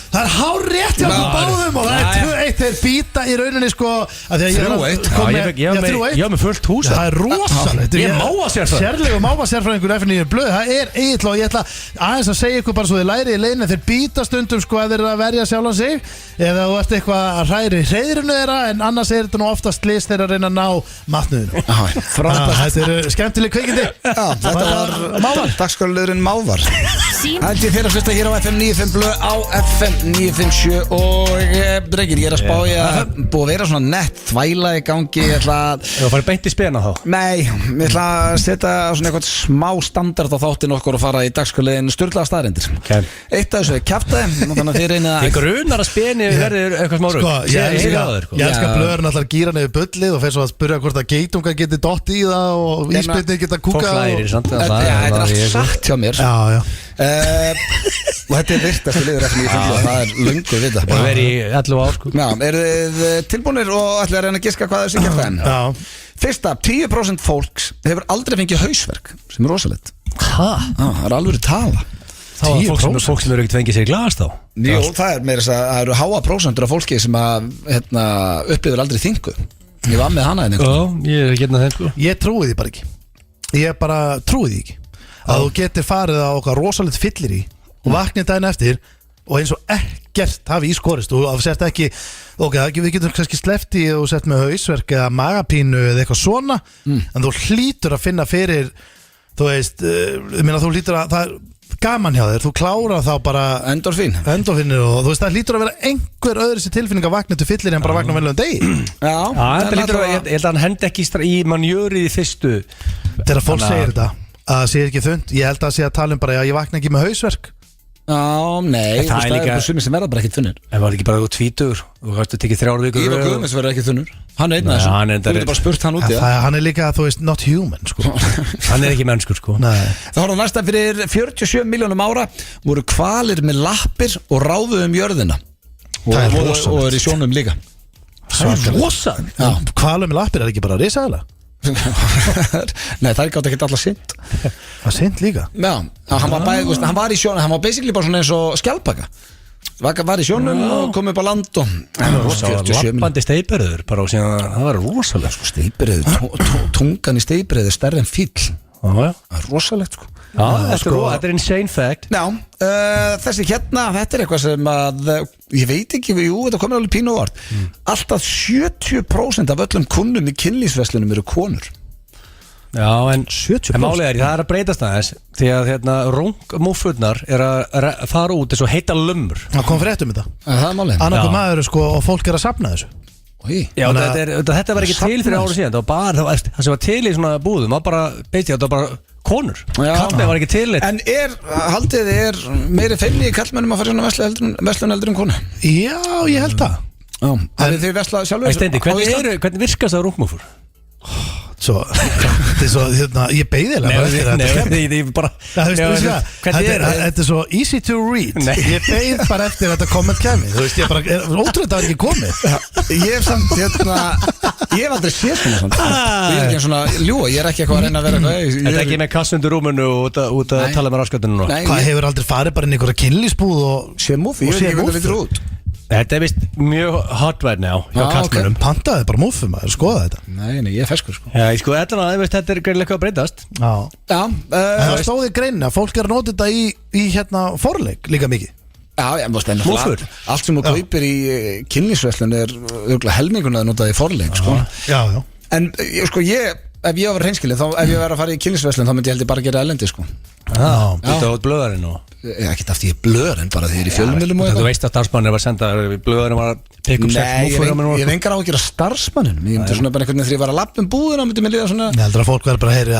[SPEAKER 2] Það er hárrétt hjá okkur báðum og það er 2-1 þeir bíta í rauninni, sko.
[SPEAKER 1] 3-1.
[SPEAKER 3] Ég var með fullt hús.
[SPEAKER 2] Það er rosalegt.
[SPEAKER 3] Ég máva
[SPEAKER 2] sérfræðingur. mávasérfræðingur F9 blöð. Það er Egill og ég ætla aðeins að segja ykkur bara svo þið læri í leiðinni. Þeir bíta stundum, sko, að þeir eru að verja sjálfan sig eða þú ert eitthvað að hræri hreiðrinu þeirra, en annars er þetta nú oftast list þeirra að reyna að ná matnuðinu. Þetta eru skemmtileg kveikindi.
[SPEAKER 1] Þetta var mávar. Dagskrárliðurinn mávar. Það er fyrir að hlusta hér á FM 95 blöð á FM 957 og drengir, ég er að spá ég að búið að vera svona nett þvæla í gangi. Ég ætla að
[SPEAKER 3] Þú farið beint í spena þá?
[SPEAKER 1] Nei, ég ætla að setja svona eitthvað smá standard á þáttinn okkur og fara í dagskrárliðin sturlaða staðreyndir. Eitt af þessu er kjaftaði, þannig að þið reynið að
[SPEAKER 3] grunar að speni verður eitthvað smá rugg.
[SPEAKER 2] Ég elskar blöðurinn allar gíra nefnir bullið og fer svo að spyrja hvort að geitunga geti dott í það og íspilni geta kúka.
[SPEAKER 3] Fólk lærir samt.
[SPEAKER 1] Þetta er allt satt hjá mér. Og þetta er virtastu liður eftir ég fylgja. Það er löngu við það.
[SPEAKER 3] Það verður í 11 ár, sko.
[SPEAKER 1] Já, eru þið tilbúinir og ætlaði að reyna að giska hvað þessi kjaftaði?
[SPEAKER 2] Já.
[SPEAKER 1] Fyrsta, 10% fólks hefur aldrei fengið hausverk, sem er rosalegt. Það er alveg tala.
[SPEAKER 3] Það var fólk sem eru ekkert fengið sér í glas þá.
[SPEAKER 1] Jú, það er meira þess að það eru háa prósentur af fólki sem að upplifir aldrei þingu. Ég var með hana en
[SPEAKER 3] Já, ég er ekki hérna þeim, sko.
[SPEAKER 2] Ég trúi því bara ekki. Ég bara trúi því ekki. Að þú getur farið á okkar rosalegt fyllir í og vaknið daginn eftir og eins og ekkert hafi í skorist og þú sért ekki, ok, við getum kannski sleppt í og sett með hausverk eða magapínu eða eitthvað svona en þú hlýtur að finna fyrir þú veist, ég meina þú hlýtur að það gaman hjá þér, þú klára þá bara endorfínir og þú veist það hlýtur að vera einhver öðru sér tilfinning að vakna til fyllir en bara vakna venlega degi
[SPEAKER 3] þetta hlýtur að, ég held að hann hendi ekki í manjörið í fyrstu
[SPEAKER 2] þegar fólk segir þetta, að það sé ekki þund ég held að það sé að tala bara, ég vakna ekki með hausverk
[SPEAKER 1] nei, það er líka sumir sem verða bara ekki þunnir
[SPEAKER 3] en var ekki bara þú 20 og þú hast að tekið 3 vikur
[SPEAKER 1] Ívar Guðmunds verður ekki þunnur hann er einn af þessu, þú getur bara spurt hann út
[SPEAKER 2] hann er líka, þú veist, not human sko.
[SPEAKER 3] hann er ekki mennskur sko.
[SPEAKER 1] Það horfði næsta fyrir 47 milljónum ára voru hvalir með lappir og ráðu jörðina og er í sjónum líka
[SPEAKER 2] það er rosalegt hvalur með lappir er ekki bara risaðala
[SPEAKER 1] nei, það er gátt ekki alltaf synd
[SPEAKER 2] það er synd líka
[SPEAKER 1] já, hann var í sjónum hann var basically bara svona eins og skjaldbaka var í sjónum og kom upp á land og
[SPEAKER 3] lappandi steypiröður bara og síðan það var rosalega
[SPEAKER 1] sko, steypiröður, tungan í steypiröður er stærri en fíll það er rosalegt sko
[SPEAKER 3] þetta er insane fact
[SPEAKER 1] já, þessi hérna, þetta er eitthvað sem að ég veit ekki, þetta komir alveg pínu ávart alltaf 70% af öllum kunnum í kynlífsverslunum eru konur
[SPEAKER 3] já, en 70% málið er, það er að breytast aðeins því að rungmúffurnar er að fara út eins og heita lumur
[SPEAKER 2] það kom fréttum þetta
[SPEAKER 1] það er málið
[SPEAKER 2] annarkur maður sko, og fólk er að safna þessu
[SPEAKER 3] já, þetta var ekki til fyrir ára síðan það var bara, það sem var til í svona búðum það var bara, þetta var bara konur kallmenn var ekki til
[SPEAKER 1] en haldið er meiri feimni í kallmennum að fara svona verslun heldur en konu
[SPEAKER 2] já, ég held það
[SPEAKER 1] en þið versla sjálfur
[SPEAKER 3] hvernig virkast það rungmúffur?
[SPEAKER 2] Svo, þetta er svo, ég beigði
[SPEAKER 3] bara
[SPEAKER 2] þetta er svo easy to read ég beigð bara eftir að þetta komment kemi þú veist, ég bara, ótrúlega það er ekki komið
[SPEAKER 1] ég hef samt, ég hef aldrei séð svona ég er ekki svona, ég er ekki eitthvað að reyna að vera
[SPEAKER 3] þetta er ekki með kassundur rúmunu út að tala með raskatunum
[SPEAKER 2] hvað hefur aldrei farið bara inn í einhverja kynlísbúð og
[SPEAKER 1] sé múfi, ég veit ekki hvað það lítur út
[SPEAKER 3] þetta er vist mjög hot right now hjá kallmennum
[SPEAKER 2] pantaði bara múfum að skoða þetta
[SPEAKER 1] nei, ég er feskur sko
[SPEAKER 3] já, ég sko, þetta er greinlega að breytast
[SPEAKER 2] en það stóði grein að fólk er að nota þetta í hérna forleik líka mikið
[SPEAKER 3] múfur
[SPEAKER 1] allt sem þú kaupir í kynlífsverslun er helminguna að nota í forleik sko en sko ef ég var hreinskilin, ef ég var að fara í kynlífsverslun þá myndi ég held ég bara að gera elendi sko
[SPEAKER 3] Þetta át blöðarinn og
[SPEAKER 1] Ekkert af því blöðarinn, bara því ég er í fjölmiðlum og
[SPEAKER 3] Þú veist að starfsmannir var að senda blöðarinn var að pikka upp 6 múfur
[SPEAKER 1] Nei, ég engar á að gera starfsmannin Ég myndi svona bara einhvern veginn þegar ég var að lappa búðina myndi mér líða svona
[SPEAKER 2] Ég heldur að fólk verður bara að heyri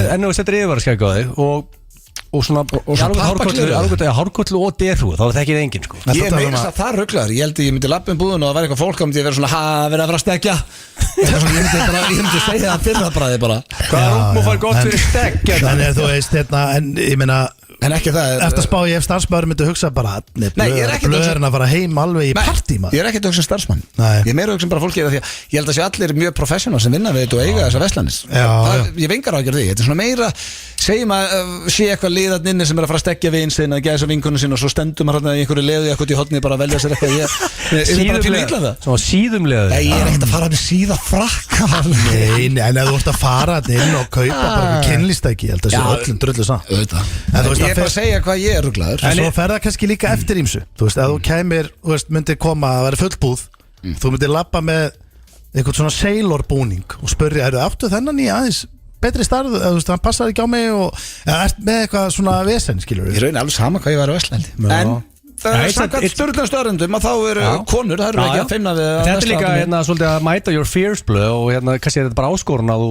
[SPEAKER 3] En þú setur yfirvaraskæk á þig og svona hárkollu og derhú þá þekkir það enginn sko.
[SPEAKER 1] Ég meina þess að það rugglar Ég held að ég myndi lappa búðina og það væri eitthvað fólk þá myndi ég vera svona verið að fara að stekja Ég myndi segja það fyrir það bræði bara
[SPEAKER 3] Hvað rúm og fær gott fyrir stekja
[SPEAKER 2] Þannig þú veist, en ég meina
[SPEAKER 1] En ekki það
[SPEAKER 2] Eftir að spá ég ef starfsmaður myndi hugsa bara blöðurinn að fara heim alveg í partíma
[SPEAKER 1] Ég er ekkert að hugsa starfsmann Ég er meira að hugsa bara fólki því að ég held að sé allir mjög professional sem vinna við þetta og eiga þessar veslanis Ég vengar á að gera því Þetta er svona meira segjum að sé eitthvað liðan inni sem er að fara að stekja við eins að gæsa vinkunum sinna og svo stendum maður í einhverju leðu eitthvað í hotni bara að velja sér eitthvað
[SPEAKER 3] síðumleðu
[SPEAKER 1] Ég er ekkert að fara með síða frakka
[SPEAKER 2] Nei, en ef þú ert að fara inn og kaupa bara kynlistæki ég held að sé öllum drullu saman
[SPEAKER 1] Ég er bara að segja hvað ég er ruglaður
[SPEAKER 2] En svo fer það kannski líka eftir ímsu Þú veist, ef þú kæmir, myndir koma að vera fullbúð þú myndir labba með eitthvað svona Sailor búning og spurja, áttu þennan í aðeins betri starf, þú veist, hann passar ekki á mig og ert með eitthvað svona vesen, skilur við
[SPEAKER 1] Ég raun alveg sama hvað ég var á Vestlandi En samkvæmt stjórnum stöðrendum að þá eru konur, það eru ekki að finna við
[SPEAKER 3] Þetta er líka svolítið að mæta your fears blöð og kannski er þetta bara áskorun að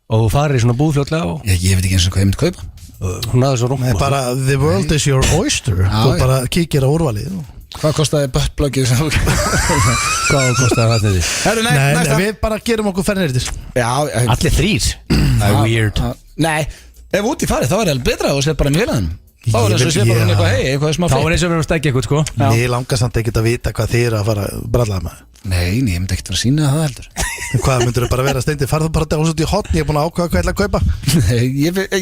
[SPEAKER 3] þú farir í svona búðfljótlega
[SPEAKER 1] Ég veit ekki eins og hvað ég myndi kaupa
[SPEAKER 3] Hún aðeins svo rúm
[SPEAKER 2] bara the world is your oyster þú bara kíkir á úrvalið
[SPEAKER 1] Hvað kostaði buttplugið
[SPEAKER 3] Hvað kostaði það
[SPEAKER 2] Nei, við bara gerum okkur ferniritis
[SPEAKER 3] Allir 3 Það er weird
[SPEAKER 1] Nei, ef út í farið þá er það betra og sér bara mjölaðin Þá er þess að sé bara eitthvað smá
[SPEAKER 3] Þá er eins og við erum að stekja eitthvað sko
[SPEAKER 2] Mér langar samt ekki að vita hvað þið eru að fara að bralla með
[SPEAKER 1] Nei, ég myndi ekkert að sína það heldur
[SPEAKER 2] Hvað myndur þú bara vera steindi? Farðu bara á svona í hotni, ég er búin að ákvæða hvað ég ætla að kaupa
[SPEAKER 1] Nei,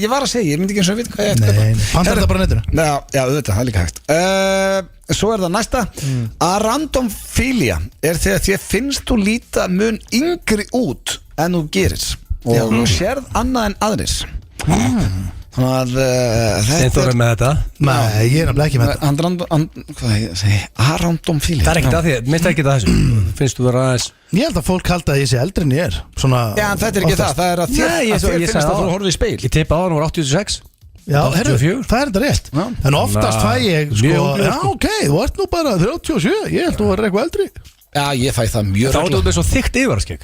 [SPEAKER 1] ég var að segja, ég myndi ekki eins og vita hvað ég ætla að kaupa
[SPEAKER 2] Panta þetta bara á netinu
[SPEAKER 1] Já, auðvitað, það er líka hægt Svo er það næsta Arandophilia er þegar þér finnst þú líta mun yngri út en þú gerir og sérð annað en aðris Þannig að
[SPEAKER 3] Steinþór með þetta.
[SPEAKER 2] Nei, ég er nefnilega ekki með þetta.
[SPEAKER 1] Hvað ég segi, Arandom Fili.
[SPEAKER 3] Það ekkert að því, minnst ekki það þessu. Finnst þú vera aðeins?
[SPEAKER 2] Ég held að fólk halda að ég sé eldri en ég er. Svona
[SPEAKER 1] Já, en þetta ekki það er að þér finnst að þú horfið í speil.
[SPEAKER 3] Ég tippa á hann var 86.
[SPEAKER 2] Já, herru,
[SPEAKER 3] 84.
[SPEAKER 2] það er þetta rétt. En oftast fæ ég já, ok, þú ert nú bara 37. Ég held að þú er eitthvað eldri.
[SPEAKER 1] Já, ég fæ það mjög
[SPEAKER 3] Þá er þetta svo þykkt yfirvarskegg.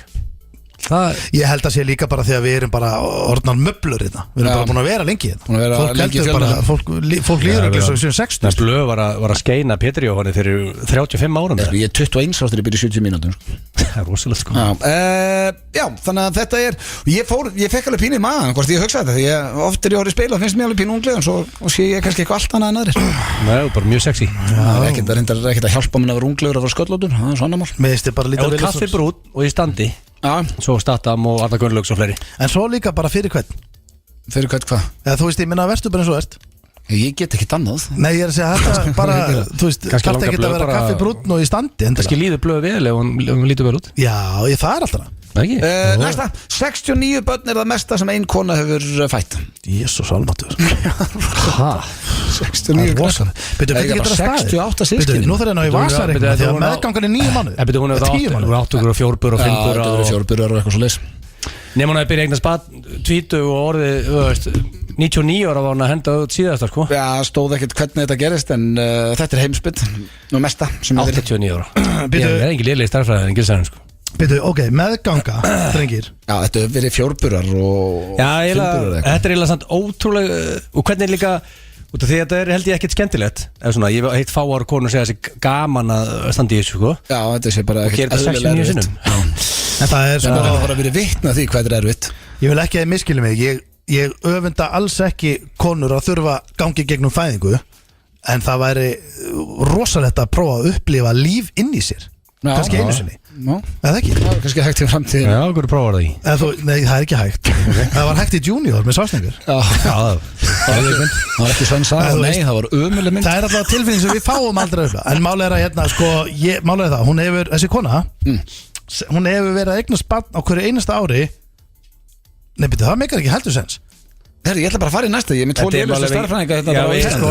[SPEAKER 2] Ég held að sé líka bara því að við erum bara orðnar möblur hérna. Við erum bara búin að vera lengi hérna. Fólk heldur bara, fólk líður ekki svo 60.
[SPEAKER 3] Það blöð var að skeina Pétur Jóhanni fyrir 35 árum.
[SPEAKER 1] Ég er 21 ástur ég byrja 70 mínútur.
[SPEAKER 3] Það er rosalegt sko.
[SPEAKER 1] Já, þannig að þetta er ég fekk alveg pínu í maðan hvort ég hugsaði þetta því ég oft er ég horfið í speil og finnst mér alveg pínu unglega og sé ég kannski eitthvað allt annað en aðrir.
[SPEAKER 3] Nei, bara mjög sexy.
[SPEAKER 1] Það er ekkert að hjálpa mér að vera unglegur að vera sköllóttur, það er svona mál.
[SPEAKER 2] Mér finnst þið bara lítið
[SPEAKER 3] vel kaffibrút og í standi.
[SPEAKER 1] Já.
[SPEAKER 3] Svo Statham og Arnar Gunnlaugs og fleiri.
[SPEAKER 2] En svo líka bara fyrir hvern?
[SPEAKER 1] Fyrir hvern hvað?
[SPEAKER 2] Eða þú veist, ég minna að verstu bara eins og ert.
[SPEAKER 1] Ég get ekki annað.
[SPEAKER 2] Nei, ég er að segja þetta bara, þú veist, þarf ekki að vera kaffibrúnn og í standi.
[SPEAKER 3] Kannski líður blöð vel ef hún lítur vel út.
[SPEAKER 2] Já, það er alltaf
[SPEAKER 1] Næsta, 69 börn er það mesta sem ein kona hefur fætt.
[SPEAKER 2] Jésús almáttugur.
[SPEAKER 3] Hæ?
[SPEAKER 1] 69
[SPEAKER 2] krossar. Byrju, hvernig getur það staðið?
[SPEAKER 1] 68 systkini.
[SPEAKER 2] Nú þarf ég ná í vasareikna því að meðgangan er 9 mánuð.
[SPEAKER 3] Byrju, hún hefur 8 og 4 bur og 5 bur.
[SPEAKER 1] Já, þetta verður 4 burar og eitthvað svo leys.
[SPEAKER 3] Nefnum hún að byrja eignast barn 20 og orðið 99 ára var hún að henda út síðast sko.
[SPEAKER 1] Já, stóð ekkert hvernig þetta gerist en þetta er heimsbytt og mesta sem
[SPEAKER 3] 89 ára. Ég er engin léleg starffræði en gilsæðin sko.
[SPEAKER 2] Byrju, ok, meðganga, drengir.
[SPEAKER 1] Já, þetta hefur verið 4 burar og 5 burar eitthvað.
[SPEAKER 3] Þetta er eiginlega samt ótrúlega og hvernig líka út af því að þetta er held ég ekkert skemmtilegt eða svona, ég heitt fáar konur segja þessi gaman að standa í þessu sko.
[SPEAKER 1] Já, þetta sé bara
[SPEAKER 3] ekkert eðlilega erfitt.
[SPEAKER 2] En það er
[SPEAKER 1] svona það bara verið vitna því hvað þetta er erfitt.
[SPEAKER 2] Ég vil ekki að miskilja mig, ég öfunda alls ekki konur að þurfa gangi gegnum fæðingu en það væri rosalegt að prófa að upplifa líf inn í sér. Kannski einu sinni. Eða ekki?
[SPEAKER 1] Það er kannski hægt í framtíðin.
[SPEAKER 3] Já, hverju prófar það í?
[SPEAKER 2] Nei, það er ekki hægt. Það var hægt í Junior með Svarsningur.
[SPEAKER 1] Það var ekki sann saga. Nei, það var ömuleg mynd.
[SPEAKER 2] Það er alltaf tilfinning sem við fáum aldrei upp. En málega er að hérna, sko, málega er það, hún hefur, þessi kona hún hefur verið að eignast barn á hverju einasta ári. Nei, betur, það meikar ekki heldur sens.
[SPEAKER 1] Herri, ég ætla bara að fara í næsta. Ég er með 2 lélustu starffræðinga.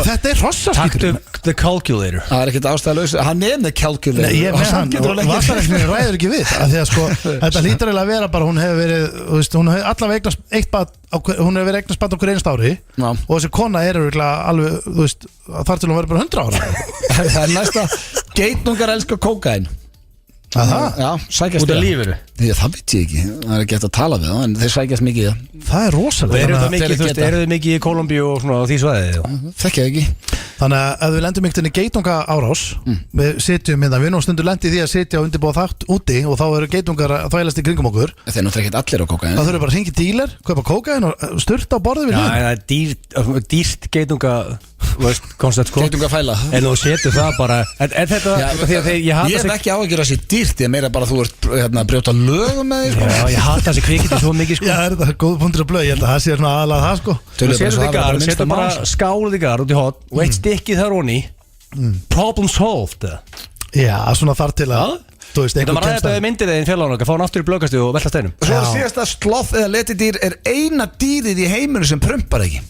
[SPEAKER 2] Þetta er rossaskýtur.
[SPEAKER 3] Taktu the calculator.
[SPEAKER 1] Það er ekkert ástæðalaus. Hann er með calculator.
[SPEAKER 2] Nei, ég er með hann og vasareikningin ræður ekki við af því að sko, þetta hlýtur eiginlega að vera bara hún hefur verið, þú veist, hún hefur allavega eignast eitt barn hún hefur verið eignast barn á hverju einasta ári og þessi kona er alveg, þú veist, þar til hún verður bara 100 ára.
[SPEAKER 1] Það er næsta. Geitnungar elska kókaín. Já, sækjast
[SPEAKER 3] út af lífinu.
[SPEAKER 1] Það veit ég ekki, það er ekki eftir að tala við það en þeir sækjast mikið í það.
[SPEAKER 2] Það er rosalega.
[SPEAKER 3] Eru þið mikið í Kólumbíu og svona á því svæði?
[SPEAKER 1] Þekki það ekki.
[SPEAKER 2] Þannig að við lendum ykkur inn í geitunga árás við sitjum við nú stundur lendi því að sitja og undirbúa þátt úti og þá eru geitungar að þvælast í kringum okkur.
[SPEAKER 1] Þeir náttúrulega ekkert allir á kókaín.
[SPEAKER 2] Það þurfum bara að hringja í dílar, kaupa kókaín og sturta á borðið við hlýðin.
[SPEAKER 3] Já, það er dýrt geitunga koncept sko.
[SPEAKER 1] Geitungafæla.
[SPEAKER 3] En þú setur það bara er þetta því að ég hata
[SPEAKER 1] ég hef ekki áhyggjur að sé dýrt ég meira bara þú ert að brjóta lögum með því sko.
[SPEAKER 3] Já, ég hata þessi kvikindi svo mikið sko.
[SPEAKER 2] Já, þetta er góð punktur að blöð, ég held að það sé svona aðalega það sko.
[SPEAKER 3] Þú setur bara skálið í gar út í hot og eitt stikkið þar honi problem solved.
[SPEAKER 2] Já, svona þar til að þú veist,
[SPEAKER 3] þetta maður ræði þetta myndir þegar fjallan okkar fá hann aftur í blöðkastu og velta steinum.
[SPEAKER 1] Svo síðasta sloth eða letidýr er eina dýrið í heiminu sem prumpar ekki.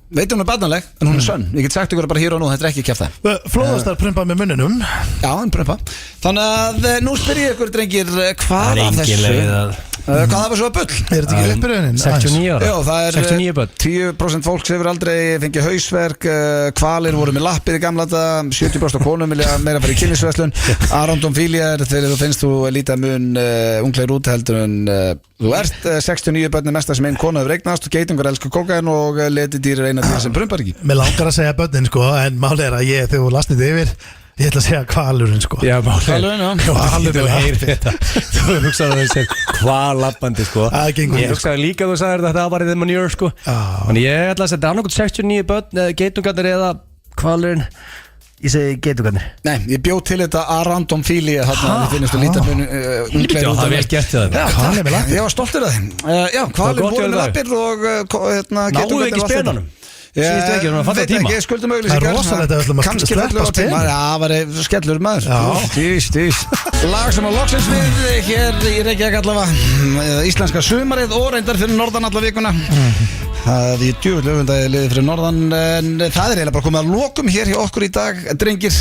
[SPEAKER 1] Veit hún er barnaleg, en hún er sönn. Ég get sagt ykkur bara hér og nú, þetta er ekki kjafta.
[SPEAKER 2] Flóðastar prumpa með munninum.
[SPEAKER 1] Já, hann prumpa. Þannig að nú spyr ég ykkur, drengir, hvað af þessu hvað af þessu var bull?
[SPEAKER 2] Er þetta ekki uppbyrjunin?
[SPEAKER 3] 69 ára.
[SPEAKER 1] Já, það er
[SPEAKER 3] 69 börn.
[SPEAKER 1] 10% fólks hefur aldrei fengið hausverk, hvalir voru með lappir í gamla þetta, 70% af konum vilja meira fara í kynlífsverslun. Arandom Filiar, þegar þú finnst þú lítið mun unglegir út heldur en þú ert 69 börn mesta sem einn kona hefur eignast og geitungar elskar kókaín og letidýr er eina dýr sem prumpar ekki.
[SPEAKER 2] Mér langar að segja börnin sko, en máli er að þegar þú lasnið yfir ég ætla að segja hvalurinn sko.
[SPEAKER 3] Já,
[SPEAKER 1] hvalurinn, já.
[SPEAKER 3] Hvalurinn heyrir þetta. Þú hugsaði að það sé hvalabbandi sko. Ég hugsaði líka að þú sagði þetta var í the manure sko. Þannig ég ætla að segja annarkot 69 börn geitungarnir eða hvalurinn. Ég segi geitungarnir.
[SPEAKER 1] Nei, ég bjóð til þetta Arandom Filiar þarna við finnstu lítið mun
[SPEAKER 3] unglegir út. Það vel gert það.
[SPEAKER 1] Ég var stoltur af þeim. Já, hvalir voru með lappir og
[SPEAKER 3] náðu ekki spenanum. Síðustu ekki, það fattar tíma.
[SPEAKER 1] Ég skuldum auglýsingar.
[SPEAKER 2] Það er rosalegt að við ætlum að sleppa spenum.
[SPEAKER 1] Já, það var skellur maður. Stís. Lag sem á loksins við hér í Reykjavík allavega. Íslenska sumarið og reyndar fyrir norðan alla vikuna. Það er djúvill öfundagi liðið fyrir norðan. En það er eiginlega bara komið að lokum hér hjá okkur í dag, drengir.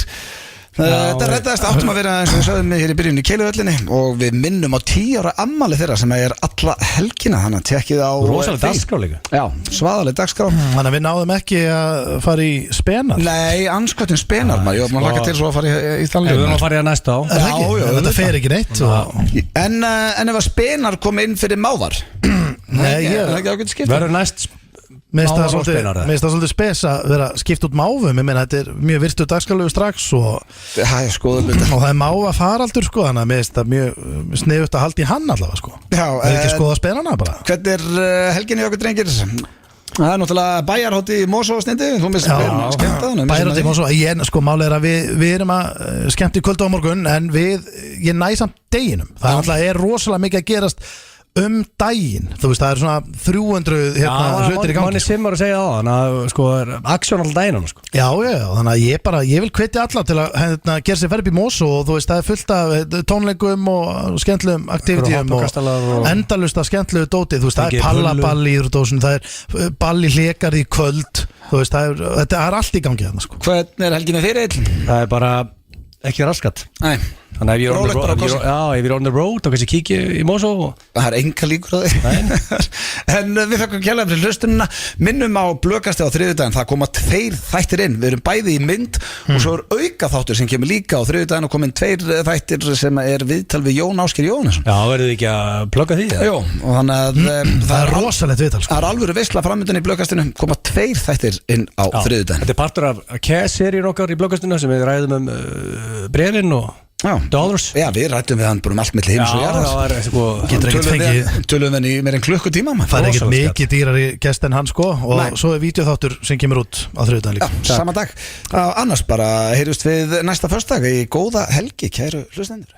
[SPEAKER 1] Þetta reddaðist áttum að vera eins og við sögðum hér í byrjunni í Keiluvöllinni og við minnum á 10 ára afmæli þeirra sem er alla helgina, þannig að tekkið á
[SPEAKER 3] rosaleg dagskrá líka.
[SPEAKER 1] Já, svaðaleg dagskrá.
[SPEAKER 2] Þannig að við náðum ekki að fara í spenar.
[SPEAKER 1] Nei, anskotin spenar maður, ég var að laka til svo að fara í þann
[SPEAKER 3] Við erum að fara í að næsta á.
[SPEAKER 2] Já, þetta fer ekki neitt
[SPEAKER 1] En ef að spenar kom inn fyrir mávar
[SPEAKER 3] Verður næst
[SPEAKER 2] Mér finnst það svolítið spes að vera skipt út máfum. Ég meina, þetta er mjög virtu dagskrálegu strax og það er máva faraldur sko, þannig að mér finnst það mjög sniðugt að halda í hann allavega sko. Það er ekki að skoða spenana bara.
[SPEAKER 1] Hvernig er helginni í okkur drengir? Það er náttúrulega bæjarhátti í Mosó snendi. Þú minnst
[SPEAKER 2] bæjarhátti í Mosó. Sko, máli er að við erum að skemmta í kvöldu á morgun en ég næ samt deginum. Það náttúrulega er rosalega mikið að gerast daginn, þú veist, það er svona 300 hlutir í gangi.
[SPEAKER 3] Manni simmar að segja á þannig að sko er aksjón alltaf daginn sko.
[SPEAKER 2] Já, þannig að ég vil hvetja alla til að gera sér ferð upp í Mosó og þú veist, það er fullt af tónleikum og skemmtlegum aktivitíum og endalust af skemmtlegu dóti, þú veist, það er pallaball í íþrótthúsinu, það er ball í Hlégarði í kvöld, þú veist, þetta er allt í gangi þarna sko.
[SPEAKER 1] Hvernig er helginni fyrir?
[SPEAKER 3] Það er bara ekki raskat.
[SPEAKER 1] Nei.
[SPEAKER 3] Þannig að ef ég er on the road þá kannski kíkja í Mosó.
[SPEAKER 1] Það er enga líkur á því. En við þakkum kærlega fyrir hlustunina. Minnum á Blökasti á þriðjudaginn. Það koma 2 þættir inn. Við erum bæði í mynd og svo er auka þáttur sem kemur líka á þriðjudaginn og komin 2 þættir sem er viðtal við Jón Ásgeir Jóhannesson.
[SPEAKER 3] Já, verður þið ekki að plugga því?
[SPEAKER 1] Jó, og þannig að
[SPEAKER 2] það er rosalegt viðtal sko.
[SPEAKER 1] Það er alvöru veisla framöndan í Blökastinu. Koma 2 þættir inn á þriðjudaginn.
[SPEAKER 3] Þetta er partur af Cash-seríun okkar í Blökastinu sem við ræðum bréfin og dollars.
[SPEAKER 1] Já, við rættum við hann bara allt milli heims og jarðar. Tölum við í meir en klukkutíma.
[SPEAKER 2] Það er ekkert mikið dýrari gest en hann sko. Og svo er vídeoþáttur sem kemur út á þriðjudaginn líka.
[SPEAKER 1] Já, sama dag. Annars bara heyrjumst við næsta föstudag í góða helgi, kæru hlustendur.